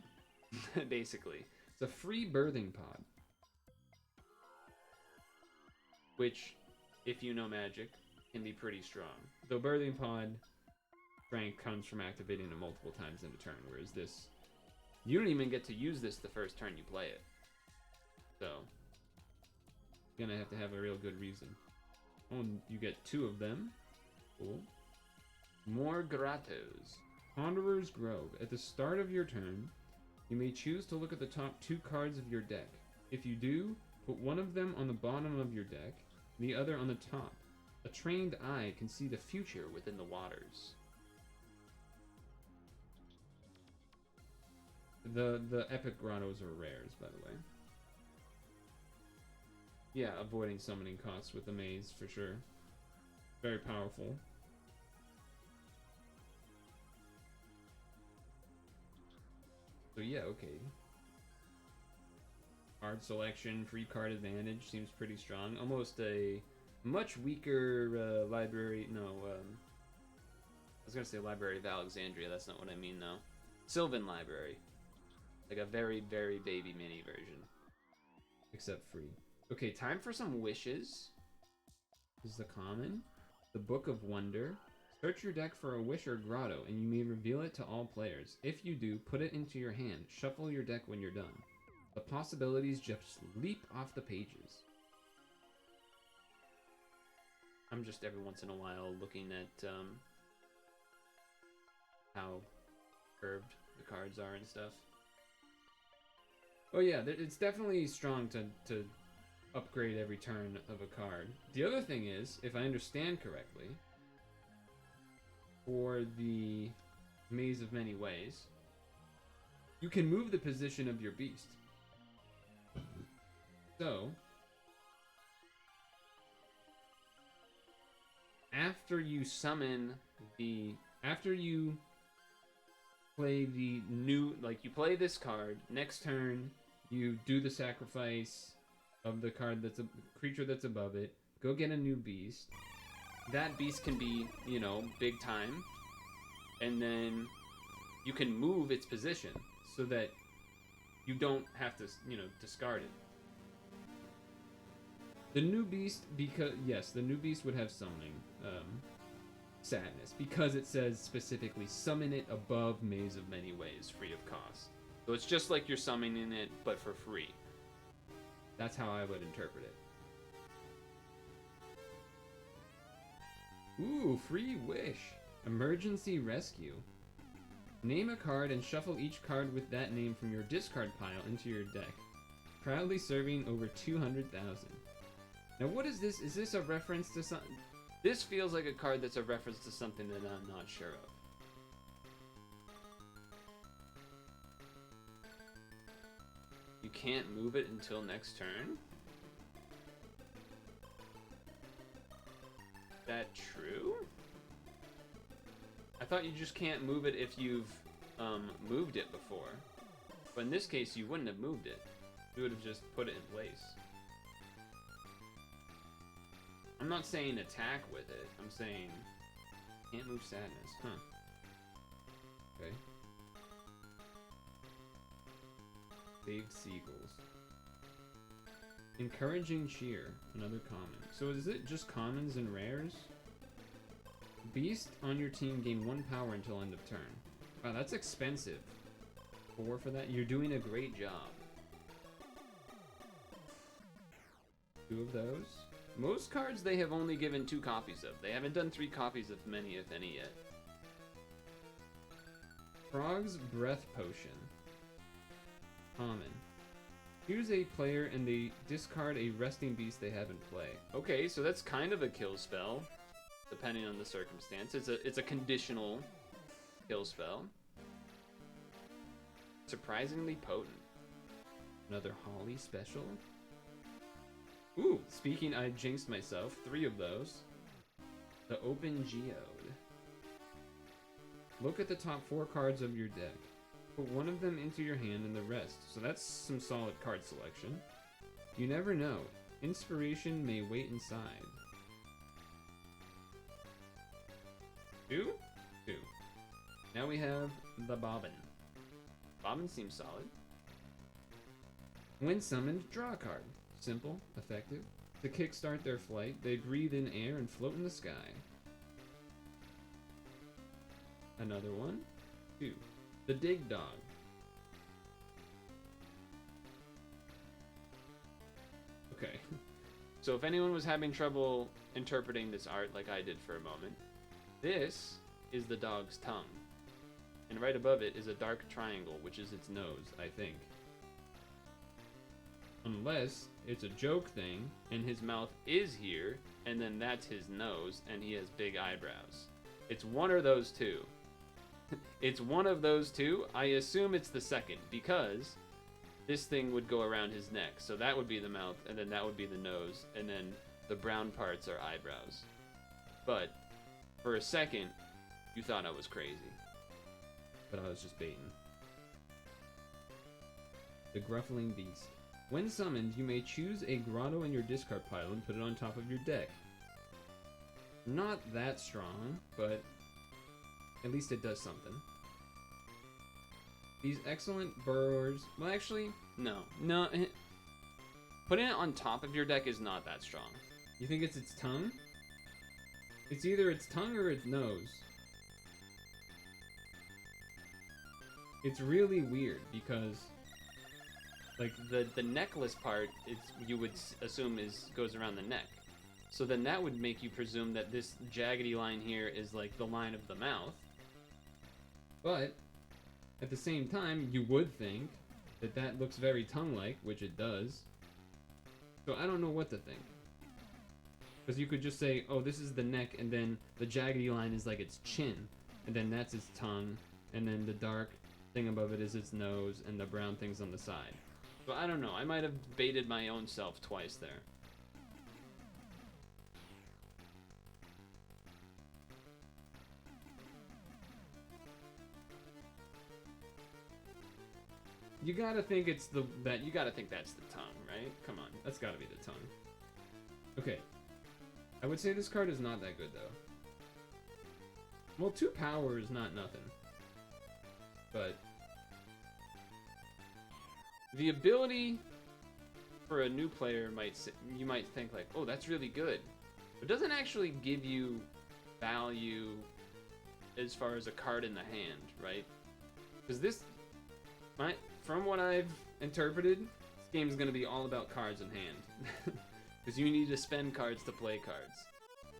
basically. It's a free Birthing Pod. Which, if you know Magic, can be pretty strong. Though Birthing Pod strength comes from activating it multiple times in a turn, whereas this, you don't even get to use this the first turn you play it. So, you're gonna have to have a real good reason. Oh, and you get 2 of them. Cool. More grottos. Ponderer's Grove. At the start of your turn, you may choose to look at the top 2 cards of your deck. If you do, put one of them on the bottom of your deck, the other on the top. A trained eye can see the future within the waters. The epic grottos are rares, by the way. Yeah, avoiding summoning costs with the maze, for sure. Very powerful. So yeah, okay. Card selection, free card advantage seems pretty strong. Almost a much weaker library. No, I was gonna say Library of Alexandria. That's not what I mean, though. Sylvan Library, like a very, very baby mini version, except free. Okay, time for some wishes. This is the common. The Book of Wonder. Search your deck for a Wish or Grotto, and you may reveal it to all players. If you do, put it into your hand. Shuffle your deck when you're done. The possibilities just leap off the pages. I'm just every once in a while looking at how curved the cards are and stuff. Oh yeah, it's definitely strong to upgrade every turn of a card. The other thing is, if I understand correctly, for the Maze of Many Ways, you can move the position of your beast. So, after you play the new, like you play this card, next turn you do the sacrifice of the card that's a creature that's above it, go get a new beast. That beast can be, you know, big time, and then you can move its position so that you don't have to, you know, discard it. The new beast, because yes, the new beast would have summoning sadness, because it says specifically summon it above Maze of Many Ways, free of cost. So it's just like you're summoning it, but for free. That's how I would interpret it. Ooh, free wish. Emergency rescue. Name a card and shuffle each card with that name from your discard pile into your deck. Proudly serving over 200,000. Now what is this? Is this a reference to something? This feels like a card that's a reference to something that I'm not sure of. You can't move it until next turn? Is that true? I thought you just can't move it if you've moved it before. But in this case, you wouldn't have moved it. You would have just put it in place. I'm not saying attack with it. I'm saying can't move sadness. Huh. Okay. Big seagulls. Encouraging cheer. Another common. So is it just commons and rares? Beast on your team gain 1 power until end of turn. Wow, that's expensive. 4 for that? You're doing a great job. 2 of those. Most cards they have only given 2 copies of. They haven't done 3 copies of many, if any, yet. Frog's Breath Potion. Common. Choose a player and they discard a resting beast they have in play. Okay, so that's kind of a kill spell, depending on the circumstance. It's a conditional kill spell. Surprisingly potent. Another Holly special. Ooh, speaking, I jinxed myself. 3 of those. The Open Geode. Look at the top 4 cards of your deck. Put 1 of them into your hand and the rest. So that's some solid card selection. You never know. Inspiration may wait inside. 2? 2. Now we have the Bobbin. Bobbin seems solid. When summoned, draw a card. Simple, effective. To kickstart their flight, they breathe in air and float in the sky. Another one. 2. The Dig Dog. Okay. So if anyone was having trouble interpreting this art like I did for a moment, this is the dog's tongue. And right above it is a dark triangle, which is its nose, I think. Unless it's a joke thing, and his mouth is here, and then that's his nose, and he has big eyebrows. It's one of those two. It's one of those two. I assume it's the second, because this thing would go around his neck. So that would be the mouth, and then that would be the nose, and then the brown parts are eyebrows. But for a second, you thought I was crazy. But I was just baiting. The Gruffling Beast. When summoned, you may choose a grotto in your discard pile and put it on top of your deck. Not that strong, but at least it does something. These excellent burrowers... Well, actually, no. No, putting it on top of your deck is not that strong. You think it's its tongue? It's either its tongue or its nose. It's really weird because, like, the necklace part is, you would assume, goes around the neck. So then that would make you presume that this jaggedy line here is like the line of the mouth. But at the same time, you would think that that looks very tongue-like, which it does. So I don't know what to think. Because you could just say, oh, this is the neck, and then the jaggedy line is like its chin, and then that's its tongue, and then the dark thing above it is its nose, and the brown thing's on the side. So I don't know. I might have baited my own self twice there. You gotta think it's you gotta think that's the tongue, right? Come on, that's gotta be the tongue. Okay. I would say this card is not that good, though. Well, 2 power is not nothing. But the ability for a new player you might think like, oh, that's really good. But it doesn't actually give you value as far as a card in the hand, right? Because from what I've interpreted, this game is going to be all about cards in hand. Because you need to spend cards to play cards.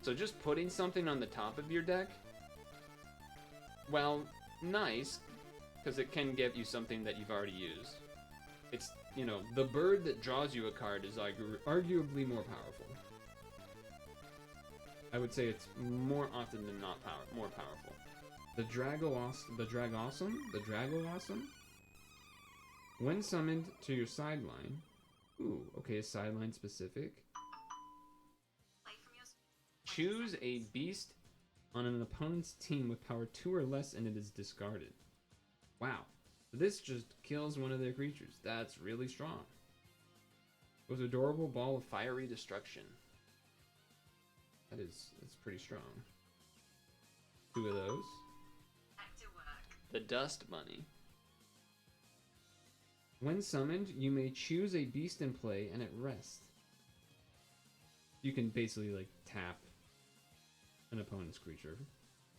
So just putting something on the top of your deck, well, nice, because it can get you something that you've already used. It's, you know, the bird that draws you a card is arguably more powerful. I would say it's more often than not more powerful. The Dragawesome? When summoned to your sideline. Ooh, okay, a sideline specific. Choose a beast on an opponent's team with power 2 or less and it is discarded. Wow. This just kills one of their creatures. That's really strong. It was adorable ball of fiery destruction. That's pretty strong. 2 of those. Back to work. The Dust Bunny. When summoned, you may choose a beast in play and it rests. You can basically like tap an opponent's creature.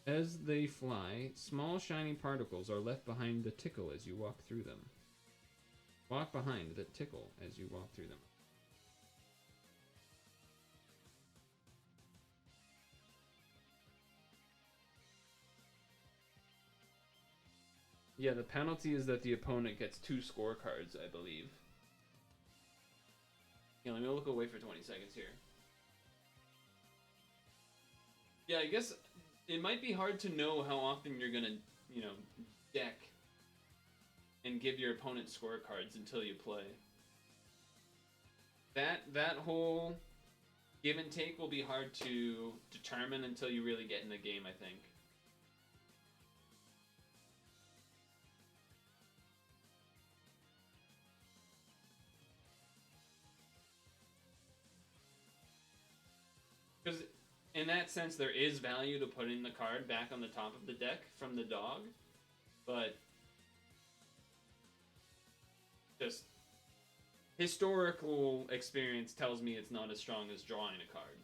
As they fly, small shiny particles are left behind the tickle as you walk through them. Walk behind the tickle as you walk through them. Yeah, the penalty is that the opponent gets 2 scorecards, I believe. Yeah, let me look away for 20 seconds here. Yeah, I guess it might be hard to know how often you're gonna, you know, deck and give your opponent scorecards until you play. That whole give and take will be hard to determine until you really get in the game, I think. Because in that sense, there is value to putting the card back on the top of the deck from the dog, but just historical experience tells me it's not as strong as drawing a card.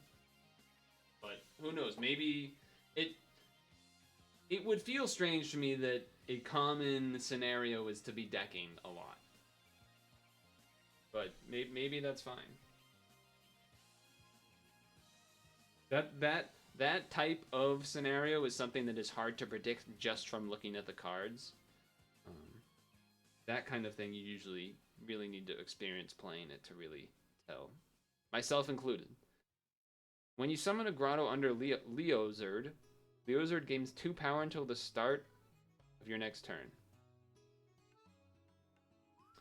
But who knows? Maybe it would feel strange to me that a common scenario is to be decking a lot. But maybe that's fine. That type of scenario is something that is hard to predict just from looking at the cards. That kind of thing you usually really need to experience playing it to really tell. Myself included. When you summon a grotto under Leozard gains 2 power until the start of your next turn.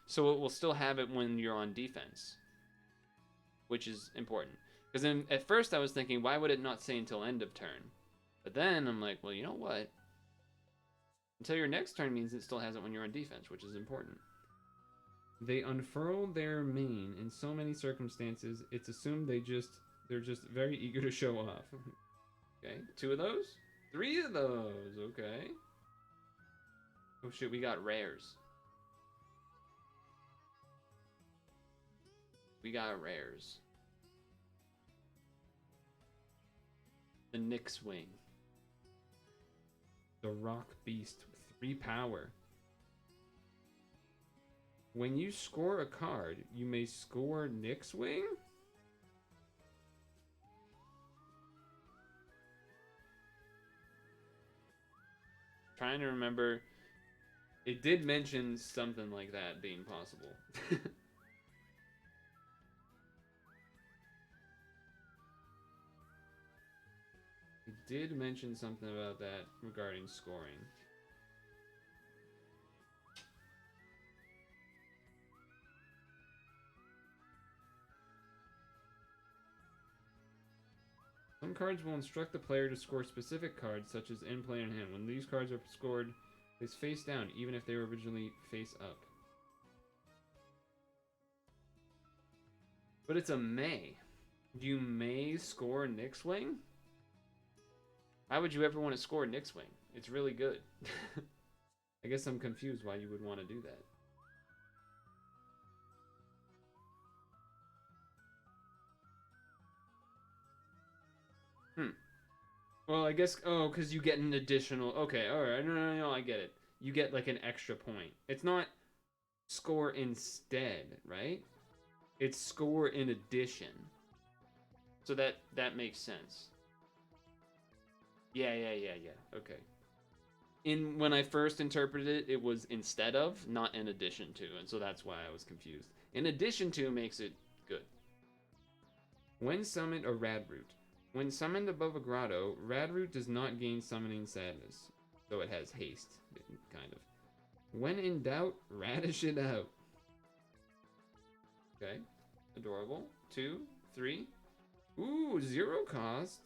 So it will still have it when you're on defense, which is important. Because then at first I was thinking, why would it not say until end of turn? But then I'm like, well, you know what? Until your next turn means it still has it when you're on defense, which is important. They unfurl their mane in so many circumstances, it's assumed they're just very eager to show off. Okay, 2 of those? 3 of those, okay. Oh shit, we got rares. We got rares. The Nyx Wing. The Rock Beast, 3 power. When you score a card, you may score Nyx Wing? Trying to remember. It did mention something like that being possible. It did mention something about that regarding scoring. Some cards will instruct the player to score specific cards, such as in play and hand. When these cards are scored, it's face down, even if they were originally face up. But it's a may. You may score Nyx Wing? Why would you ever want to score Nyx Wing? It's really good. I guess I'm confused why you would want to do that. Well, I guess, oh, because you get an additional, okay, alright, no, I get it. You get like an extra point. It's not score instead, right? It's score in addition. So that makes sense. Yeah, okay. When I first interpreted it, it was instead of, not in addition to, and so that's why I was confused. In addition to makes it good. When summoned a Radroot. When summoned above a grotto, Radroot does not gain summoning sadness, though it has haste, kind of. When in doubt, radish it out. Okay, adorable. 2, 3. Ooh, 0 cost.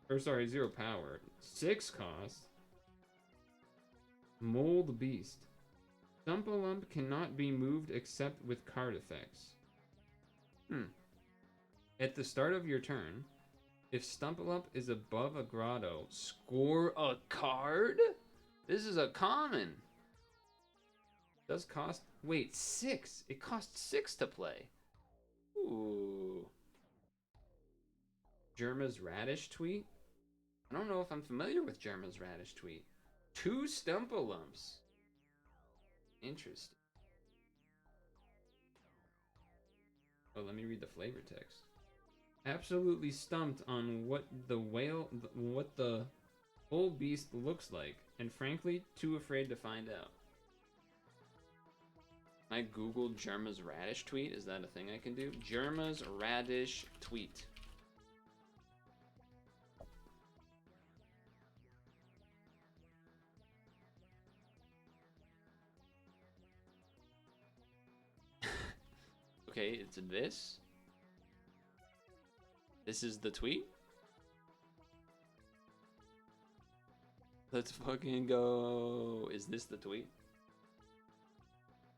Or sorry, 0 power. 6 cost. Mold Beast. Stumpalump cannot be moved except with card effects. At the start of your turn, if Stumpalump is above a grotto, score a card? This is a common. Does cost... Wait, 6. It costs 6 to play. Ooh. Jerma's Radish tweet? I don't know if I'm familiar with Jerma's Radish tweet. 2 Stumpalumps. Interesting. Oh, let me read the flavor text. Absolutely stumped on what the full beast looks like, and frankly, too afraid to find out. I googled Jerma's Radish tweet. Is that a thing I can do? Jerma's Radish tweet. Okay, it's this. This is the tweet. Let's fucking go. Is this the tweet?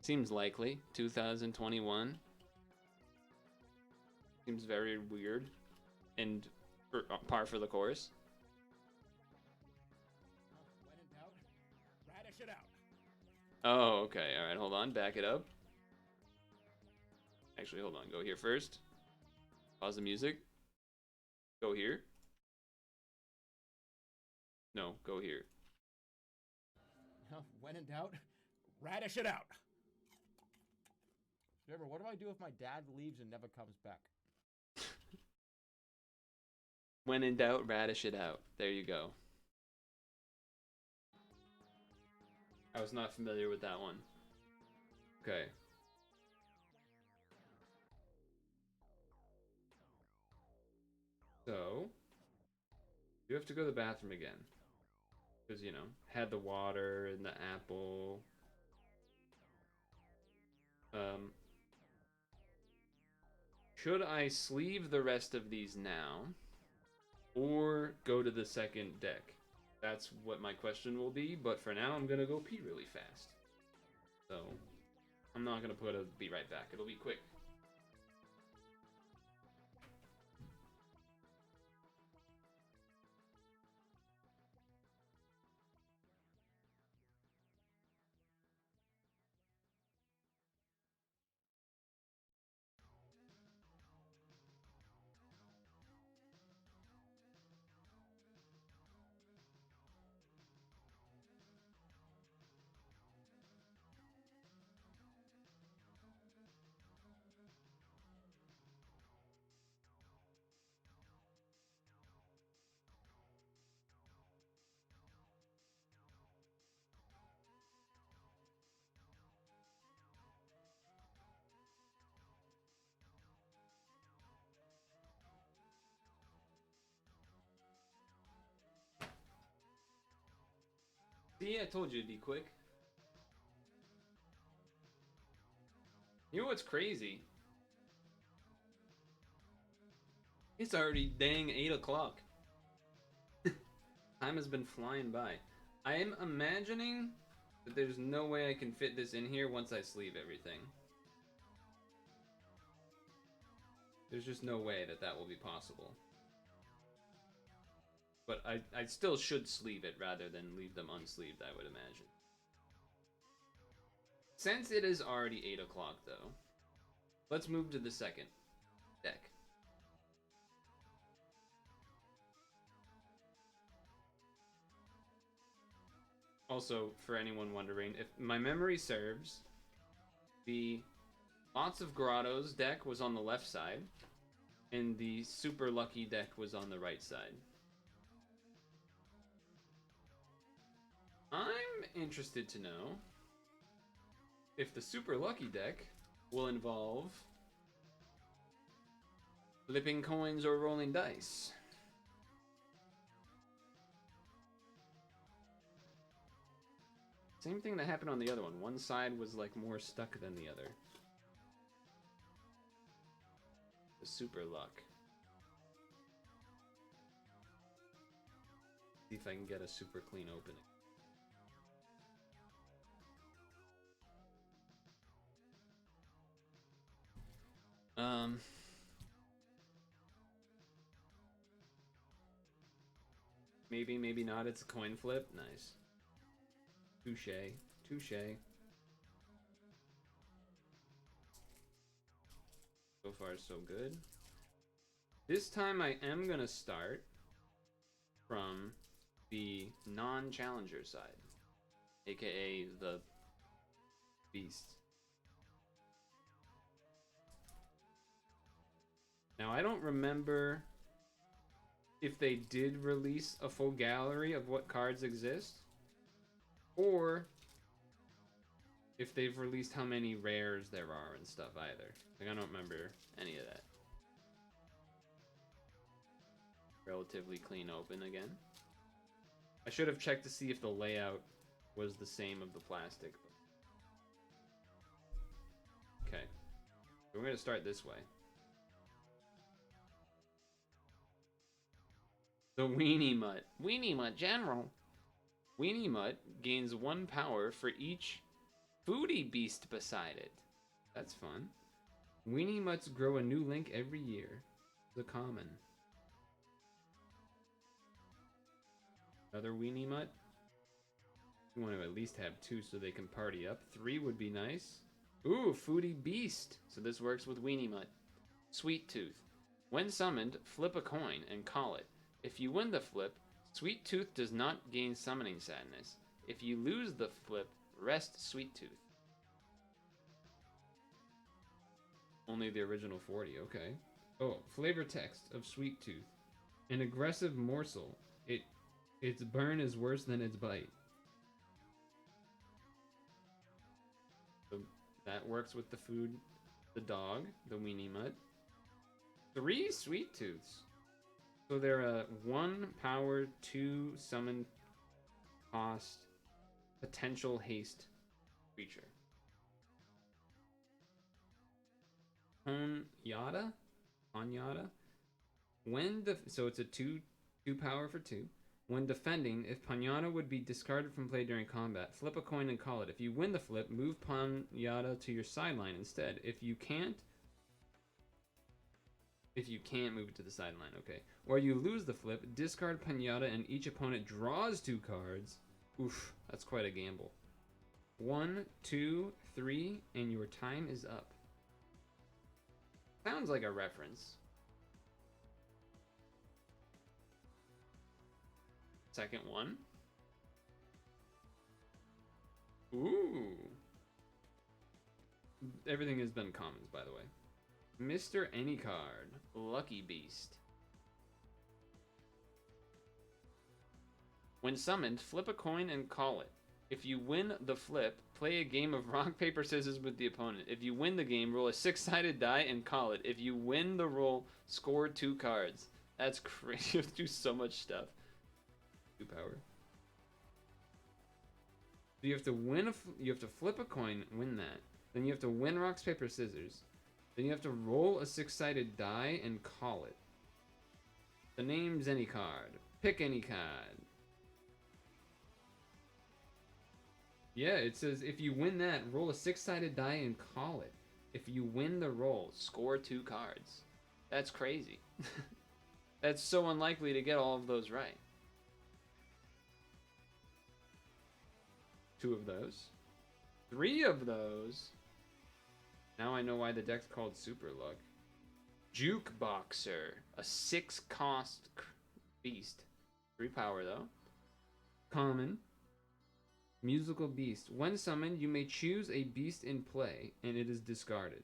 Seems likely. 2021. Seems very weird. And par for the course. When in doubt, radish it out. Oh, okay. Alright, hold on. Back it up. Actually, hold on. Go here first. Pause the music. Go here. No, go here. When in doubt, radish it out. Remember, what do I do if my dad leaves and never comes back? When in doubt, radish it out. There you go. I was not familiar with that one. Okay. So, you have to go to the bathroom again. Because, you know, had the water and the apple. Should I sleeve the rest of these now? Or go to the second deck? That's what my question will be, but for now I'm gonna go pee really fast. So, I'm not gonna put a be right back. It'll be quick. See, I told you it'd be quick. You know what's crazy? It's already dang 8 o'clock. Time has been flying by. I am imagining that there's no way I can fit this in here once I sleeve everything. There's just no way that that will be possible. But I still should sleeve it rather than leave them unsleeved, I would imagine. Since it is already 8 o'clock, though, let's move to the second deck. Also, for anyone wondering, if my memory serves, the Lots of Grottos deck was on the left side, and the Super Lucky deck was on the right side. I'm interested to know if the Super Lucky deck will involve flipping coins or rolling dice. Same thing that happened on the other one. One side was like more stuck than the other. The Super Luck. See if I can get a super clean opening. Maybe, maybe not. It's a coin flip. Nice. Touche. Touche. So far, so good. This time I am gonna start from the non-challenger side, aka the beast. Now I don't remember if they did release a full gallery of what cards exist, or if they've released how many rares there are and stuff either. Like, I don't remember any of that. Relatively clean open again. I should have checked to see if the layout was the same of the plastic. Okay. So we're going to start this way. The Weenie Mutt. Weenie Mutt General. Weenie Mutt gains 1 power for each foodie beast beside it. That's fun. Weenie Mutts grow a new link every year. The common. Another Weenie Mutt. You want to at least have 2 so they can party up. 3 would be nice. Ooh, foodie beast. So this works with Weenie Mutt. Sweet Tooth. When summoned, flip a coin and call it. If you win the flip, Sweet Tooth does not gain summoning sadness. If you lose the flip, rest Sweet Tooth. Only the original 40, okay. Oh, flavor text of Sweet Tooth. An aggressive morsel. Its burn is worse than its bite. So that works with the food, the dog, the Weenie Mutt. 3 Sweet Tooths. So they're a 1 power, 2 summon cost, potential haste creature. Ponyata? So it's a 2 power for 2. When defending, if Ponyata would be discarded from play during combat, flip a coin and call it. If you win the flip, move Ponyata to your sideline instead. If you can't move it to the sideline, okay. Or you lose the flip, discard Ponyata and each opponent draws 2 cards. Oof, that's quite a gamble. 1, 2, 3, and your time is up. Sounds like a reference. Second one. Ooh. Everything has been commons, by the way. Mr. Any Card. Lucky Beast. When summoned, flip a coin and call it. If you win the flip, play a game of rock, paper, scissors with the opponent. If you win the game, roll a 6-sided die and call it. If you win the roll, score 2 cards. That's crazy. You have to do so much stuff. 2 power. So you have to win you have to flip a coin, win that. Then you have to win rocks, paper, scissors. Then you have to roll a 6-sided die and call it. The name's any card. Pick any card. Yeah, it says if you win that, roll a 6-sided die and call it. If you win the roll, score 2 cards. That's crazy. That's so unlikely to get all of those right. 2 of those. 3 of those. Now I know why the deck's called Super Luck. Jukeboxer. A 6-cost beast. 3 power though. Common. Musical beast. When summoned, you may choose a beast in play, and it is discarded.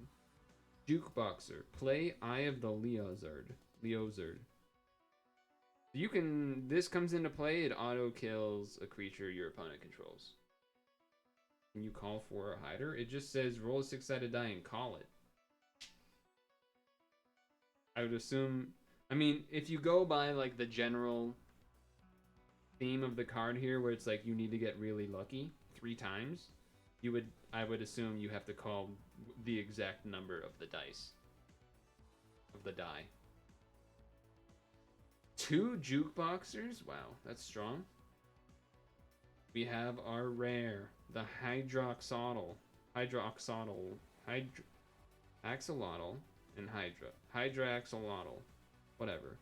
Jukeboxer. Play Eye of the Leozard. You can... This comes into play, it auto-kills a creature your opponent controls. Can you call for a hider? It just says roll a 6-sided die and call it. I would assume... I mean, if you go by, like, the general theme of the card here, where it's like you need to get really lucky 3 times, I would assume you have to call the exact number of the dice. Of the die. 2 jukeboxers? Wow, that's strong. We have our rare, the Axolotl, and Hydra Axolotl, whatever.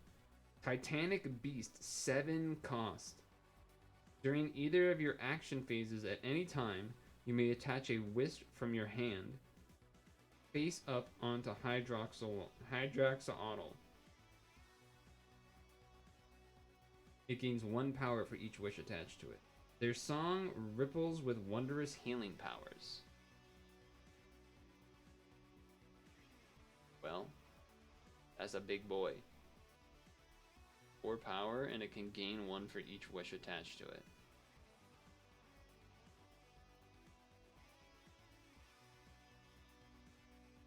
Titanic Beast, 7 cost. During either of your action phases at any time, you may attach a wisp from your hand face up onto Hydraxolotl. It gains 1 power for each wish attached to it. Their song ripples with wondrous healing powers. Well, that's a big boy. 4 power, and it can gain 1 for each wish attached to it.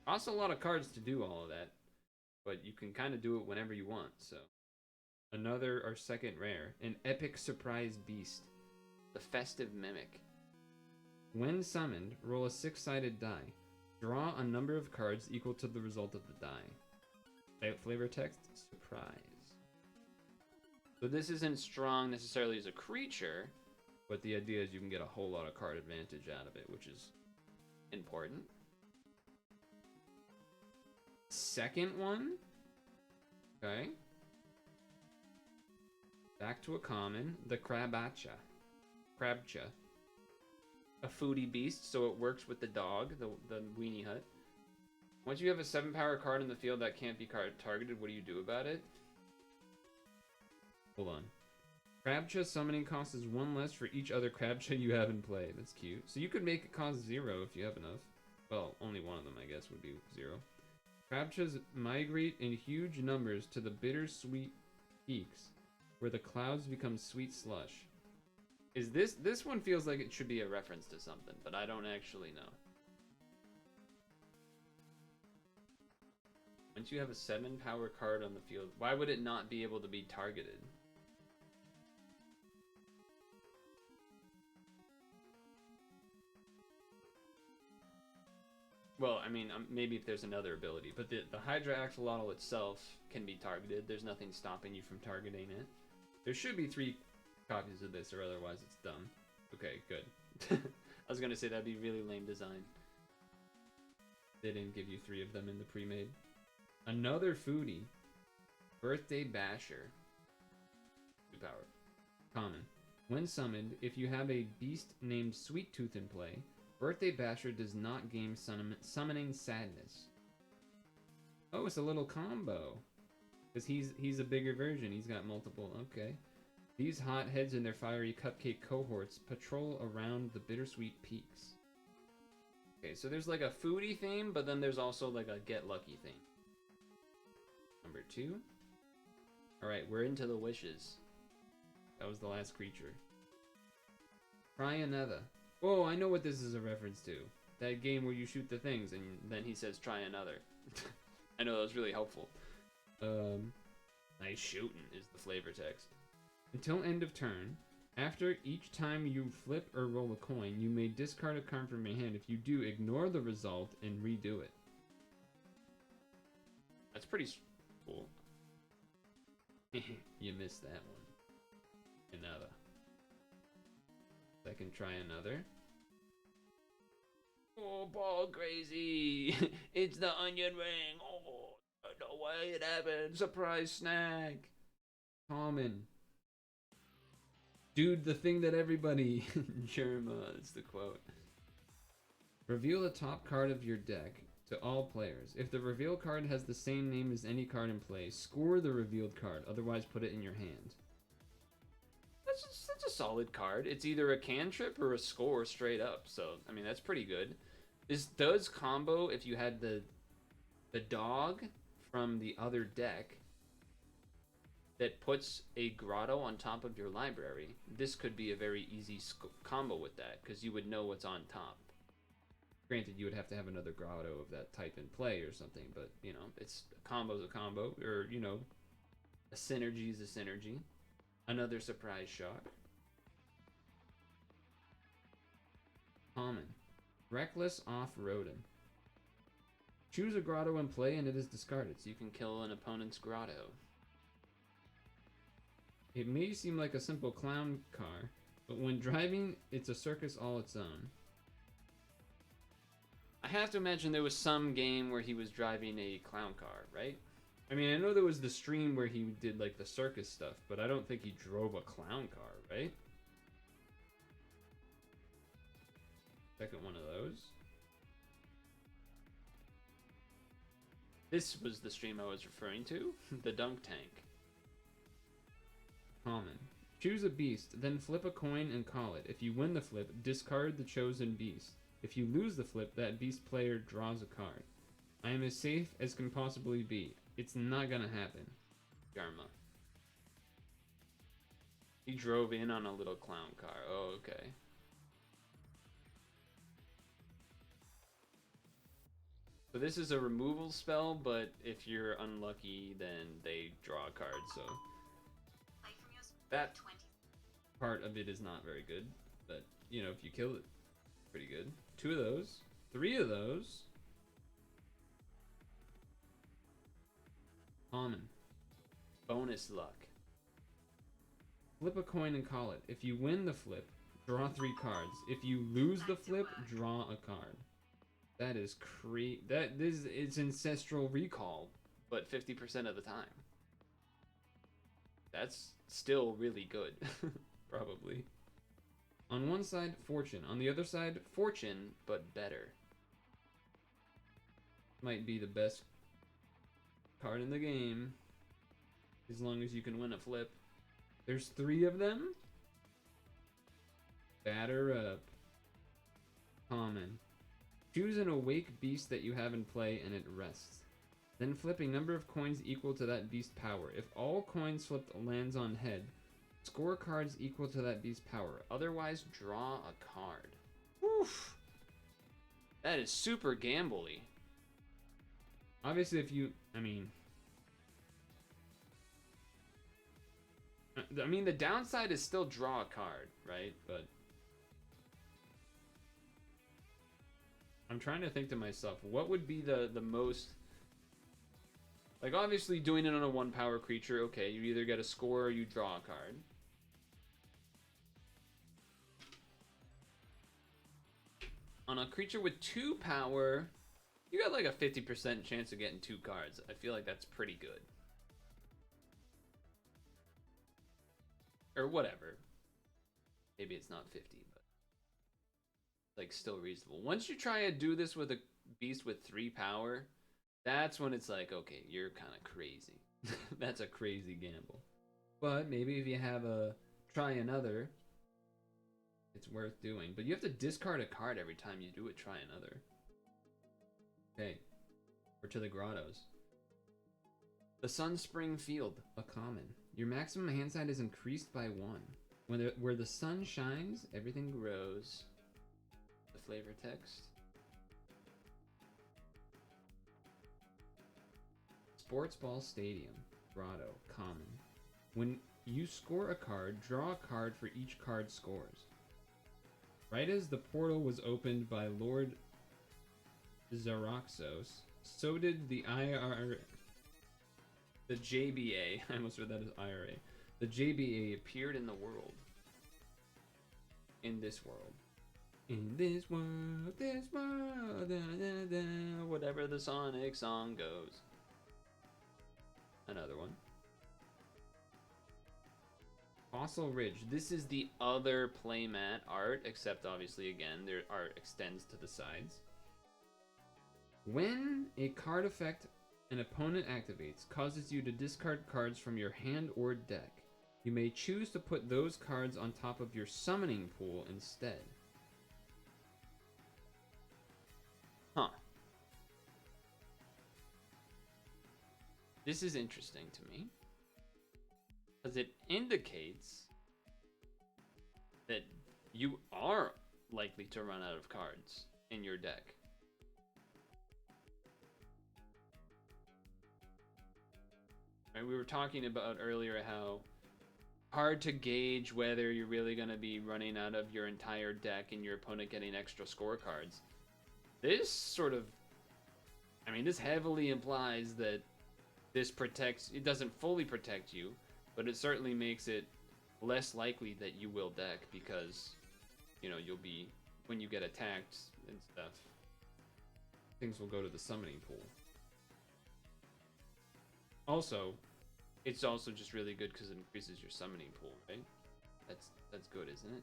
Costs a lot of cards to do all of that, but you can kind of do it whenever you want, so. Another, our second rare, an epic surprise beast, the Festive Mimic. When summoned, roll a 6-sided die. Draw a number of cards equal to the result of the die. Flavor text, surprise. So this isn't strong necessarily as a creature, but the idea is you can get a whole lot of card advantage out of it, which is important. Second one. Okay. Back to a common, the Crabcha. A foodie beast, so it works with the dog, the weenie hut. Once you have a 7 power card in the field that can't be targeted, what do you do about it? Hold on. Crabcha summoning cost is 1 less for each other Crabcha you have in play. That's cute. So you could make it cost 0 if you have enough. Well, only one of them, I guess, would be 0. Crabchas migrate in huge numbers to the bittersweet peaks, where the clouds become sweet slush. Is this one feels like it should be a reference to something, but I don't actually know. Once you have a 7 power card on the field, why would it not be able to be targeted? Well, I mean, maybe if there's another ability, but the Hydra Axolotl itself can be targeted. There's nothing stopping you from targeting it. There should be 3 copies of this, or otherwise it's dumb. Okay, good. I was gonna say that'd be really lame design. They didn't give you 3 of them in the pre-made. Another foodie. Birthday Basher. 2 power. Common. When summoned, if you have a beast named Sweet Tooth in play, Birthday Basher does not gain summoning sadness. Oh, it's a little combo. Because he's a bigger version. He's got multiple. Okay. These hotheads and their fiery cupcake cohorts patrol around the bittersweet peaks. Okay, so there's like a foodie theme, but then there's also like a get lucky theme. Number 2. Alright, we're into the wishes. That was the last creature. Try another. Oh, I know what this is a reference to. That game where you shoot the things and then he says try another. I know that was really helpful. Nice shooting is the flavor text. Until end of turn, After each time you flip or roll a coin, you may discard a card from your hand. If you do, ignore the result and redo it. That's pretty cool. You missed that one. Another. Second try another. Oh, ball crazy! It's the onion ring! Oh, no way it happened! Surprise snack! Common. Dude, the thing that everybody... Jerma is the quote. Reveal the top card of your deck to all players. If the reveal card has the same name as any card in play, score the revealed card, otherwise put it in your hand. That's a solid card. It's either a cantrip or a score straight up, so, I mean, that's pretty good. This does combo if you had the dog from the other deck that puts a grotto on top of your library. This could be a very easy combo with that, because you would know what's on top. Granted, you would have to have another grotto of that type in play or something, but, you know, it's a combo's a combo, or, you know, a synergy is a synergy. Another surprise shock. Common. Reckless off-roading. Choose a grotto in play and it is discarded, so you can kill an opponent's grotto. It may seem like a simple clown car, but when driving, it's a circus all its own. I have to imagine there was some game where he was driving a clown car, right? I mean, I know there was the stream where he did, like, the circus stuff, but I don't think he drove a clown car, right? Second one of those. This was the stream I was referring to. The dunk tank. Common. Choose a beast, then flip a coin and call it. If you win the flip, discard the chosen beast. If you lose the flip, that beast player draws a card. I am as safe as can possibly be. It's not gonna happen. Jerma. He drove in on a little clown car. Oh, okay. So this is a removal spell, but if you're unlucky, then they draw a card, so... That part of it is not very good, but, you know, if you kill it, pretty good. 2 of those. 3 of those. Common. Bonus luck. Flip a coin and call it. If you win the flip, draw 3 cards. If you lose the flip, draw a card. That is it's ancestral recall, but 50% of the time. That's still really good. Probably. On one side, fortune. On the other side, fortune, but better. Might be the best card in the game, as long as you can win a flip. There's 3 of them. Batter up. Common. Choose an awake beast that you have in play and it rests. Then flip a number of coins equal to that beast's power. If all coins flipped lands on head, score cards equal to that beast's power. Otherwise, draw a card. Oof. That is super gambly. Obviously, if you... I mean, the downside is still draw a card, right? But I'm trying to think to myself, what would be the most... Like, obviously, doing it on a 1-power creature, okay, you either get a score or you draw a card. On a creature with 2 power, you got like a 50% chance of getting 2 cards. I feel like that's pretty good. Or whatever. Maybe it's not 50, but like still reasonable. Once you try to do this with a beast with 3 power, that's when it's like, okay, you're kind of crazy. That's a crazy gamble. But maybe if you have a try another, it's worth doing. But you have to discard a card every time you do a try another. Okay. We're to the grottos. The Sunspring Field, a common. Your maximum hand size is increased by 1. Where the sun shines, everything grows. The flavor text. Sports Ball Stadium, grotto, common. You score a card, draw a card for each card scores. Right as the portal was opened by Lord Xeraxos, so did the JBA, I almost read that as IRA. The JBA appeared in the world. In this world. In this world, da, da, da, whatever the Sonic song goes. Another one. Fossil Ridge. This is the other playmat art, except obviously again, their art extends to the sides. When a card effect an opponent activates causes you to discard cards from your hand or deck, you may choose to put those cards on top of your summoning pool instead. Huh. This is interesting to me, because it indicates that you are likely to run out of cards in your deck. Right, we were talking about earlier how hard to gauge whether you're really going to be running out of your entire deck and your opponent getting extra scorecards. This sort of, I mean, this heavily implies that this protects, it doesn't fully protect you, but it certainly makes it less likely that you will deck because, you know, you'll be, when you get attacked and stuff, things will go to the summoning pool. Also, it's also just really good because it increases your summoning pool, right? That's good, isn't it?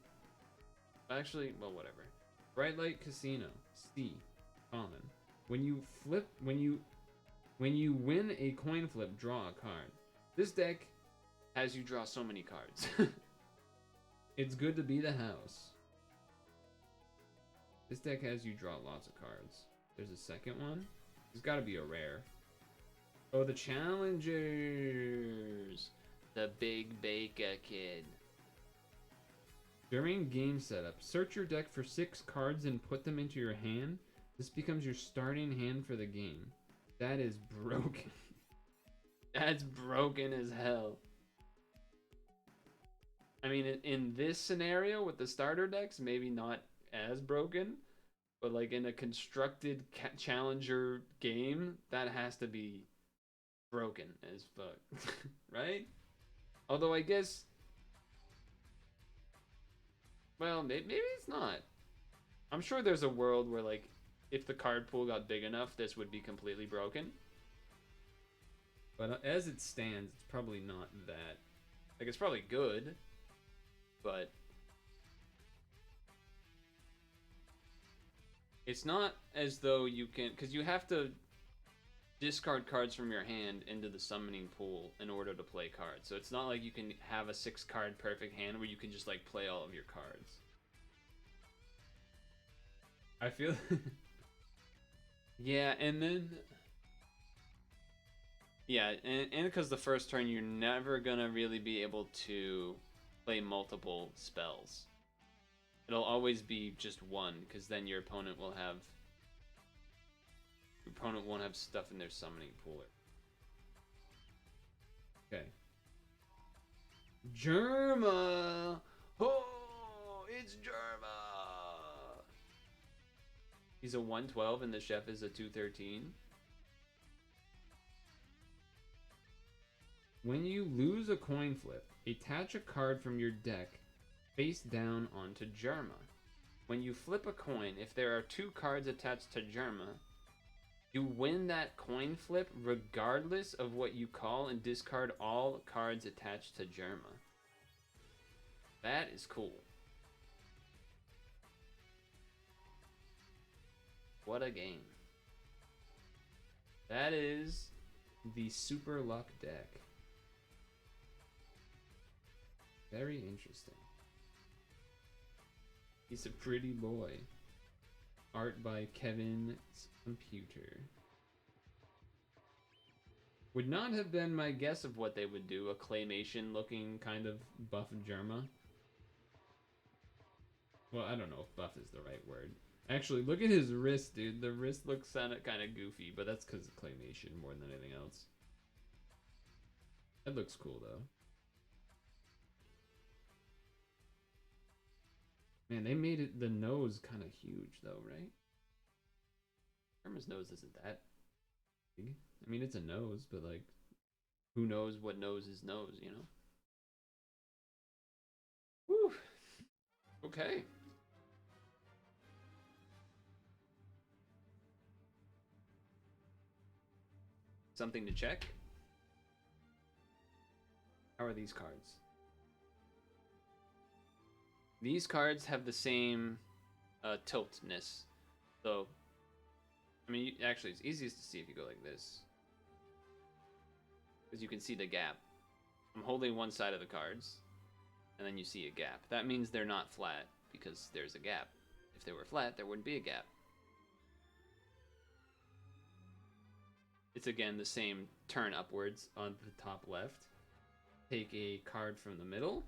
Actually, well, whatever. Bright Light Casino, C, common. When you win a coin flip, draw a card. This deck has you draw so many cards. It's good to be the house. This deck has you draw lots of cards. There's a second one. There's got to be a rare. Oh, the challengers. The Big Baker Kid. During game setup, search your deck for 6 cards and put them into your hand. This becomes your starting hand for the game. That is broken. That's broken as hell. I mean, in this scenario with the starter decks, maybe not as broken, but like in a constructed challenger game, that has to be broken as fuck, right? Although I guess, well, maybe it's not. I'm sure there's a world where, like, if the card pool got big enough, this would be completely broken. But as it stands, it's probably not that. Like, it's probably good, but it's not as though you can, because you have to discard cards from your hand into the summoning pool in order to play cards. So it's not like you can have a 6-card perfect hand where you can just, like, play all of your cards. I feel yeah, and then yeah, and because the first turn you're never gonna really be able to play multiple spells. It'll always be just one, because then your opponent won't have stuff in their summoning pool. Okay. Jerma! Oh, it's Jerma! He's a 112 and the chef is a 213. When you lose a coin flip, attach a card from your deck face down onto Jerma. When you flip a coin, if there are 2 cards attached to Jerma, you win that coin flip regardless of what you call and discard all cards attached to Jerma. That is cool. What a game. That is the Super Luck deck. Very interesting. He's a pretty boy. Art by Kevin's Computer. Would not have been my guess of what they would do. A claymation looking kind of buff Jerma. Well, I don't know if buff is the right word. Actually, look at his wrist, dude. The wrist looks kind of goofy, but that's because of claymation more than anything else. That looks cool, though. Man, they made it the nose kind of huge though, right? Jerma's nose isn't that big. I mean, it's a nose, but like, who knows what nose is nose, you know? Whew. Okay. Something to check. How are these cards? These cards have the same tiltness. So, I mean, actually, it's easiest to see if you go like this. Because you can see the gap. I'm holding one side of the cards, and then you see a gap. That means they're not flat, because there's a gap. If they were flat, there wouldn't be a gap. It's again the same turn upwards on the top left. Take a card from the middle.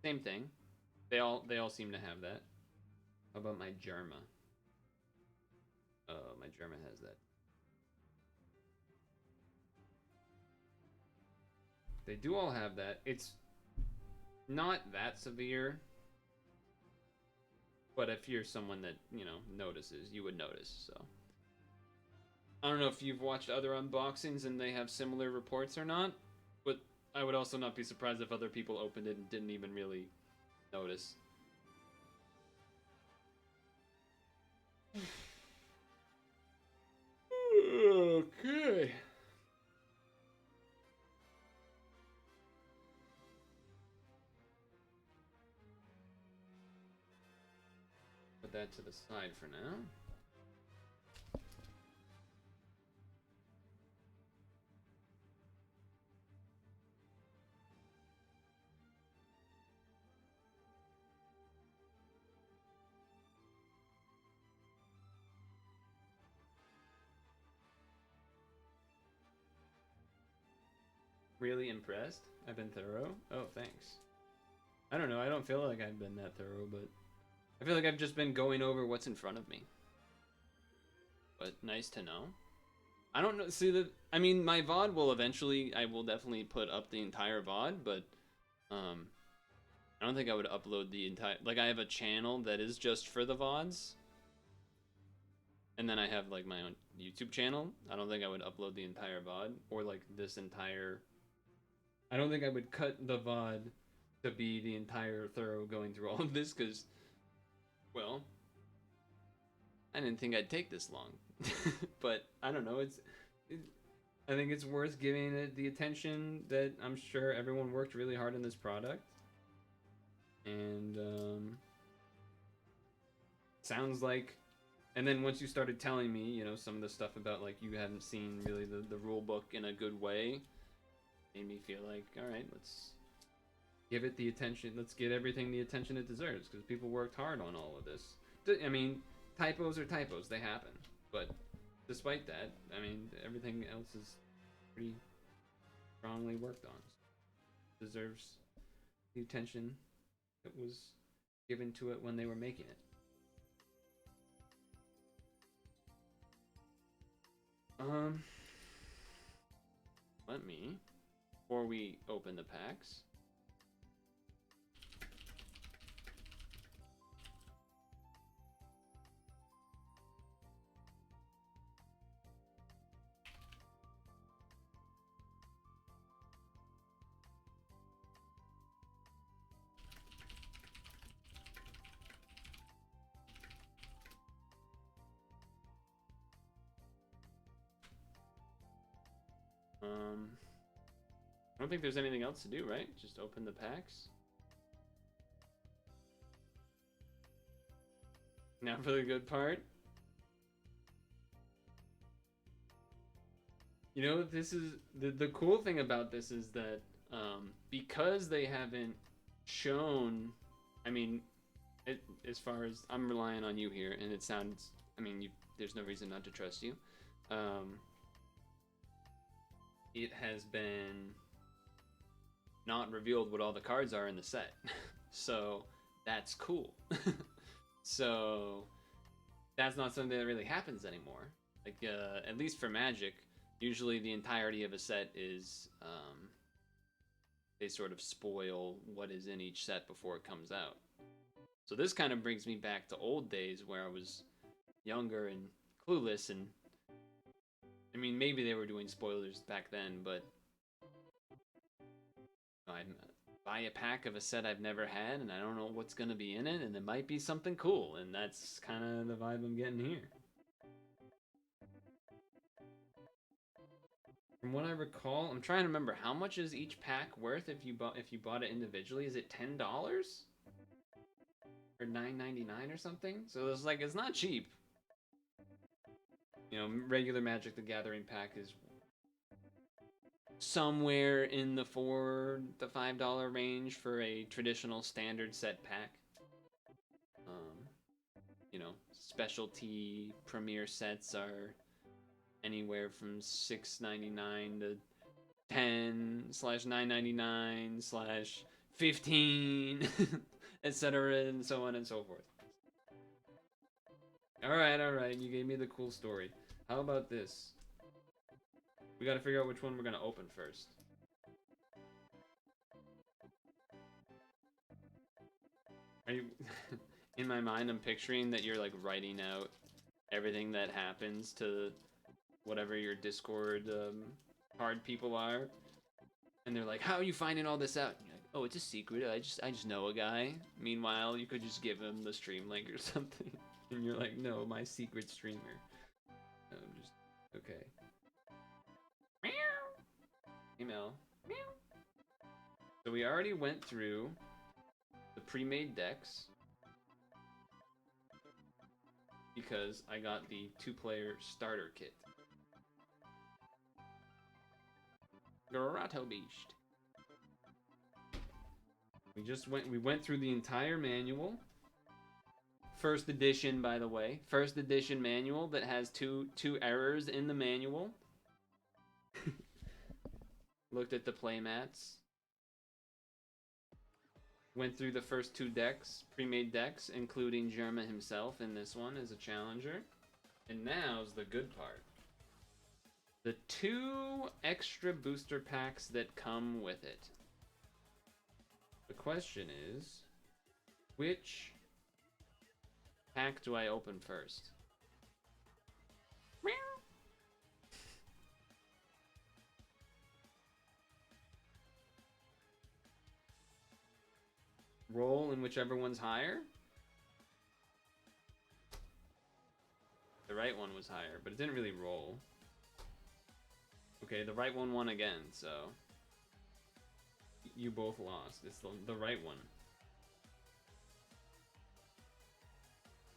Same thing. They all seem to have that. How about my Jerma? Oh, my Jerma has that. They do all have that. It's not that severe. But if you're someone that, you know, notices, you would notice, so. I don't know if you've watched other unboxings and they have similar reports or not, but I would also not be surprised if other people opened it and didn't even really notice. Okay. Put that to the side for now. Really impressed? I've been thorough? Oh, thanks. I don't know, I don't feel like I've been that thorough, but I feel like I've just been going over what's in front of me. But nice to know. I don't know, see that, I mean, my VOD will eventually, I will definitely put up the entire VOD, but, I don't think I would upload the entire, like, I have a channel that is just for the VODs. And then I have, like, my own YouTube channel. I don't think I would upload the entire VOD, or, like, this entire, I don't think I would cut the VOD to be the entire thorough going through all of this, because, well, I didn't think I'd take this long. But I don't know, I think it's worth giving it the attention that I'm sure everyone worked really hard on this product. And sounds like, and then once you started telling me, you know, some of the stuff about like you hadn't seen really the rule book in a good way, made me feel like, all right, let's give it the attention, let's get everything the attention it deserves, because people worked hard on all of this. I mean, typos are typos, they happen. But despite that, I mean, everything else is pretty strongly worked on. Deserves the attention that was given to it when they were making it. Let me, before we open the packs, I don't think there's anything else to do, right? Just open the packs. Now for the good part. You know, this is the cool thing about this is that because they haven't shown, I mean, as far as I'm relying on you here, and it sounds, I mean, there's no reason not to trust you. It has been not revealed what all the cards are in the set. So that's cool. So that's not something that really happens anymore. Like, at least for Magic, usually the entirety of a set is they sort of spoil what is in each set before it comes out. So this kind of brings me back to old days where I was younger and clueless, and I mean, maybe they were doing spoilers back then, but I buy a pack of a set I've never had, and I don't know what's gonna be in it, and it might be something cool, and that's kind of the vibe I'm getting here. From what I recall, I'm trying to remember, how much is each pack worth if you bought it individually? Is it $10 or $9.99 or something? So it's like, it's not cheap. You know, regular Magic the Gathering pack is somewhere in the $4 to $5 range for a traditional standard set pack. You know, specialty premier sets are anywhere from $6.99 to $10/$9.99/$15, etc., and so on and so forth. Alright, you gave me the cool story. How about this? We gotta figure out which one we're gonna open first. Are you... In my mind, I'm picturing that you're like writing out everything that happens to whatever your Discord card people are, and they're like, "How are you finding all this out?" And you're like, "Oh, it's a secret. I just know a guy." Meanwhile, you could just give him the stream link or something, and you're like, "No, my secret streamer." No, just okay. Email. So we already went through the pre-made decks because I got the 2-player starter kit. Grotto Beast. We went through the entire manual. First edition, by the way. First edition manual that has two errors in the manual. Looked at the playmats. Went through the first 2 decks, pre-made decks, including Jerma himself in this one as a challenger. And now's the good part. The 2 extra booster packs that come with it. The question is, which pack do I open first? Roll in whichever one's higher? The right one was higher, but it didn't really roll. Okay, the right one won again, so you both lost. It's the right one.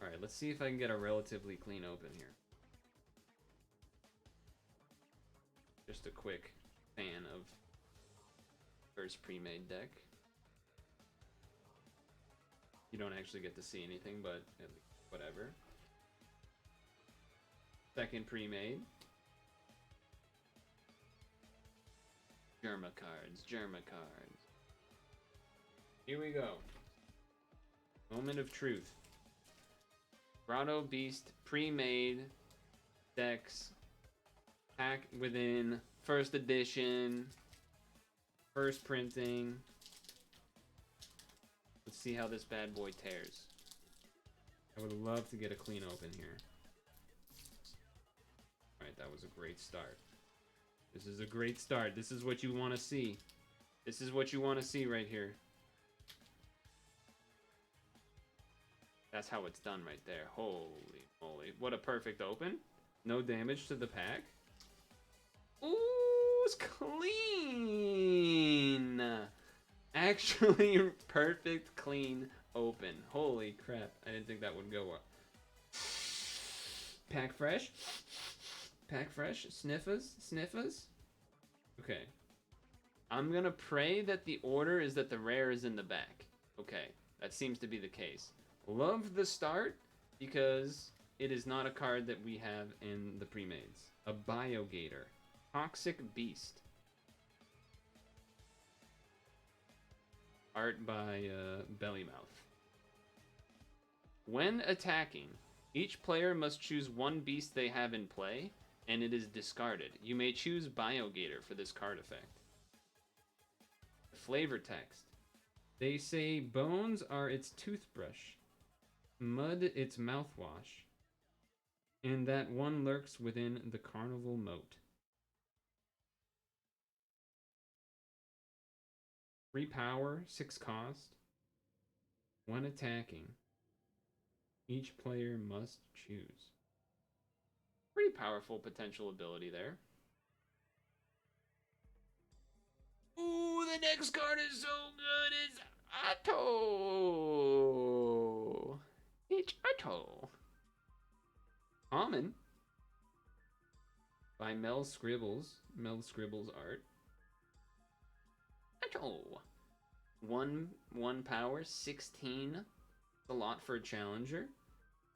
Alright, let's see if I can get a relatively clean open here. Just a quick fan of first pre-made deck. You don't actually get to see anything, but whatever. Second pre-made. Jerma cards. Here we go. Moment of truth. Grotto Beast pre-made decks. Pack within first edition. First printing. Let's see how this bad boy tears. I would love to get a clean open here. Alright, that was a great start. This is a great start. This is what you want to see. This is what you want to see right here. That's how it's done right there. Holy moly. What a perfect open. No damage to the pack. Ooh, it's clean. Actually, perfect, clean open. Holy crap. I didn't think that would go up. Pack fresh. Pack fresh. Sniffers. Okay. I'm gonna pray that the order is that the rare is in the back. Okay. That seems to be the case. Love the start because it is not a card that we have in the pre-mades. A Biogator. Toxic Beast. Art by Bellymouth. When attacking, each player must choose one beast they have in play, and it is discarded. You may choose Biogator for this card effect. flavor text. They say bones are its toothbrush, mud its mouthwash, and that one lurks within the carnival moat. 3 power, 6 cost. When attacking, each player must choose. Pretty powerful potential ability there. Ooh, the next card is so good. It's Otto. It's Otto. Common. By Mel Scribbles. Mel Scribbles art. Otto. One power, 16. A lot for a challenger.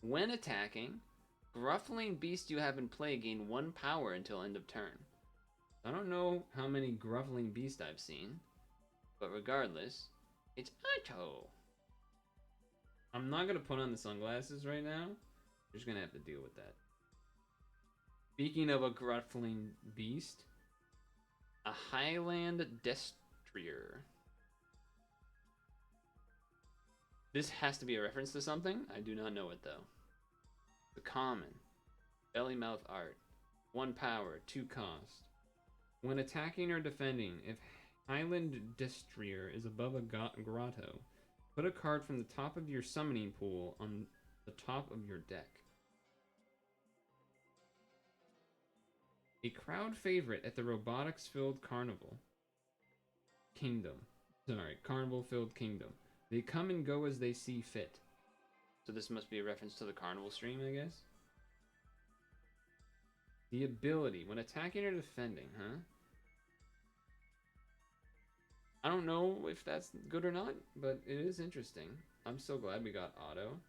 When attacking, Gruffling Beast you have in play gain 1 power until end of turn. I don't know how many Gruffling Beast I've seen, but regardless, it's Otto. I'm not gonna put on the sunglasses right now. You're just gonna have to deal with that. Speaking of a Gruffling Beast, a Highland Destrier. This has to be a reference to something. I do not know it though. The common. Belly mouth art. 1 power, 2 cost. When attacking or defending, if Highland Destrier is above a grotto, put a card from the top of your summoning pool on the top of your deck. A crowd favorite at the robotics-filled carnival. Carnival-filled kingdom. They come and go as they see fit. So this must be a reference to the carnival stream, I guess? The ability, when attacking or defending, huh? I don't know if that's good or not, but it is interesting. I'm so glad we got Otto.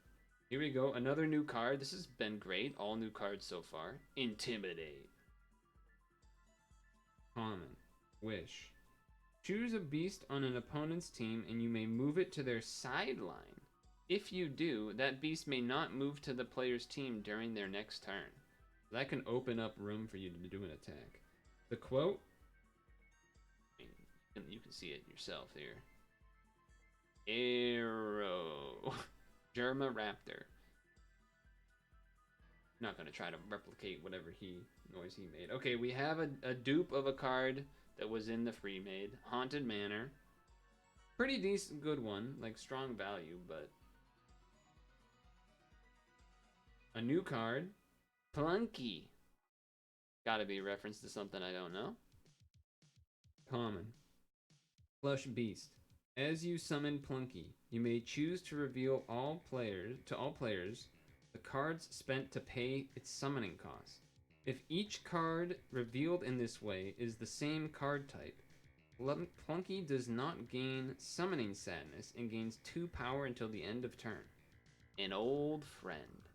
Here we go, another new card. This has been great. All new cards so far. Intimidate. Common. Wish. Choose a beast on an opponent's team and you may move it to their sideline. If you do, that beast may not move to the player's team during their next turn. That can open up room for you to do an attack. The quote, you can see it yourself here. Arrow. Jerma985's. Not gonna try to replicate whatever noise he made. Okay, we have a dupe of a card that was in the free made. Haunted Manor. Pretty decent, good one. Like, strong value, but... A new card. Plunky. Gotta be a reference to something I don't know. Common. Plush Beast. As you summon Plunky, you may choose to reveal all players the cards spent to pay its summoning cost. If each card revealed in this way is the same card type, Plunky does not gain Summoning Sadness and gains 2 power until the end of turn. An old friend.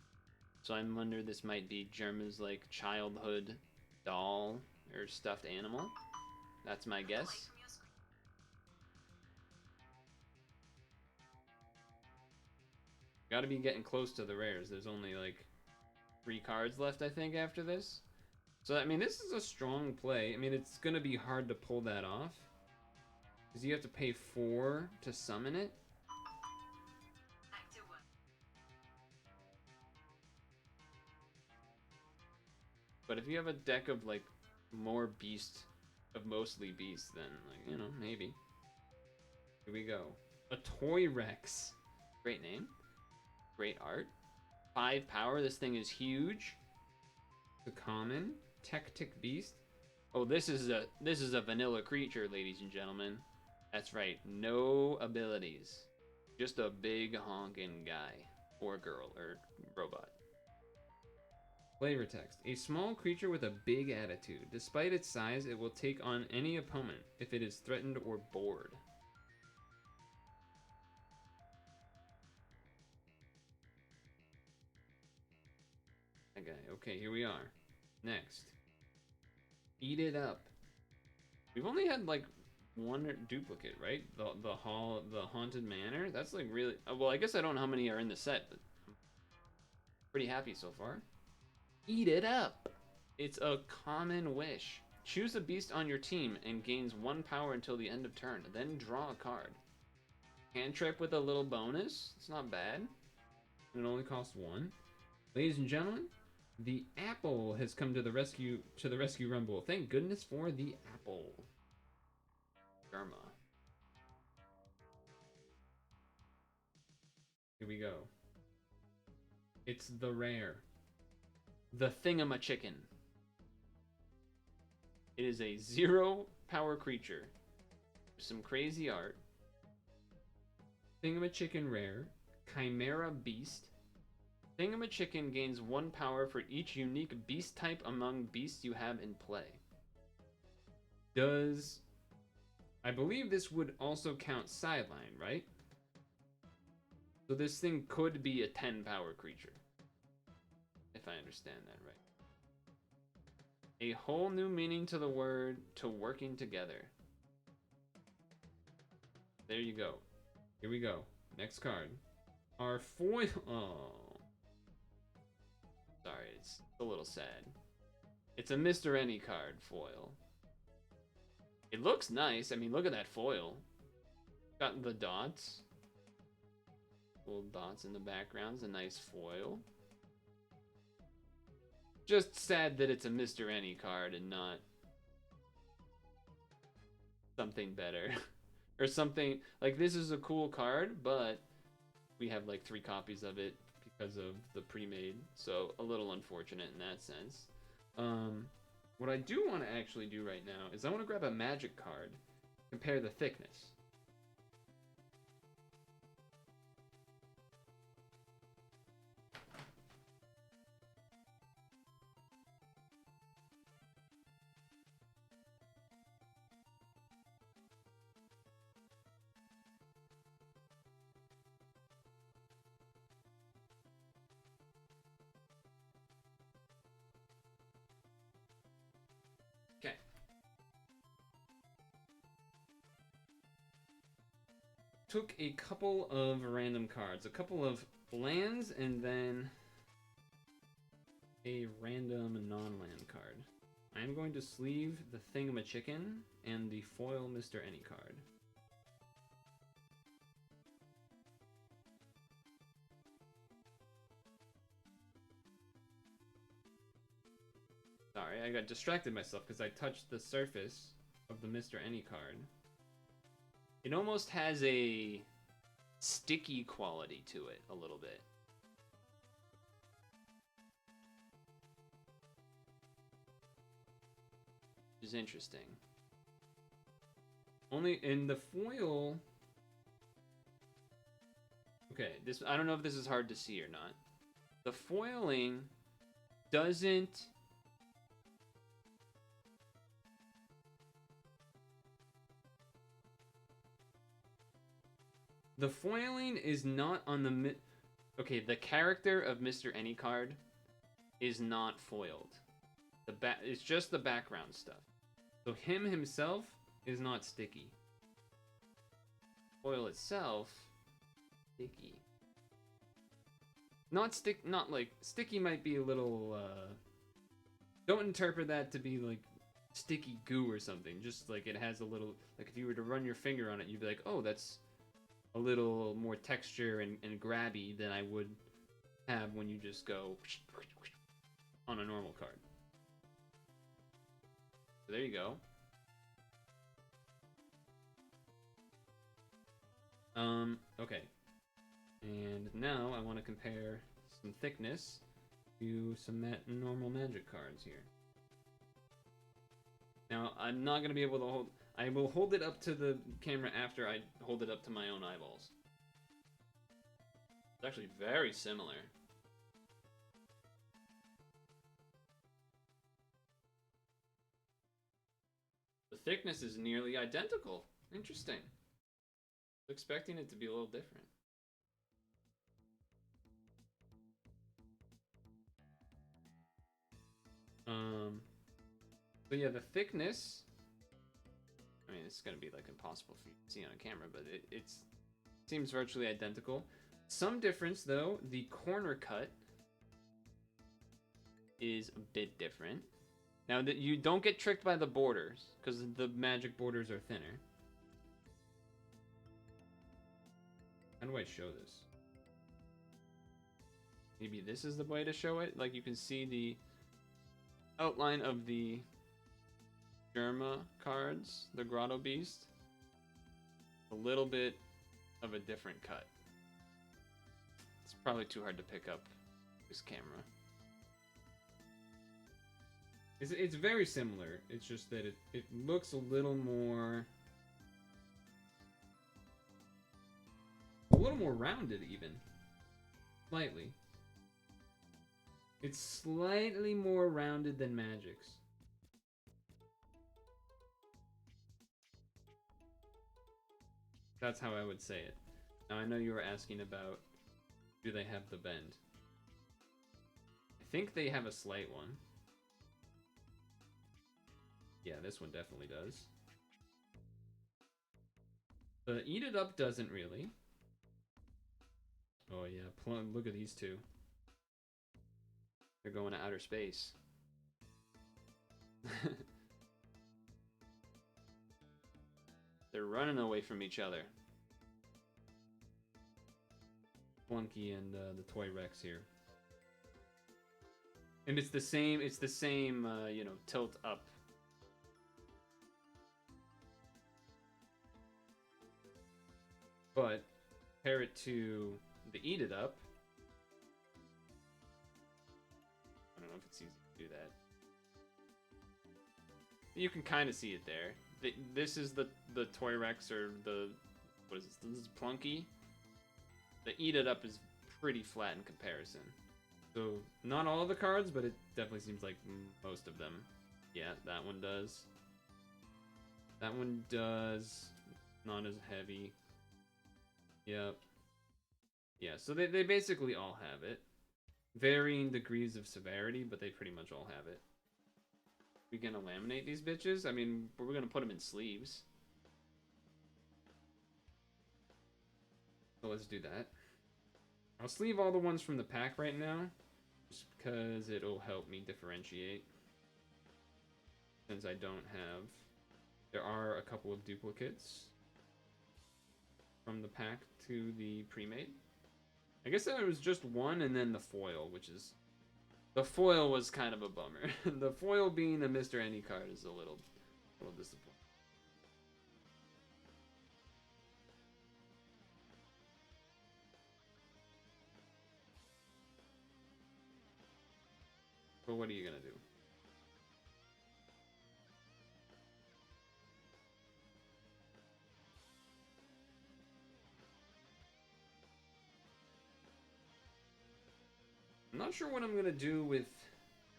So I wonder this might be Jerma's like childhood doll or stuffed animal. That's my guess. Gotta be getting close to the rares. There's only like 3 cards left, I think, after this. So, I mean, this is a strong play. I mean, it's gonna be hard to pull that off, because you have to pay 4 to summon it. But if you have a deck of, like, more beast, of mostly beasts, then, like, you know, maybe. Here we go. A Toy Rex. Great name. Great art. 5 power. This thing is huge. The common. Tectic Beast. Oh, this is a vanilla creature, ladies and gentlemen. That's right. No abilities. Just a big honking guy. Or girl. Or robot. Flavor text. A small creature with a big attitude. Despite its size, it will take on any opponent if it is threatened or bored. Okay, here we are. Next. Eat It Up. We've only had like 1 duplicate, right? The Haunted Manor. That's like really... Well, I guess I don't know how many are in the set, but I'm pretty happy so far. Eat It Up. It's a common wish. Choose a beast on your team and gains 1 power until the end of turn. Then draw a card. Cantrip with a little bonus. It's not bad. And it only costs 1. Ladies and gentlemen, the apple has come to the rescue rumble. Thank goodness for the apple. Jerma. Here we go. It's the rare. The Thingamachicken. It is a 0 power creature. Some crazy art. Thingamachicken rare. Chimera beast. Thingamachicken gains 1 power for each unique beast type among beasts you have in play. Does... I believe this would also count sideline, right? So this thing could be a 10 power creature. If I understand that right. A whole new meaning to the word to working together. There you go. Here we go. Next card. Our foil... Oh. Sorry, it's a little sad. It's a Mr. Any card foil. It looks nice. I mean, look at that foil. Got the dots. Little dots in the background. It's a nice foil. Just sad that it's a Mr. Any card and not something better. Or something, like this is a cool card, but we have like 3 copies of it because of the pre-made, so a little unfortunate in that sense. What I do want to actually do right now is I want to grab a magic card, compare the thickness. Okay. Took a couple of random cards, a couple of lands, and then a random non-land card. I'm going to sleeve the Thingamachicken and the foil Mr. Any card. Sorry, I got distracted myself because I touched the surface of the Mr. Any card. It almost has a sticky quality to it a little bit. Which is interesting. Only in the foil... Okay, this, I don't know if this is hard to see or not. The foiling doesn't... The foiling is not on the... Okay, the character of Mr. Any card is not foiled. It's just the background stuff. So him himself is not sticky. Foil itself, sticky. Not like sticky might be a little. Don't interpret that to be like sticky goo or something. Just like it has a little. Like if you were to run your finger on it, you'd be like, oh, that's a little more texture and grabby than I would have when you just go on a normal card. So there you go. Okay. And now I want to compare some thickness to some normal magic cards here. Now, I'm not going to be able to hold... I will hold it up to the camera after I hold it up to my own eyeballs. It's actually very similar. The thickness is nearly identical. Interesting. I was expecting it to be a little different. So yeah, the thickness... I mean, it's going to be like impossible for you to see on a camera, but it seems virtually identical. Some difference though, the Corner cut is a bit different. Now that you don't get tricked by the borders, because the magic borders are thinner. How do I show this? Maybe this is the way to show it. Like you can see the outline of the Jerma cards, the Grotto Beast. A little bit of a different cut. It's probably too hard to pick up this camera. It's very similar. It's just that it looks a little more rounded even. Slightly. It's slightly more rounded than Magic's. That's how I would say it. Now I know you were asking about, do they have the bend? I think they have a slight one. Yeah, this one definitely does. The Eat It Up doesn't really. Oh yeah, look at these two. They're going to outer space. They're running away from each other. Flunky and the Toy Rex here. And it's the same, you know, tilt up. But compare it to the Eat It Up. I don't know if it's easy to do that. You can kind of see it there. This is the Toy Rex, or the, what is this? This is Plunky. The Eat It Up is pretty flat in comparison. So, not all of the cards, but it definitely seems like most of them. Yeah, that one does. That one does. Not as heavy. Yep. Yeah, so they basically all have it. Varying degrees of severity, but they pretty much all have it. We gonna laminate these bitches? I mean, we're gonna put them in sleeves. So let's do that. I'll sleeve all the ones from the pack right now, just because it'll help me differentiate. Since I don't have... There are a couple of duplicates from the pack to the pre-made. I guess there was just one and then the foil, which is... The foil was kind of a bummer. The foil being a Mr. Any card is a little disappointing. But what are you gonna do? I'm not sure what I'm gonna do with...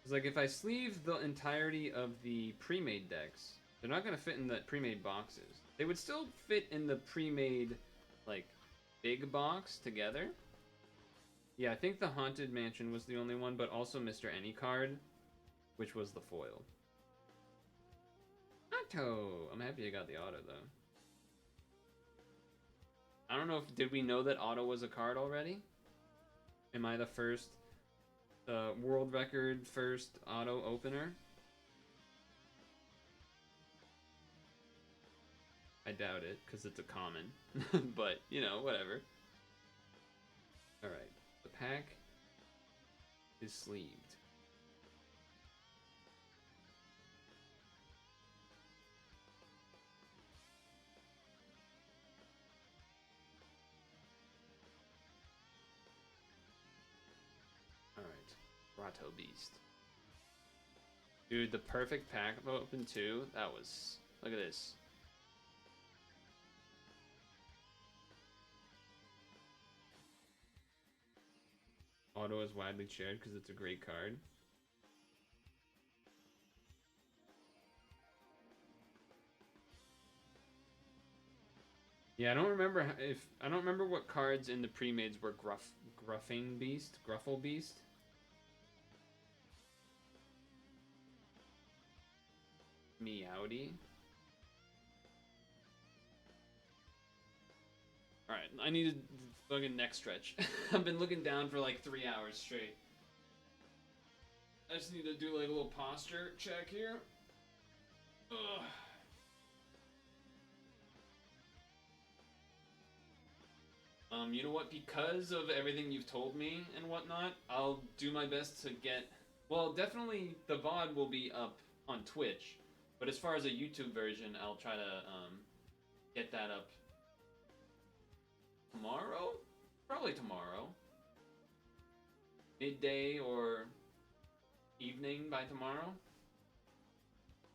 Cause like if I sleeve the entirety of the pre-made decks, they're not gonna fit in the pre-made boxes. They would still fit in the pre-made, like, big box together. Yeah, I think the Haunted Mansion was the only one, but also Mr. Any card, which was the foil. Auto! I'm happy I got the auto, though. I don't know if... Did we know that auto was a card already? Am I the first... world record first auto opener? I doubt it, because it's a common. But, you know, whatever. Alright. The pack is sleeved. Alright. Grotto Beast. Dude, the perfect pack open too. That was... Look at this. Auto is widely shared because it's a great card. Yeah, I don't remember what cards in the pre-mades were Gruffle Beast. Meowdy. Alright, I need to fucking neck stretch. I've been looking down for like 3 hours straight. I just need to do like a little posture check here. Ugh. You know what? Because of everything you've told me and whatnot, I'll do my best to get... Well, definitely the VOD will be up on Twitch. But as far as a YouTube version, I'll try to get that up tomorrow? Probably tomorrow. Midday or evening by tomorrow.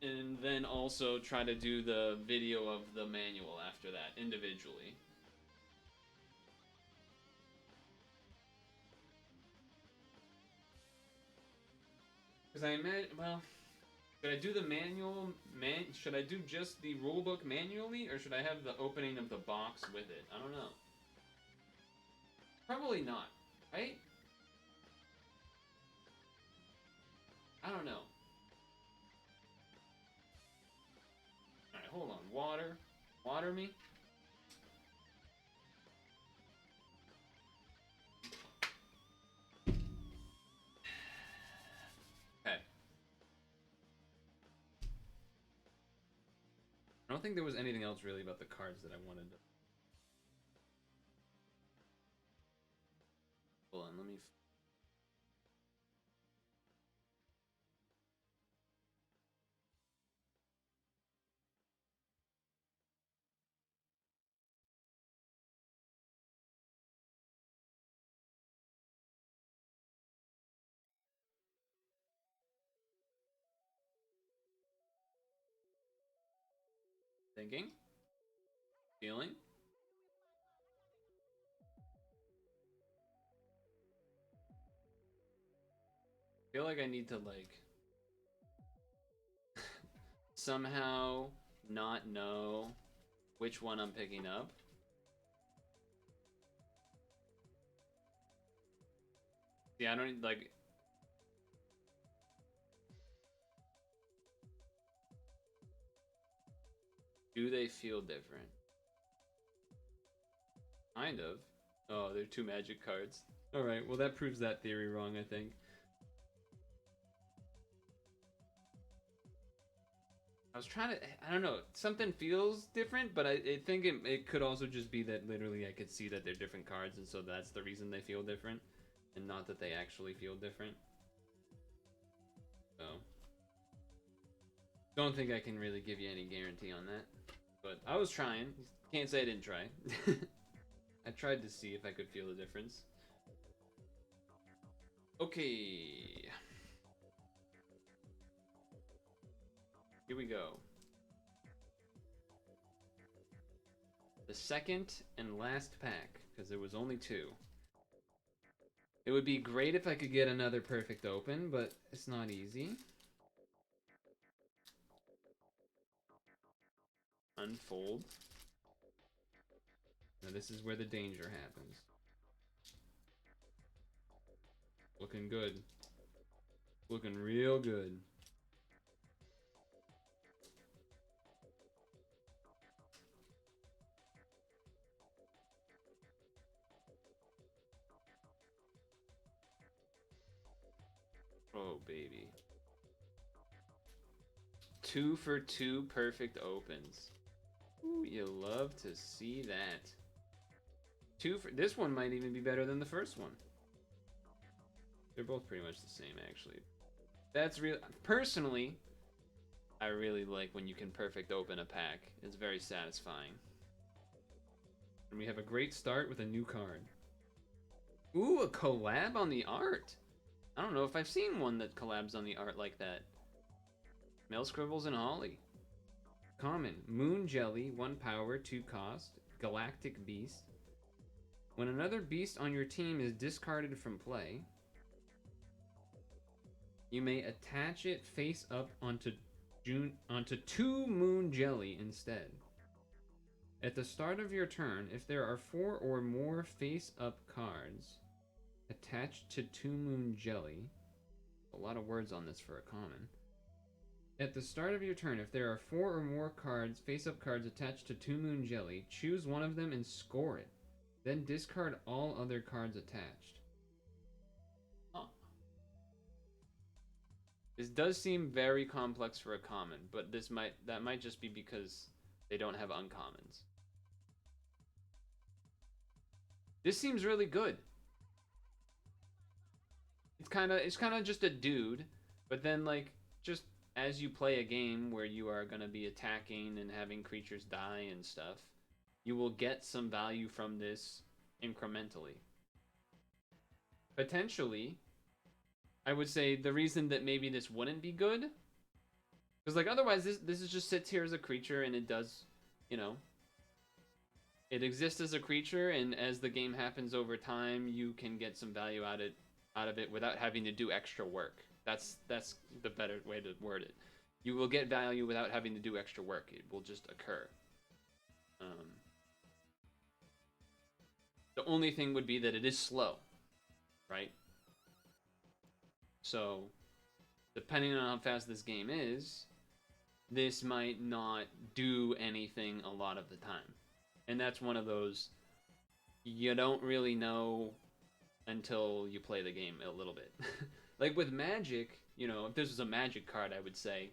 And then also try to do the video of the manual after that, individually. Because I imagine, well, should I do the manual, should I do just the rulebook manually, or should I have the opening of the box with it? I don't know. Probably not, right? I don't know. Alright, hold on. Water. Water me. Okay. I don't think there was anything else really about the cards that I wanted to... Hold on, let me... Thinking. Feeling. I feel like I need to, like, somehow not know which one I'm picking up. Yeah, I don't, like... Do they feel different? Kind of. Oh, they're two magic cards. Alright, well that proves that theory wrong, I think. I was trying to, I don't know, something feels different, but I think it could also just be that literally I could see that they're different cards, and so that's the reason they feel different, and not that they actually feel different. So, don't think I can really give you any guarantee on that, but I was trying. Can't say I didn't try. I tried to see if I could feel the difference. Okay. Here we go. The second and last pack, because there was only two. It would be great if I could get another perfect open, but it's not easy. Unfold. Now this is where the danger happens. Looking good. Looking real good. Oh, baby. 2 for 2 perfect opens. Ooh, you love to see that. 2 for... This one might even be better than the first one. They're both pretty much the same, actually. That's real... Personally, I really like when you can perfect open a pack. It's very satisfying. And we have a great start with a new card. Ooh, a collab on the art! I don't know if I've seen one that collabs on the art like that. Mel Scribbles and Holly. Common. Moon Jelly, 1 power, 2 cost. Galactic Beast. When another beast on your team is discarded from play, you may attach it face up onto 2 Moon Jelly instead. At the start of your turn, if there are 4 or more face up cards attached to 2 Moon Jelly, a lot of words on this for a common. At the start of your turn, if there are 4 or more cards, face-up cards attached to 2 Moon Jelly, choose one of them and score it. Then discard all other cards attached. Huh. This does seem very complex for a common, but that might just be because they don't have uncommons. This seems really good. It's kind of just a dude, but then like just as you play a game where you are going to be attacking and having creatures die and stuff, you will get some value from this incrementally. Potentially, I would say the reason that maybe this wouldn't be good, because like otherwise this is just sits here as a creature and it does, you know, it exists as a creature, and as the game happens over time, you can get some value out of it without having to do extra work. That's the better way to word it. You will get value without having to do extra work. It will just occur. The only thing would be that it is slow, right? So, depending on how fast this game is, this might not do anything a lot of the time. And that's one of those, you don't really know until you play the game a little bit. Like with Magic, you know, if this was a Magic card, I would say,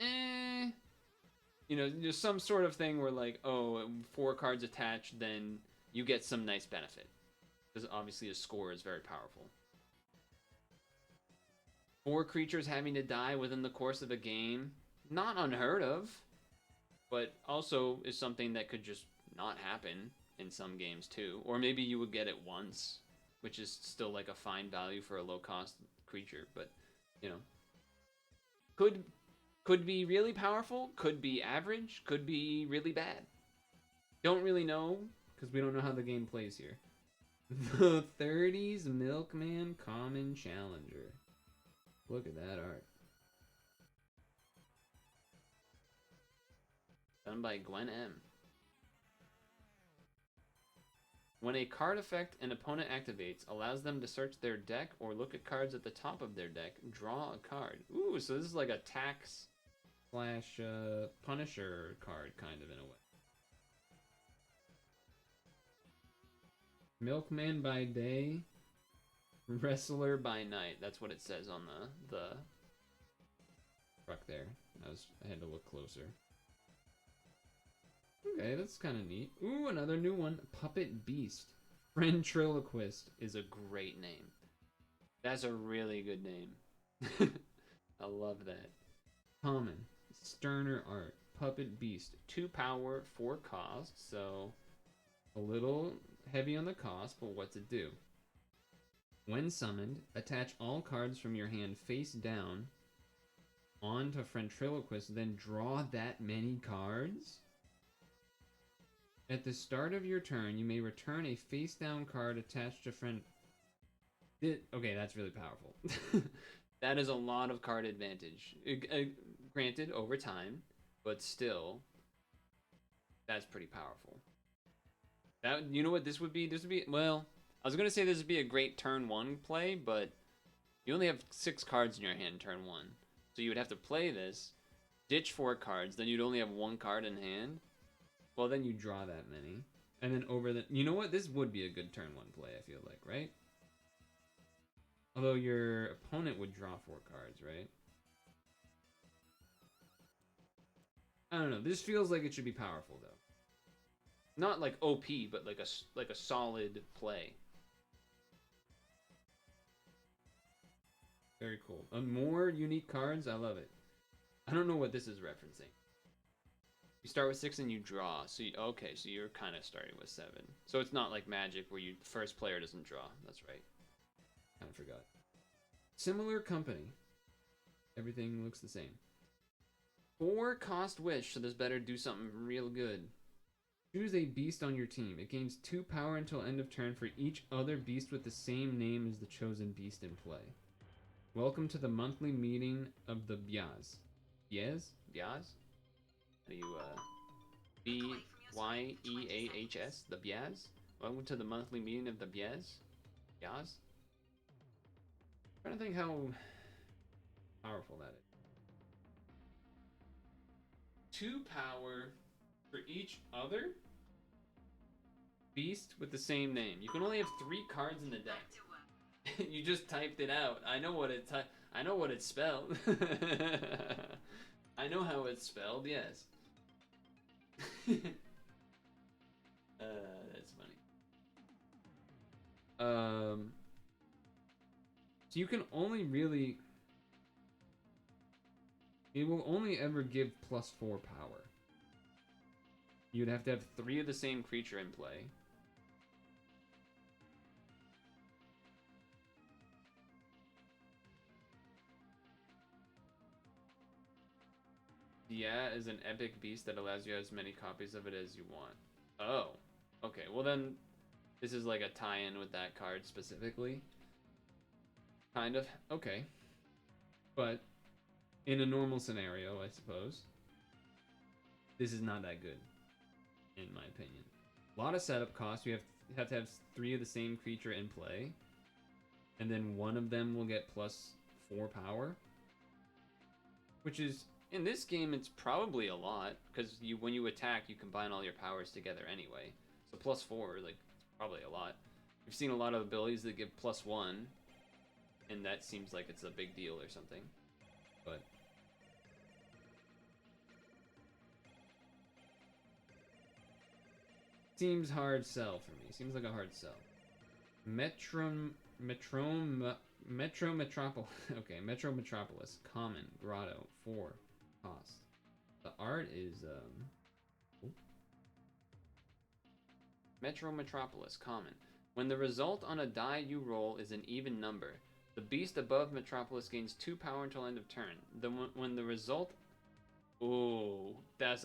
you know, there's some sort of thing where like, oh, 4 cards attached, then you get some nice benefit. Because obviously a score is very powerful. 4 creatures having to die within the course of a game, not unheard of, but also is something that could just not happen in some games too. Or maybe you would get it once, which is still like a fine value for a low cost creature, but you know, could be really powerful, could be average, could be really bad. Don't really know, because we don't know how the game plays here. The 30s Milkman Common Challenger. Look at that art. Done by Gwen M. When a card effect an opponent activates allows them to search their deck or look at cards at the top of their deck, draw a card. Ooh, so this is like a tax slash Punisher card, kind of, in a way. Milkman by day, wrestler by night. That's what it says on the truck there. I had to look closer. Okay, that's kind of neat. Ooh, another new one. Puppet Beast. Ventriloquist is a great name. That's a really good name. I love that. Common. Sterner art. Puppet Beast. 2 power, 4 cost, so a little heavy on the cost, but what's it do? When summoned, attach all cards from your hand face down onto Ventriloquist, then draw that many cards? At the start of your turn, you may return a face-down card attached to Okay, that's really powerful. That is a lot of card advantage. Granted, over time, but still, that's pretty powerful. You know what this would be? This would be, well, I was going to say this would be a great turn 1 play, but you only have 6 cards in your hand turn 1. So you would have to play this, ditch 4 cards, then you'd only have 1 card in hand. Well, then you draw that many. And then you know what? This would be a good turn 1 play, I feel like, right? Although your opponent would draw 4 cards, right? I don't know. This feels like it should be powerful, though. Not like OP, but like a solid play. Very cool. More unique cards. I love it. I don't know what this is referencing. You start with 6 and you draw. So okay, so you're kind of starting with 7. So it's not like Magic where first player doesn't draw. That's right. Kind of forgot. Similar company. Everything looks the same. 4 cost wish, so this better do something real good. Choose a beast on your team. It gains 2 power until end of turn for each other beast with the same name as the chosen beast in play. Welcome to the monthly meeting of the Byaz. Byaz? Byaz? How do you, B-Y-E-A-H-S? The Byaz? Welcome to the monthly meeting of the Byaz? Byaz? I'm trying to think how powerful that is. 2 power for each other beast with the same name. You can only have 3 cards in the deck. You just typed it out. I know what it I know what it's spelled. I know how it's spelled. Yes. That's funny. So you can only really. It will only ever give +4 power. You'd have to have 3 of the same creature in play. Yeah, is an epic beast that allows you as many copies of it as you want. Oh, okay. Well then, this is like a tie-in with that card specifically. Kind of. Okay. But in a normal scenario, I suppose, this is not that good, in my opinion. A lot of setup costs. You have to have 3 of the same creature in play, and then one of them will get +4 power, which is, in this game, it's probably a lot, because when you attack, you combine all your powers together anyway. So +4, like, it's probably a lot. We've seen a lot of abilities that give +1, and that seems like it's a big deal or something. But seems hard sell for me. Seems like a hard sell. Metro Metropolis. Okay, Metro Metropolis. Common. Grotto. 4. Cost. The art is Metro Metropolis. Common. When the result on a die you roll is an even number, the beast above Metropolis gains 2 power until end of turn. When the result, ooh, that's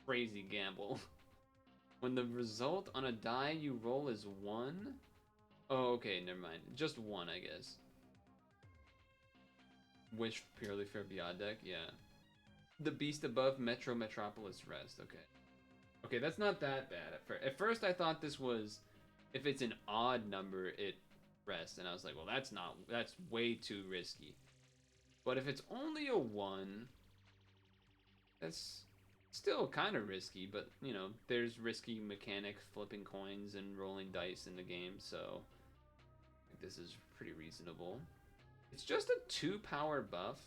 crazy gamble. When the result on a die you roll is 1? Oh, okay, never mind. Just 1, I guess. Wish purely for Beyond deck, yeah. The beast above Metro Metropolis rest, okay. Okay, that's not that bad at first. At first I thought this was, if it's an odd number, it rests. And I was like, well, that's way too risky. But if it's only a 1, that's still kind of risky, but, you know, there's risky mechanics, flipping coins and rolling dice in the game, so I think this is pretty reasonable. It's just a 2 power buff.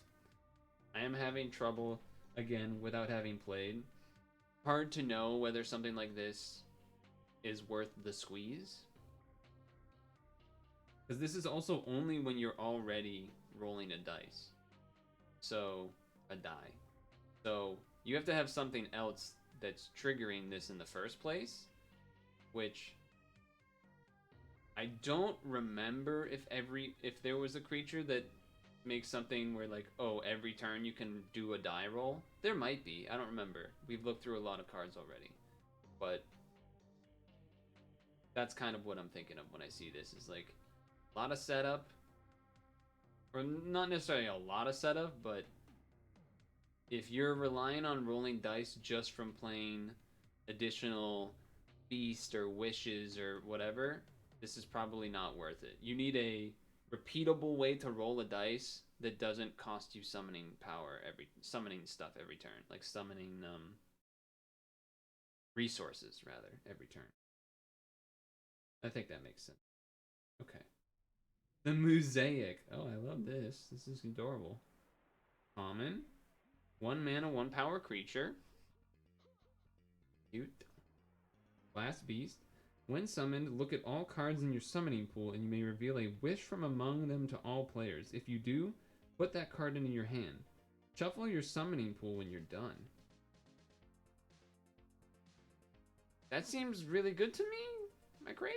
I am having trouble, again, without having played. Hard to know whether something like this is worth the squeeze. Because this is also only when you're already rolling a dice. So, a die. So, you have to have something else that's triggering this in the first place, which I don't remember if there was a creature that makes something where, like, oh, every turn you can do a die roll. There might be. I don't remember. We've looked through a lot of cards already. But that's kind of what I'm thinking of when I see this, is like a lot of setup. Or not necessarily a lot of setup, but if you're relying on rolling dice just from playing additional beast or wishes or whatever, this is probably not worth it. You need a repeatable way to roll a dice that doesn't cost you summoning stuff every turn, like summoning resources rather every turn. I think that makes sense. Okay. The Mosaic. Oh, I love this. This is adorable. Common. 1 mana, 1 power creature. Cute. Glass Beast. When summoned, look at all cards in your summoning pool and you may reveal a wish from among them to all players. If you do, put that card into your hand. Shuffle your summoning pool when you're done. That seems really good to me? Am I crazy?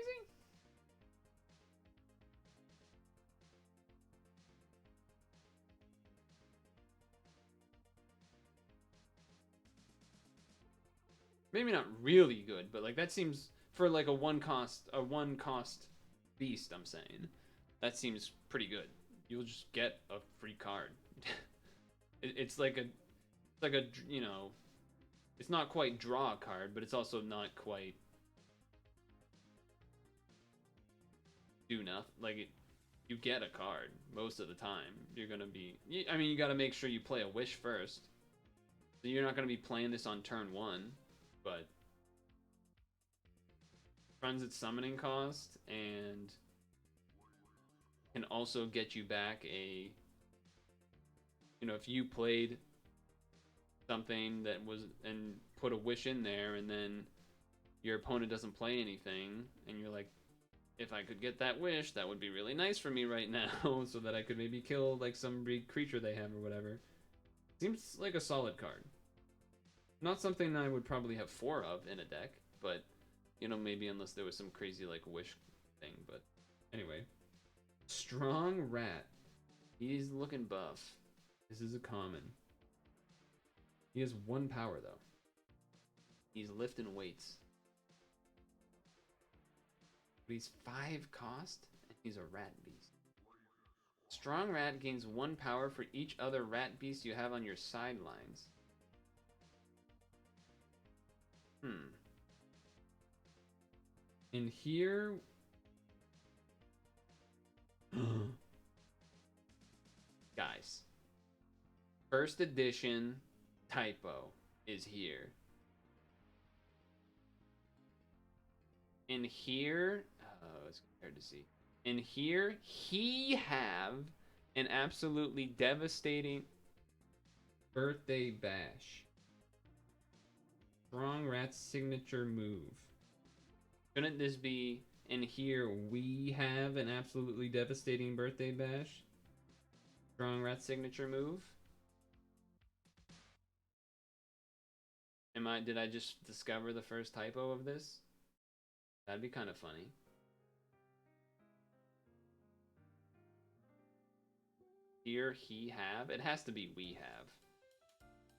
Maybe not really good, but like that seems, for like a one cost beast, I'm saying, that seems pretty good. You'll just get a free card. It's like a, you know, it's not quite draw a card, but it's also not quite do nothing. Like you get a card most of the time. You're gonna be, I mean, you got to make sure you play a wish first. So you're not gonna be playing this on turn 1. But runs its summoning cost, and can also get you back a, you know, if you played something that was and put a wish in there, and then your opponent doesn't play anything, and you're like, if I could get that wish, that would be really nice for me right now, so that I could maybe kill like some big creature they have or whatever. Seems like a solid card. Not something I would probably have 4 of in a deck, but you know, maybe unless there was some crazy like wish thing. But anyway, Strong Rat. He's looking buff. This is a common. He has 1 power though. He's lifting weights. But he's 5 cost, and he's a rat beast. Strong Rat gains 1 power for each other rat beast you have on your sidelines. In here... Guys. First edition typo is here. In here... Oh, it's hard to see. In here, he have an absolutely devastating birthday bash. Strong Rat's signature move. Shouldn't this be, in here, we have an absolutely devastating birthday bash? Strong Rat's signature move? Did I just discover the first typo of this? That'd be kind of funny. Here, he have? It has to be we have.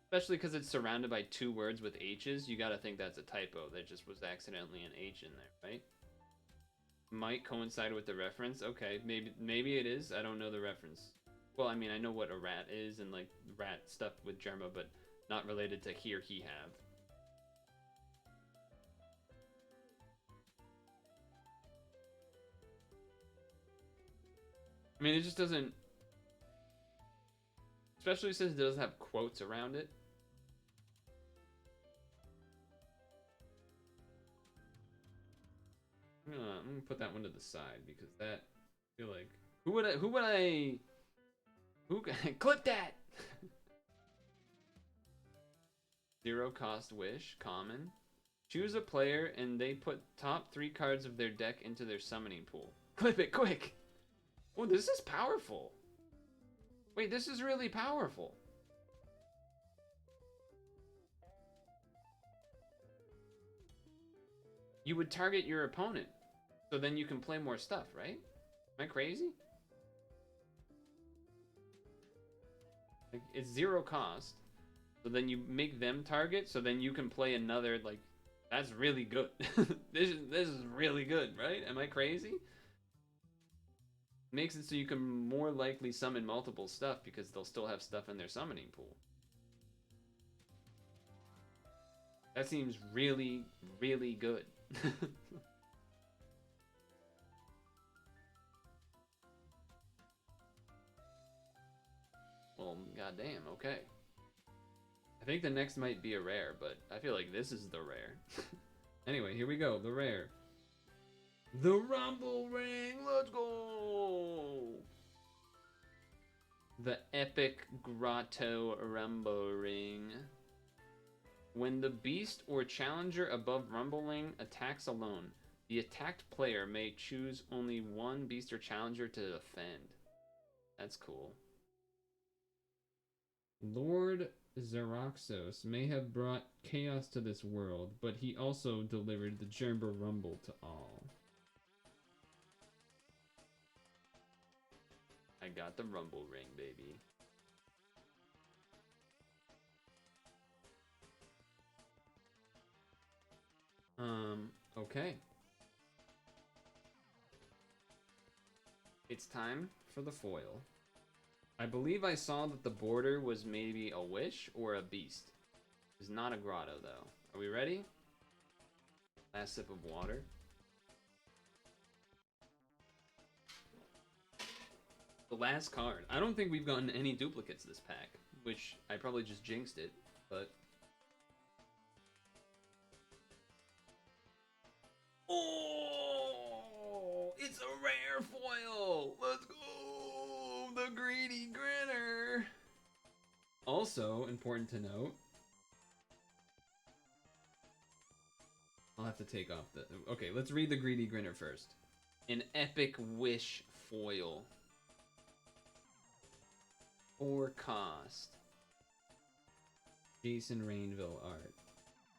Especially because it's surrounded by 2 words with H's, you gotta think that's a typo. There just was accidentally an H in there, right? Might coincide with the reference. Okay, maybe it is. I don't know the reference. Well, I mean, I know what a rat is and like rat stuff with Jerma, but not related to here, he have. I mean, it just doesn't... Especially since it doesn't have quotes around it. I'm gonna put that one to the side because that... I feel like... Clip that! 0 cost wish, common. Choose a player and they put top 3 cards of their deck into their summoning pool. Clip it, quick! Oh, this is powerful. Wait, this is really powerful. You would target your opponent, so then you can play more stuff, right? Am I crazy? Like, it's 0 cost, so then you make them target, so then you can play another, like, that's really good. This is really good, right? Am I crazy? Makes it so you can more likely summon multiple stuff because they'll still have stuff in their summoning pool. That seems really, really good. Well, goddamn, okay. I think the next might be a rare, but I feel like this is the rare. Anyway, here we go, the rare. The Rumble Ring, let's go! The epic Grotto Rumble Ring. When the beast or challenger above Rumble Ring attacks alone, the attacked player may choose only 1 beast or challenger to defend. That's cool. Lord Xeraxos may have brought chaos to this world, but he also delivered the Jerma Rumble to all. I got the Rumble Ring, baby. Okay. It's time for the foil. I believe I saw that the border was maybe a wish or a beast. It's not a grotto, though. Are we ready? Last sip of water. The last card. I don't think we've gotten any duplicates this pack, which I probably just jinxed it, but... Oh! It's a rare foil! Let's go! Also, important to note, I'll have to take off the... Okay, let's read the Greedy Grinner first. An Epic Wish foil. 4 cost. Jason Rainville art.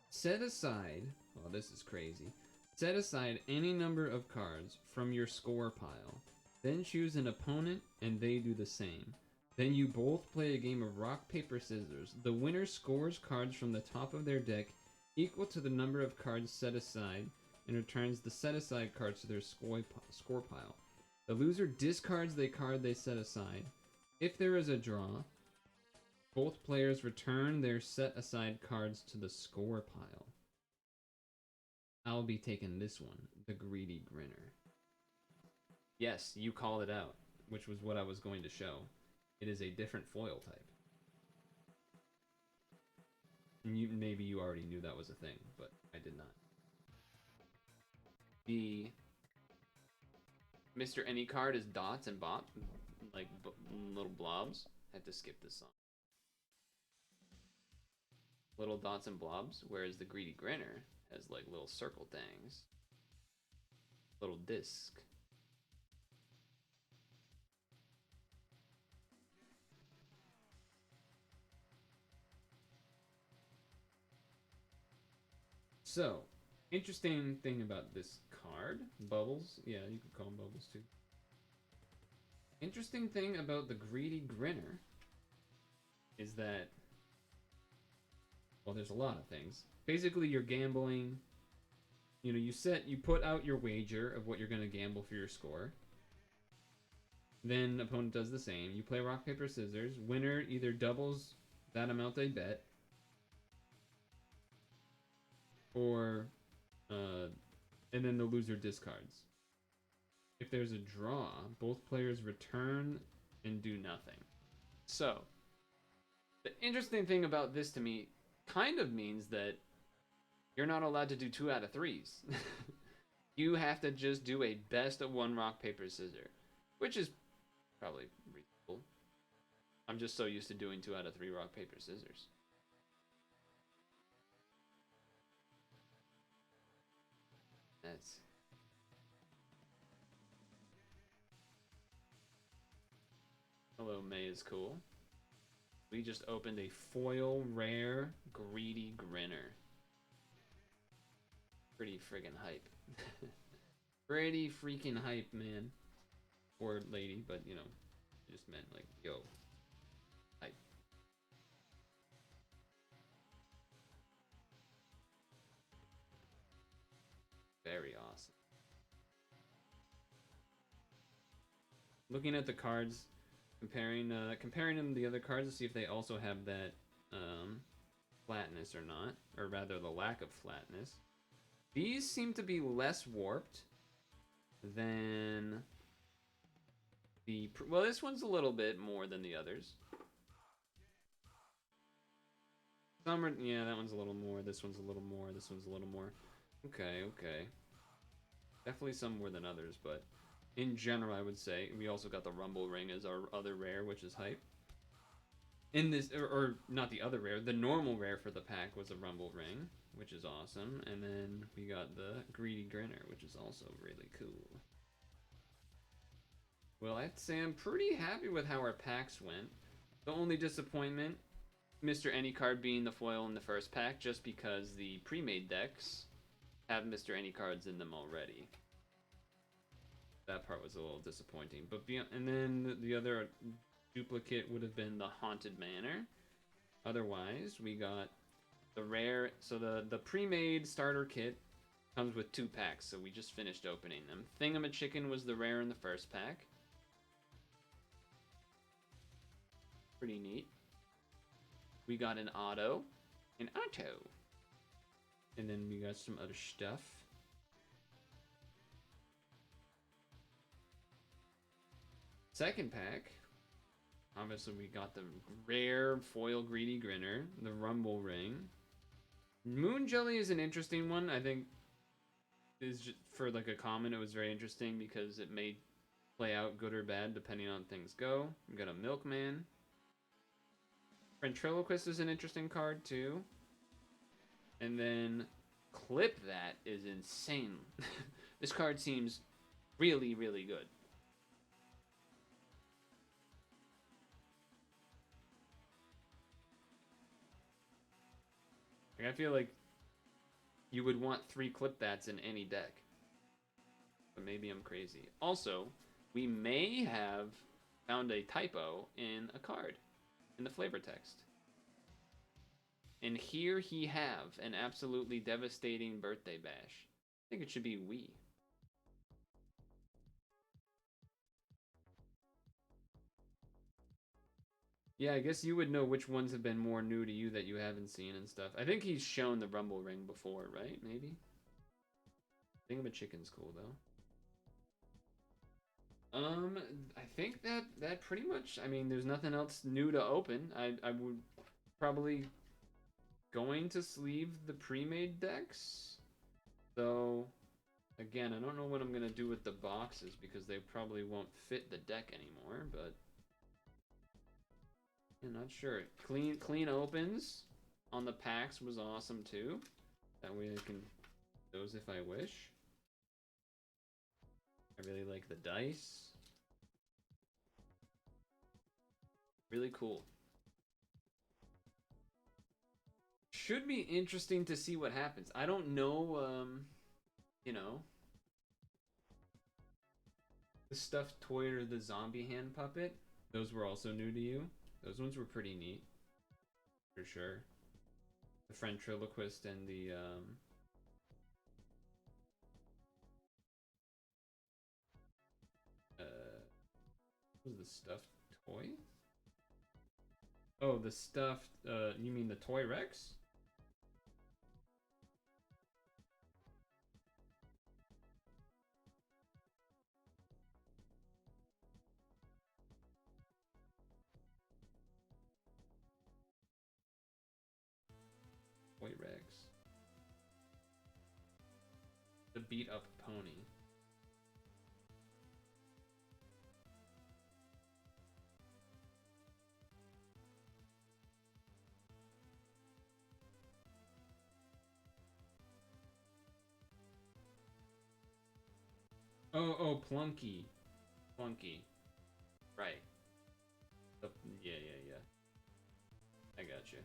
Set aside... Oh, this is crazy. Set aside any number of cards from your score pile. Then choose an opponent and they do the same. Then you both play a game of rock, paper, scissors. The winner scores cards from the top of their deck equal to the number of cards set aside and returns the set aside cards to their score pile. The loser discards the card they set aside. If there is a draw, both players return their set aside cards to the score pile. I'll be taking this one, the Greedy Grinner. Yes, you called it out, which was what I was going to show. It is a different foil type. And maybe you already knew that was a thing, but I did not. The Mr. Any card is dots and like little blobs. I had to skip this song. Little dots and blobs, whereas the Greedy Grinner has like little circle things. Little disc. So, interesting thing about this card, Bubbles, yeah, you could call him Bubbles too. Interesting thing about the Greedy Grinner is that, well, there's a lot of things. Basically, you're gambling, you know, you put out your wager of what you're going to gamble for your score. Then opponent does the same. You play rock, paper, scissors. Winner either doubles that amount they bet, or and then the loser discards. If there's a draw, both players return and do nothing. So, the interesting thing about this to me kind of means that you're not allowed to do 2 out of 3s. You have to just do a best of 1 rock, paper, scissors, which is probably reasonable. I'm just so used to doing 2 out of 3 rock, paper, scissors. That's... Hello, May is cool. We just opened a foil rare Greedy Grinner. Pretty friggin' hype. Pretty freaking hype, man. Or lady, but you know, just meant like, yo. Hype. Very awesome. Looking at the cards, comparing them to the other cards to see if they also have that flatness or not, or rather the lack of flatness. These seem to be less warped than the... Well, this one's a little bit more than the others. Some are... Yeah, that one's a little more. This one's a little more. This one's a little more. Okay, okay. Definitely some more than others, but in general, I would say we also got the Rumble Ring as our other rare, which is hype. In this, or not the other rare, the normal rare for the pack was a Rumble Ring, which is awesome. And then we got the Greedy Grinner, which is also really cool. Well, I have to say I'm pretty happy with how our packs went. The only disappointment, Mr. Any card being the foil in the first pack, just because the pre-made decks have Mr. Any cards in them already. That part was a little disappointing. But and then the other duplicate would have been the Haunted Manor. Otherwise, we got the rare. So the pre-made starter kit comes with 2 packs, so we just finished opening them. Thingamachicken was the rare in the first pack. Pretty neat. We got an auto. And then we got some other stuff. Second pack. Obviously, we got the rare foil Greedy Grinner, the Rumble Ring. Moon Jelly is an interesting one. I think is just, for like a common, it was very interesting because it may play out good or bad depending on things go. We got a Milkman. Ventriloquist is an interesting card too. And then Clip That is insane. This card seems really, really good. Like, I feel like you would want 3 Clip That's in any deck. But maybe I'm crazy. Also, we may have found a typo in a card in the flavor text. And here he have an absolutely devastating birthday bash. I think it should be we. Yeah, I guess you would know which ones have been more new to you that you haven't seen and stuff. I think he's shown the Rumble Ring before, right? Maybe? Think of a chicken's cool, though. I think that pretty much, I mean, there's nothing else new to open. I would probably going to sleeve the pre-made decks. So, again, I don't know what I'm going to do with the boxes because they probably won't fit the deck anymore, but I'm not sure. Clean opens on the packs was awesome too. That way I can those if I wish. I really like the dice. Really cool. Should be interesting to see what happens. I don't know, you know, the stuffed toy or the zombie hand puppet. Those were also new to you. Those ones were pretty neat, for sure. The ventriloquist and the what was the stuffed toy? Oh, the stuffed, you mean the Toy Rex? Toy Rex. The beat up pony. Oh, Plunky. Plunky. Right. Yeah. I got you.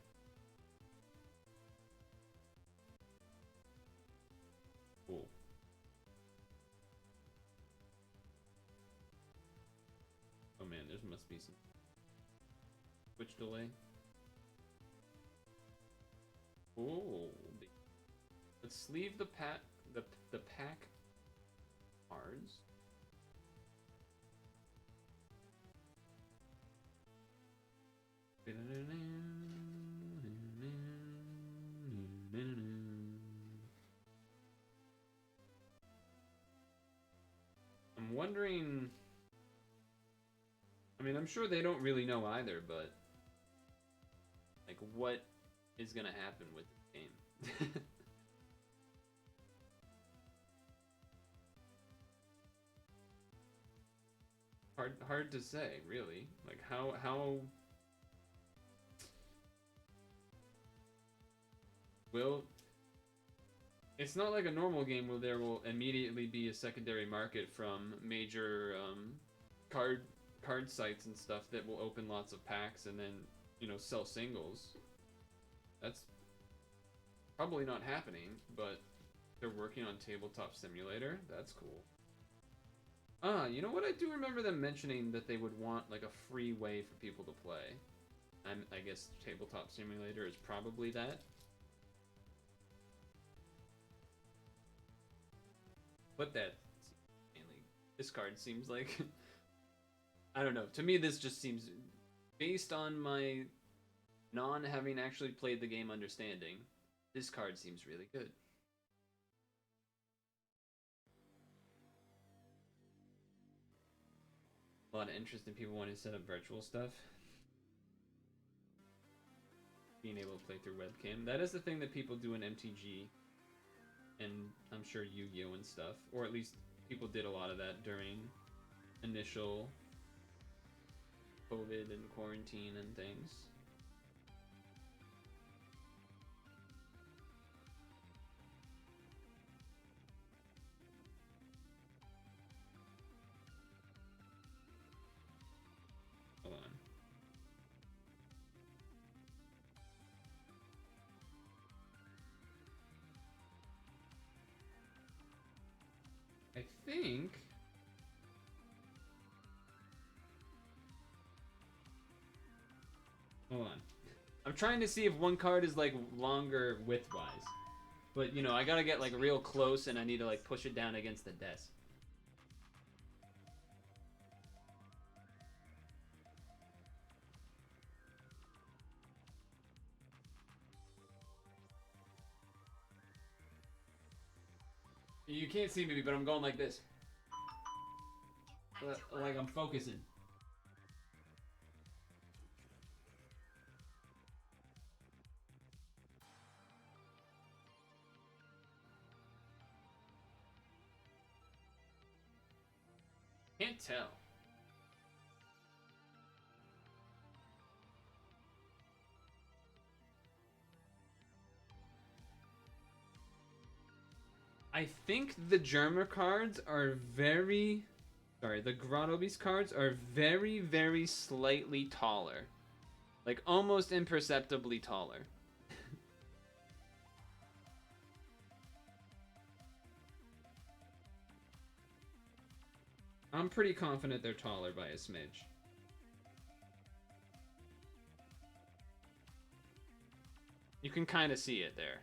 Cool. Oh man, there must be some switch delay. Oh, let's sleeve the pack cards. I'm wondering, I mean, I'm sure they don't really know either, but like what is gonna happen with the game? Hard to say, really. Like how will, it's not like a normal game where there will immediately be a secondary market from major card sites and stuff that will open lots of packs and then, you know, sell singles. That's probably not happening, but they're working on Tabletop Simulator. That's cool. You know what? I do remember them mentioning that they would want like a free way for people to play. I guess Tabletop Simulator is probably that. But that mainly, this card seems like I don't know. To me, this just seems, based on my non-having actually played the game understanding, this card seems really good. A lot of interest in people wanting to set up virtual stuff. Being able to play through webcam. That is the thing that people do in MTG. And I'm sure Yu-Gi-Oh! And stuff. Or at least people did a lot of that during initial COVID and quarantine and things. think... Hold on. I'm trying to see if one card is like longer width-wise. But, you know, I gotta get like real close and I need to like push it down against the desk. You can't see me, but I'm going like this. Like I'm focusing. Can't tell. I think the Jerma cards are very... Sorry, the GROTTO BEASTS cards are very, very slightly taller. Like, almost imperceptibly taller. I'm pretty confident they're taller by a smidge. You can kind of see it there.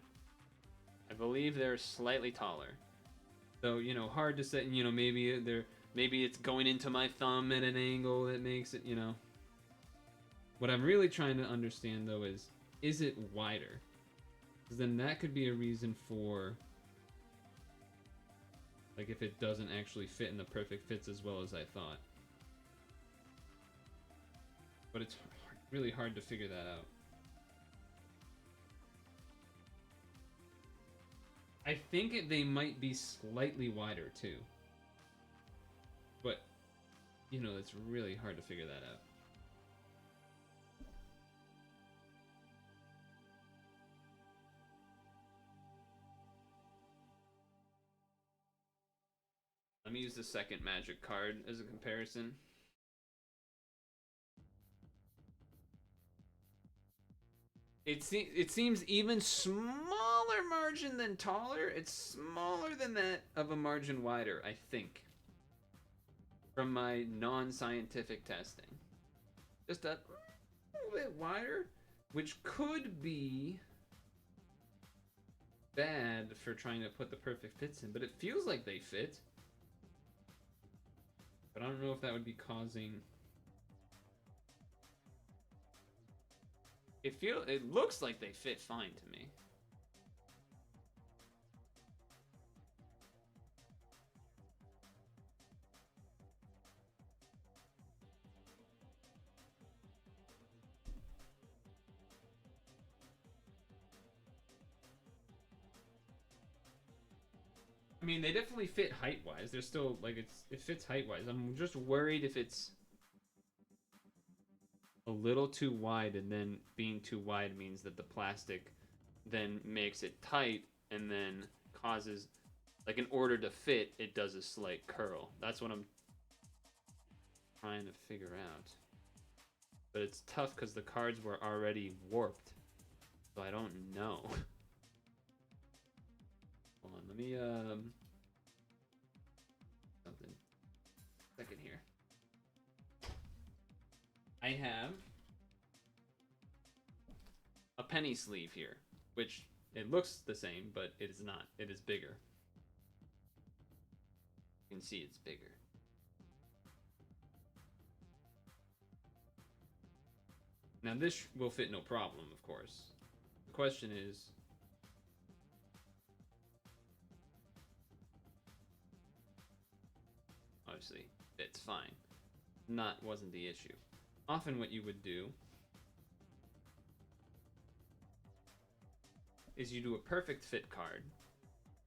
I believe they're slightly taller. So, you know, hard to say, you know, maybe it's going into my thumb at an angle that makes it, you know. What I'm really trying to understand, though, is it wider? Because then that could be a reason for, like, if it doesn't actually fit in the perfect fits as well as I thought. But it's really hard to figure that out. I think they might be slightly wider, too. But, you know, it's really hard to figure that out. Let me use the second magic card as a comparison. It seems even smaller margin than taller. It's smaller than that of a margin wider, I think. From my non-scientific testing. Just a little bit wider, which could be bad for trying to put the perfect fits in, but it feels like they fit. But I don't know if that would be causing... It looks like they fit fine to me. I mean, they definitely fit height-wise. They're still, like, it fits height-wise. I'm just worried if it's a little too wide, and then being too wide means that the plastic then makes it tight and then causes, like, in order to fit, it does a slight curl. That's what I'm trying to figure out. But it's tough because the cards were already warped, so I don't know. Hold on, let me, something. Second here. I have a penny sleeve here, which it looks the same, but it is not. It is bigger. You can see it's bigger. Now this will fit no problem, of course. The question is, obviously, fits fine. Wasn't the issue. Often what you would do is you do a perfect fit card,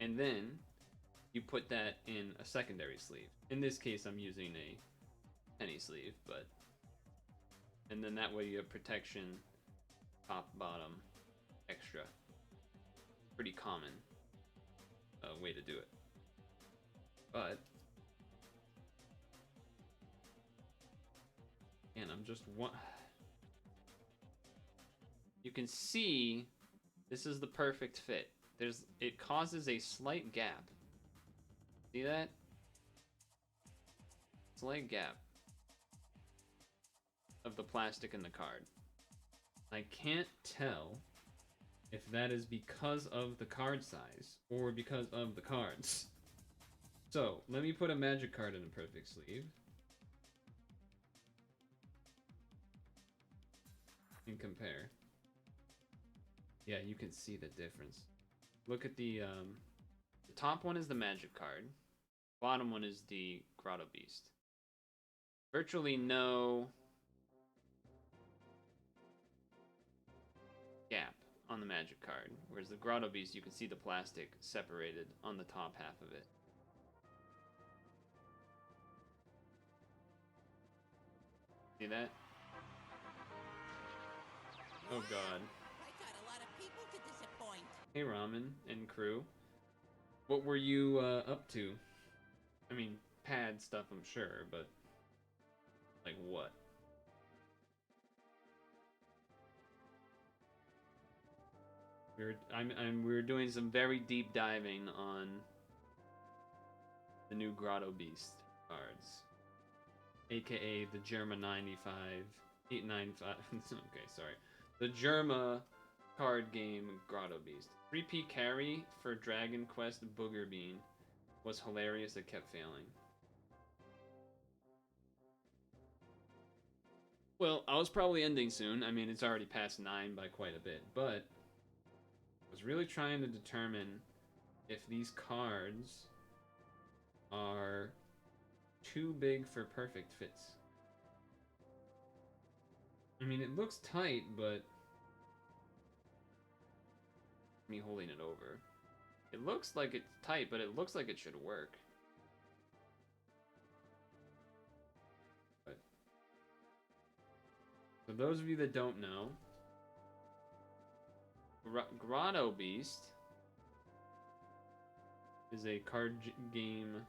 and then you put that in a secondary sleeve. In this case, I'm using a penny sleeve, but... And then that way you have protection, top, bottom, extra. Pretty common way to do it. But... And I'm just one. You can see this is the perfect fit. It causes a slight gap. See that? slight gap of the plastic in the card. I can't tell if that is because of the card size or because of the cards. So, let me put a magic card in a perfect sleeve. And compare. Yeah, you can see the difference. Look at the top one is the magic card. Bottom one is the Grotto Beast. Virtually no gap on the magic card, whereas the Grotto Beast, you can see the plastic separated on the top half of it. See that? Oh god. I got a lot of people to disappoint. Hey Ramen and crew. What were you up to? I mean, pad stuff I'm sure, but like what? We were doing some very deep diving on the new Grotto Beast cards, aka the Jerma985's. Okay, sorry, the Jerma card game Grotto Beast. 3P carry for Dragon Quest Booger Bean was hilarious. It kept failing. Well, I was probably ending soon. I mean, it's already past 9 by quite a bit, but I was really trying to determine if these cards are too big for perfect fits. I mean, it looks tight, but me holding it over. It looks like it's tight, but it looks like it should work. But for those of you that don't know, Grotto Beast is a card game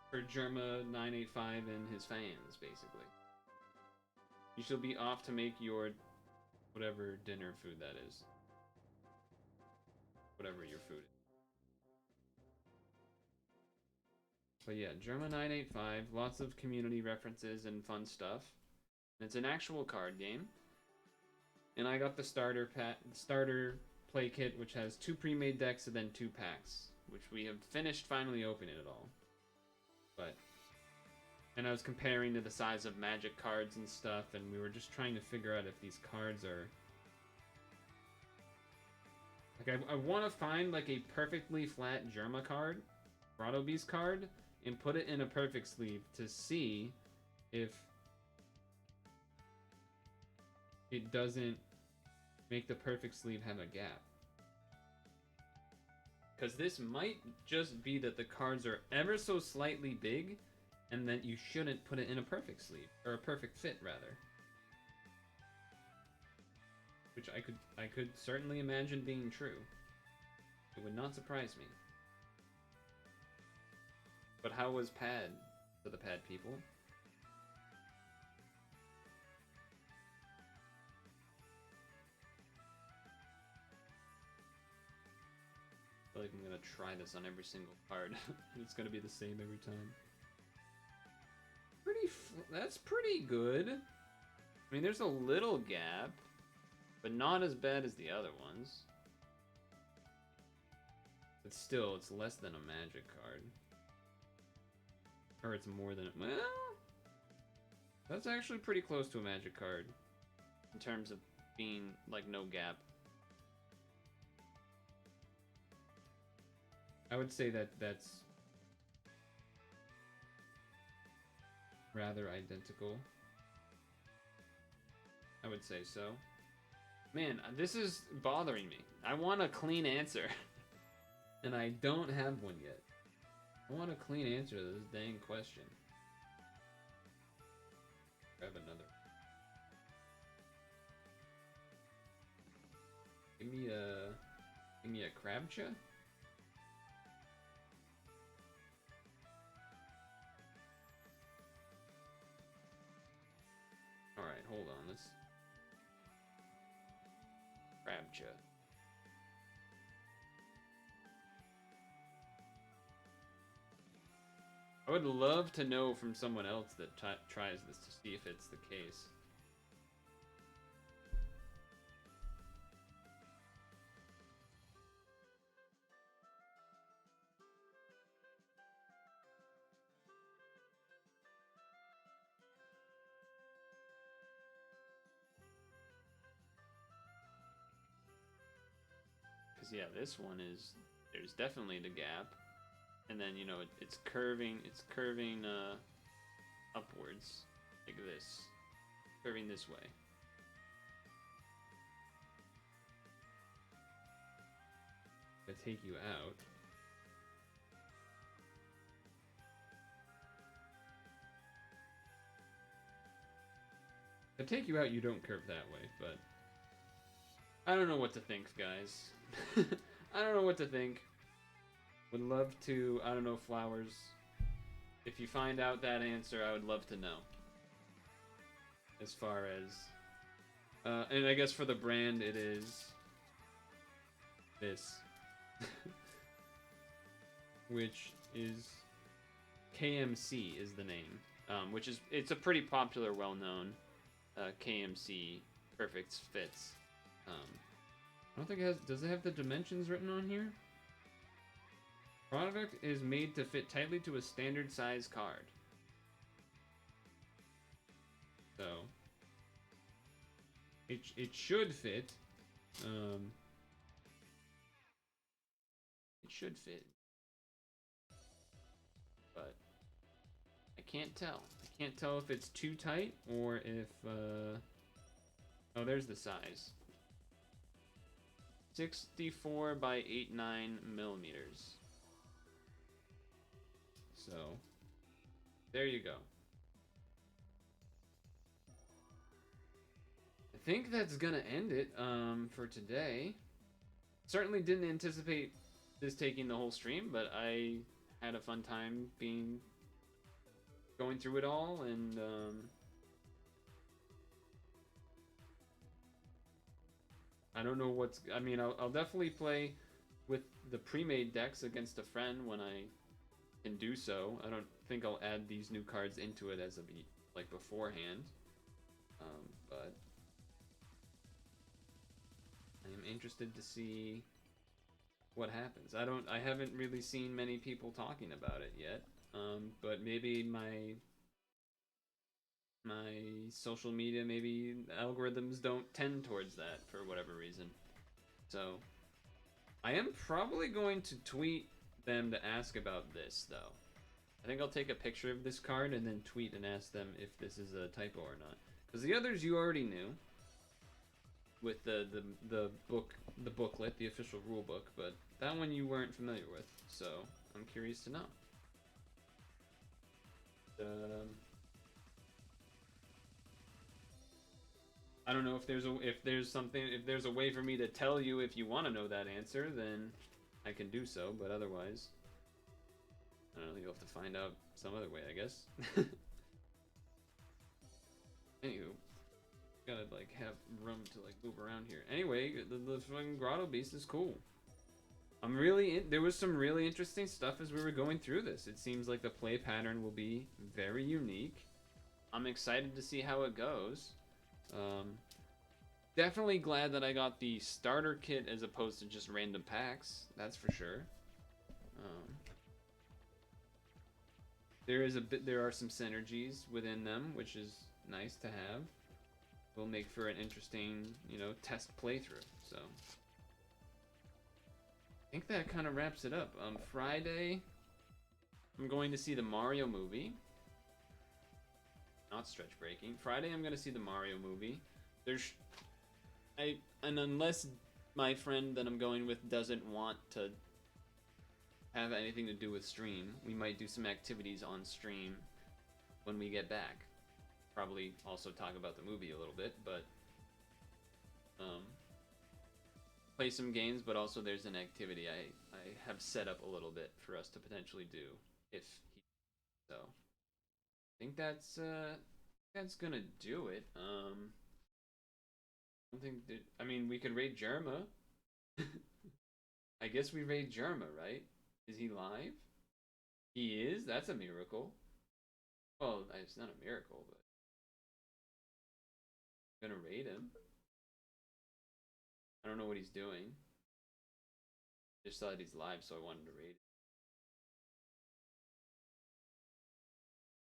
for Jerma985 and his fans, basically. You shall be off to make your whatever dinner food that is. Whatever your food is. But yeah, Jerma985, lots of community references and fun stuff. It's an actual card game. And I got the starter play kit, which has 2 pre-made decks and then 2 packs, which we have finished finally opening it all. And I was comparing to the size of Magic cards and stuff, and we were just trying to figure out if these cards are... Like, I want to find, like, a perfectly flat Jerma card, Grotto Beast card, and put it in a perfect sleeve to see if it doesn't make the perfect sleeve have a gap. Because this might just be that the cards are ever so slightly big, and that you shouldn't put it in a perfect sleeve, or a perfect fit, rather. Which I could certainly imagine being true. It would not surprise me. But how was Pad for the Pad people? I feel like I'm gonna try this on every single card. It's gonna be the same every time. That's pretty good. I mean, there's a little gap, but not as bad as the other ones. But still, it's less than a Magic card. Or it's more than... Well, that's actually pretty close to a Magic card. In terms of being, like, no gap. I would say that that's rather identical. I would say so. Man, this is bothering me. I want a clean answer. And I don't have one yet. I want a clean answer to this dang question. Grab another. Give me a Crabcha? Alright, hold on, let's... Crabcha. I would love to know from someone else that tries this to see if it's the case. Because yeah, this one is, there's definitely the gap. And then, you know, it's curving upwards, like this. Curving this way. If I take you out. If I take you out, you don't curve that way, but I don't know what to think, guys. I don't know what to think. Would love to, I don't know, flowers. If you find out that answer, I would love to know. As far as, and I guess for the brand, it is this, which is KMC is the name, which is, it's a pretty popular, well-known KMC Perfect Fits. I don't think it has, does it have the dimensions written on here? Product is made to fit tightly to a standard size card. So it should fit. It should fit. But I can't tell. I can't tell if it's too tight or if oh, there's the size. 64 by 89 millimeters. So, there you go. I think that's gonna end it for today. Certainly didn't anticipate this taking the whole stream, but I had a fun time going through it all, and I don't know what's, I mean, I'll definitely play with the pre-made decks against a friend when I can do so. I don't think I'll add these new cards into it as a like beforehand, but I am interested to see what happens. I haven't really seen many people talking about it yet, but maybe my social media, maybe algorithms don't tend towards that for whatever reason. So I am probably going to tweet them to ask about this, though. I think I'll take a picture of this card and then tweet and ask them if this is a typo or not. Because the others you already knew with the booklet, the official rule book, but that one you weren't familiar with, so I'm curious to know. I don't know if there's a way for me to tell you if you want to know that answer, then I can do so, but otherwise, I don't know, you'll have to find out some other way, I guess. Anywho, gotta like have room to like move around here. Anyway, the fucking Grotto Beast is cool. I'm really there was some really interesting stuff as we were going through this. It seems like the play pattern will be very unique. I'm excited to see how it goes. Definitely glad that I got the starter kit as opposed to just random packs. That's for sure. There are some synergies within them, which is nice to have. Will make for an interesting, you know, test playthrough. So I think that kind of wraps it up. Friday, I'm going to see the Mario movie. Not stretch breaking. Friday, I'm going to see the Mario movie. And unless my friend that I'm going with doesn't want to have anything to do with stream, we might do some activities on stream when we get back. Probably also talk about the movie a little bit, but play some games, but also there's an activity I have set up a little bit for us to potentially do if he, so I think that's gonna do it. I don't think that, I mean, we could raid Jerma. I guess we raid Jerma, right? Is he live? He is? That's a miracle. Well, it's not a miracle, but I'm gonna raid him. I don't know what he's doing. Just saw that he's live, so I wanted to raid him.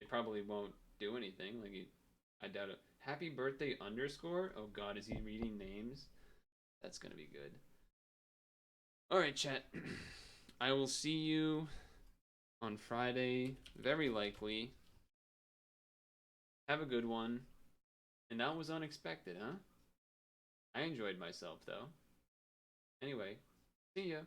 He probably won't do anything. I doubt it. Happy birthday underscore? Oh god, is he reading names? That's gonna be good. Alright, chat. I will see you on Friday, very likely. Have a good one. And that was unexpected, huh? I enjoyed myself, though. Anyway, see ya.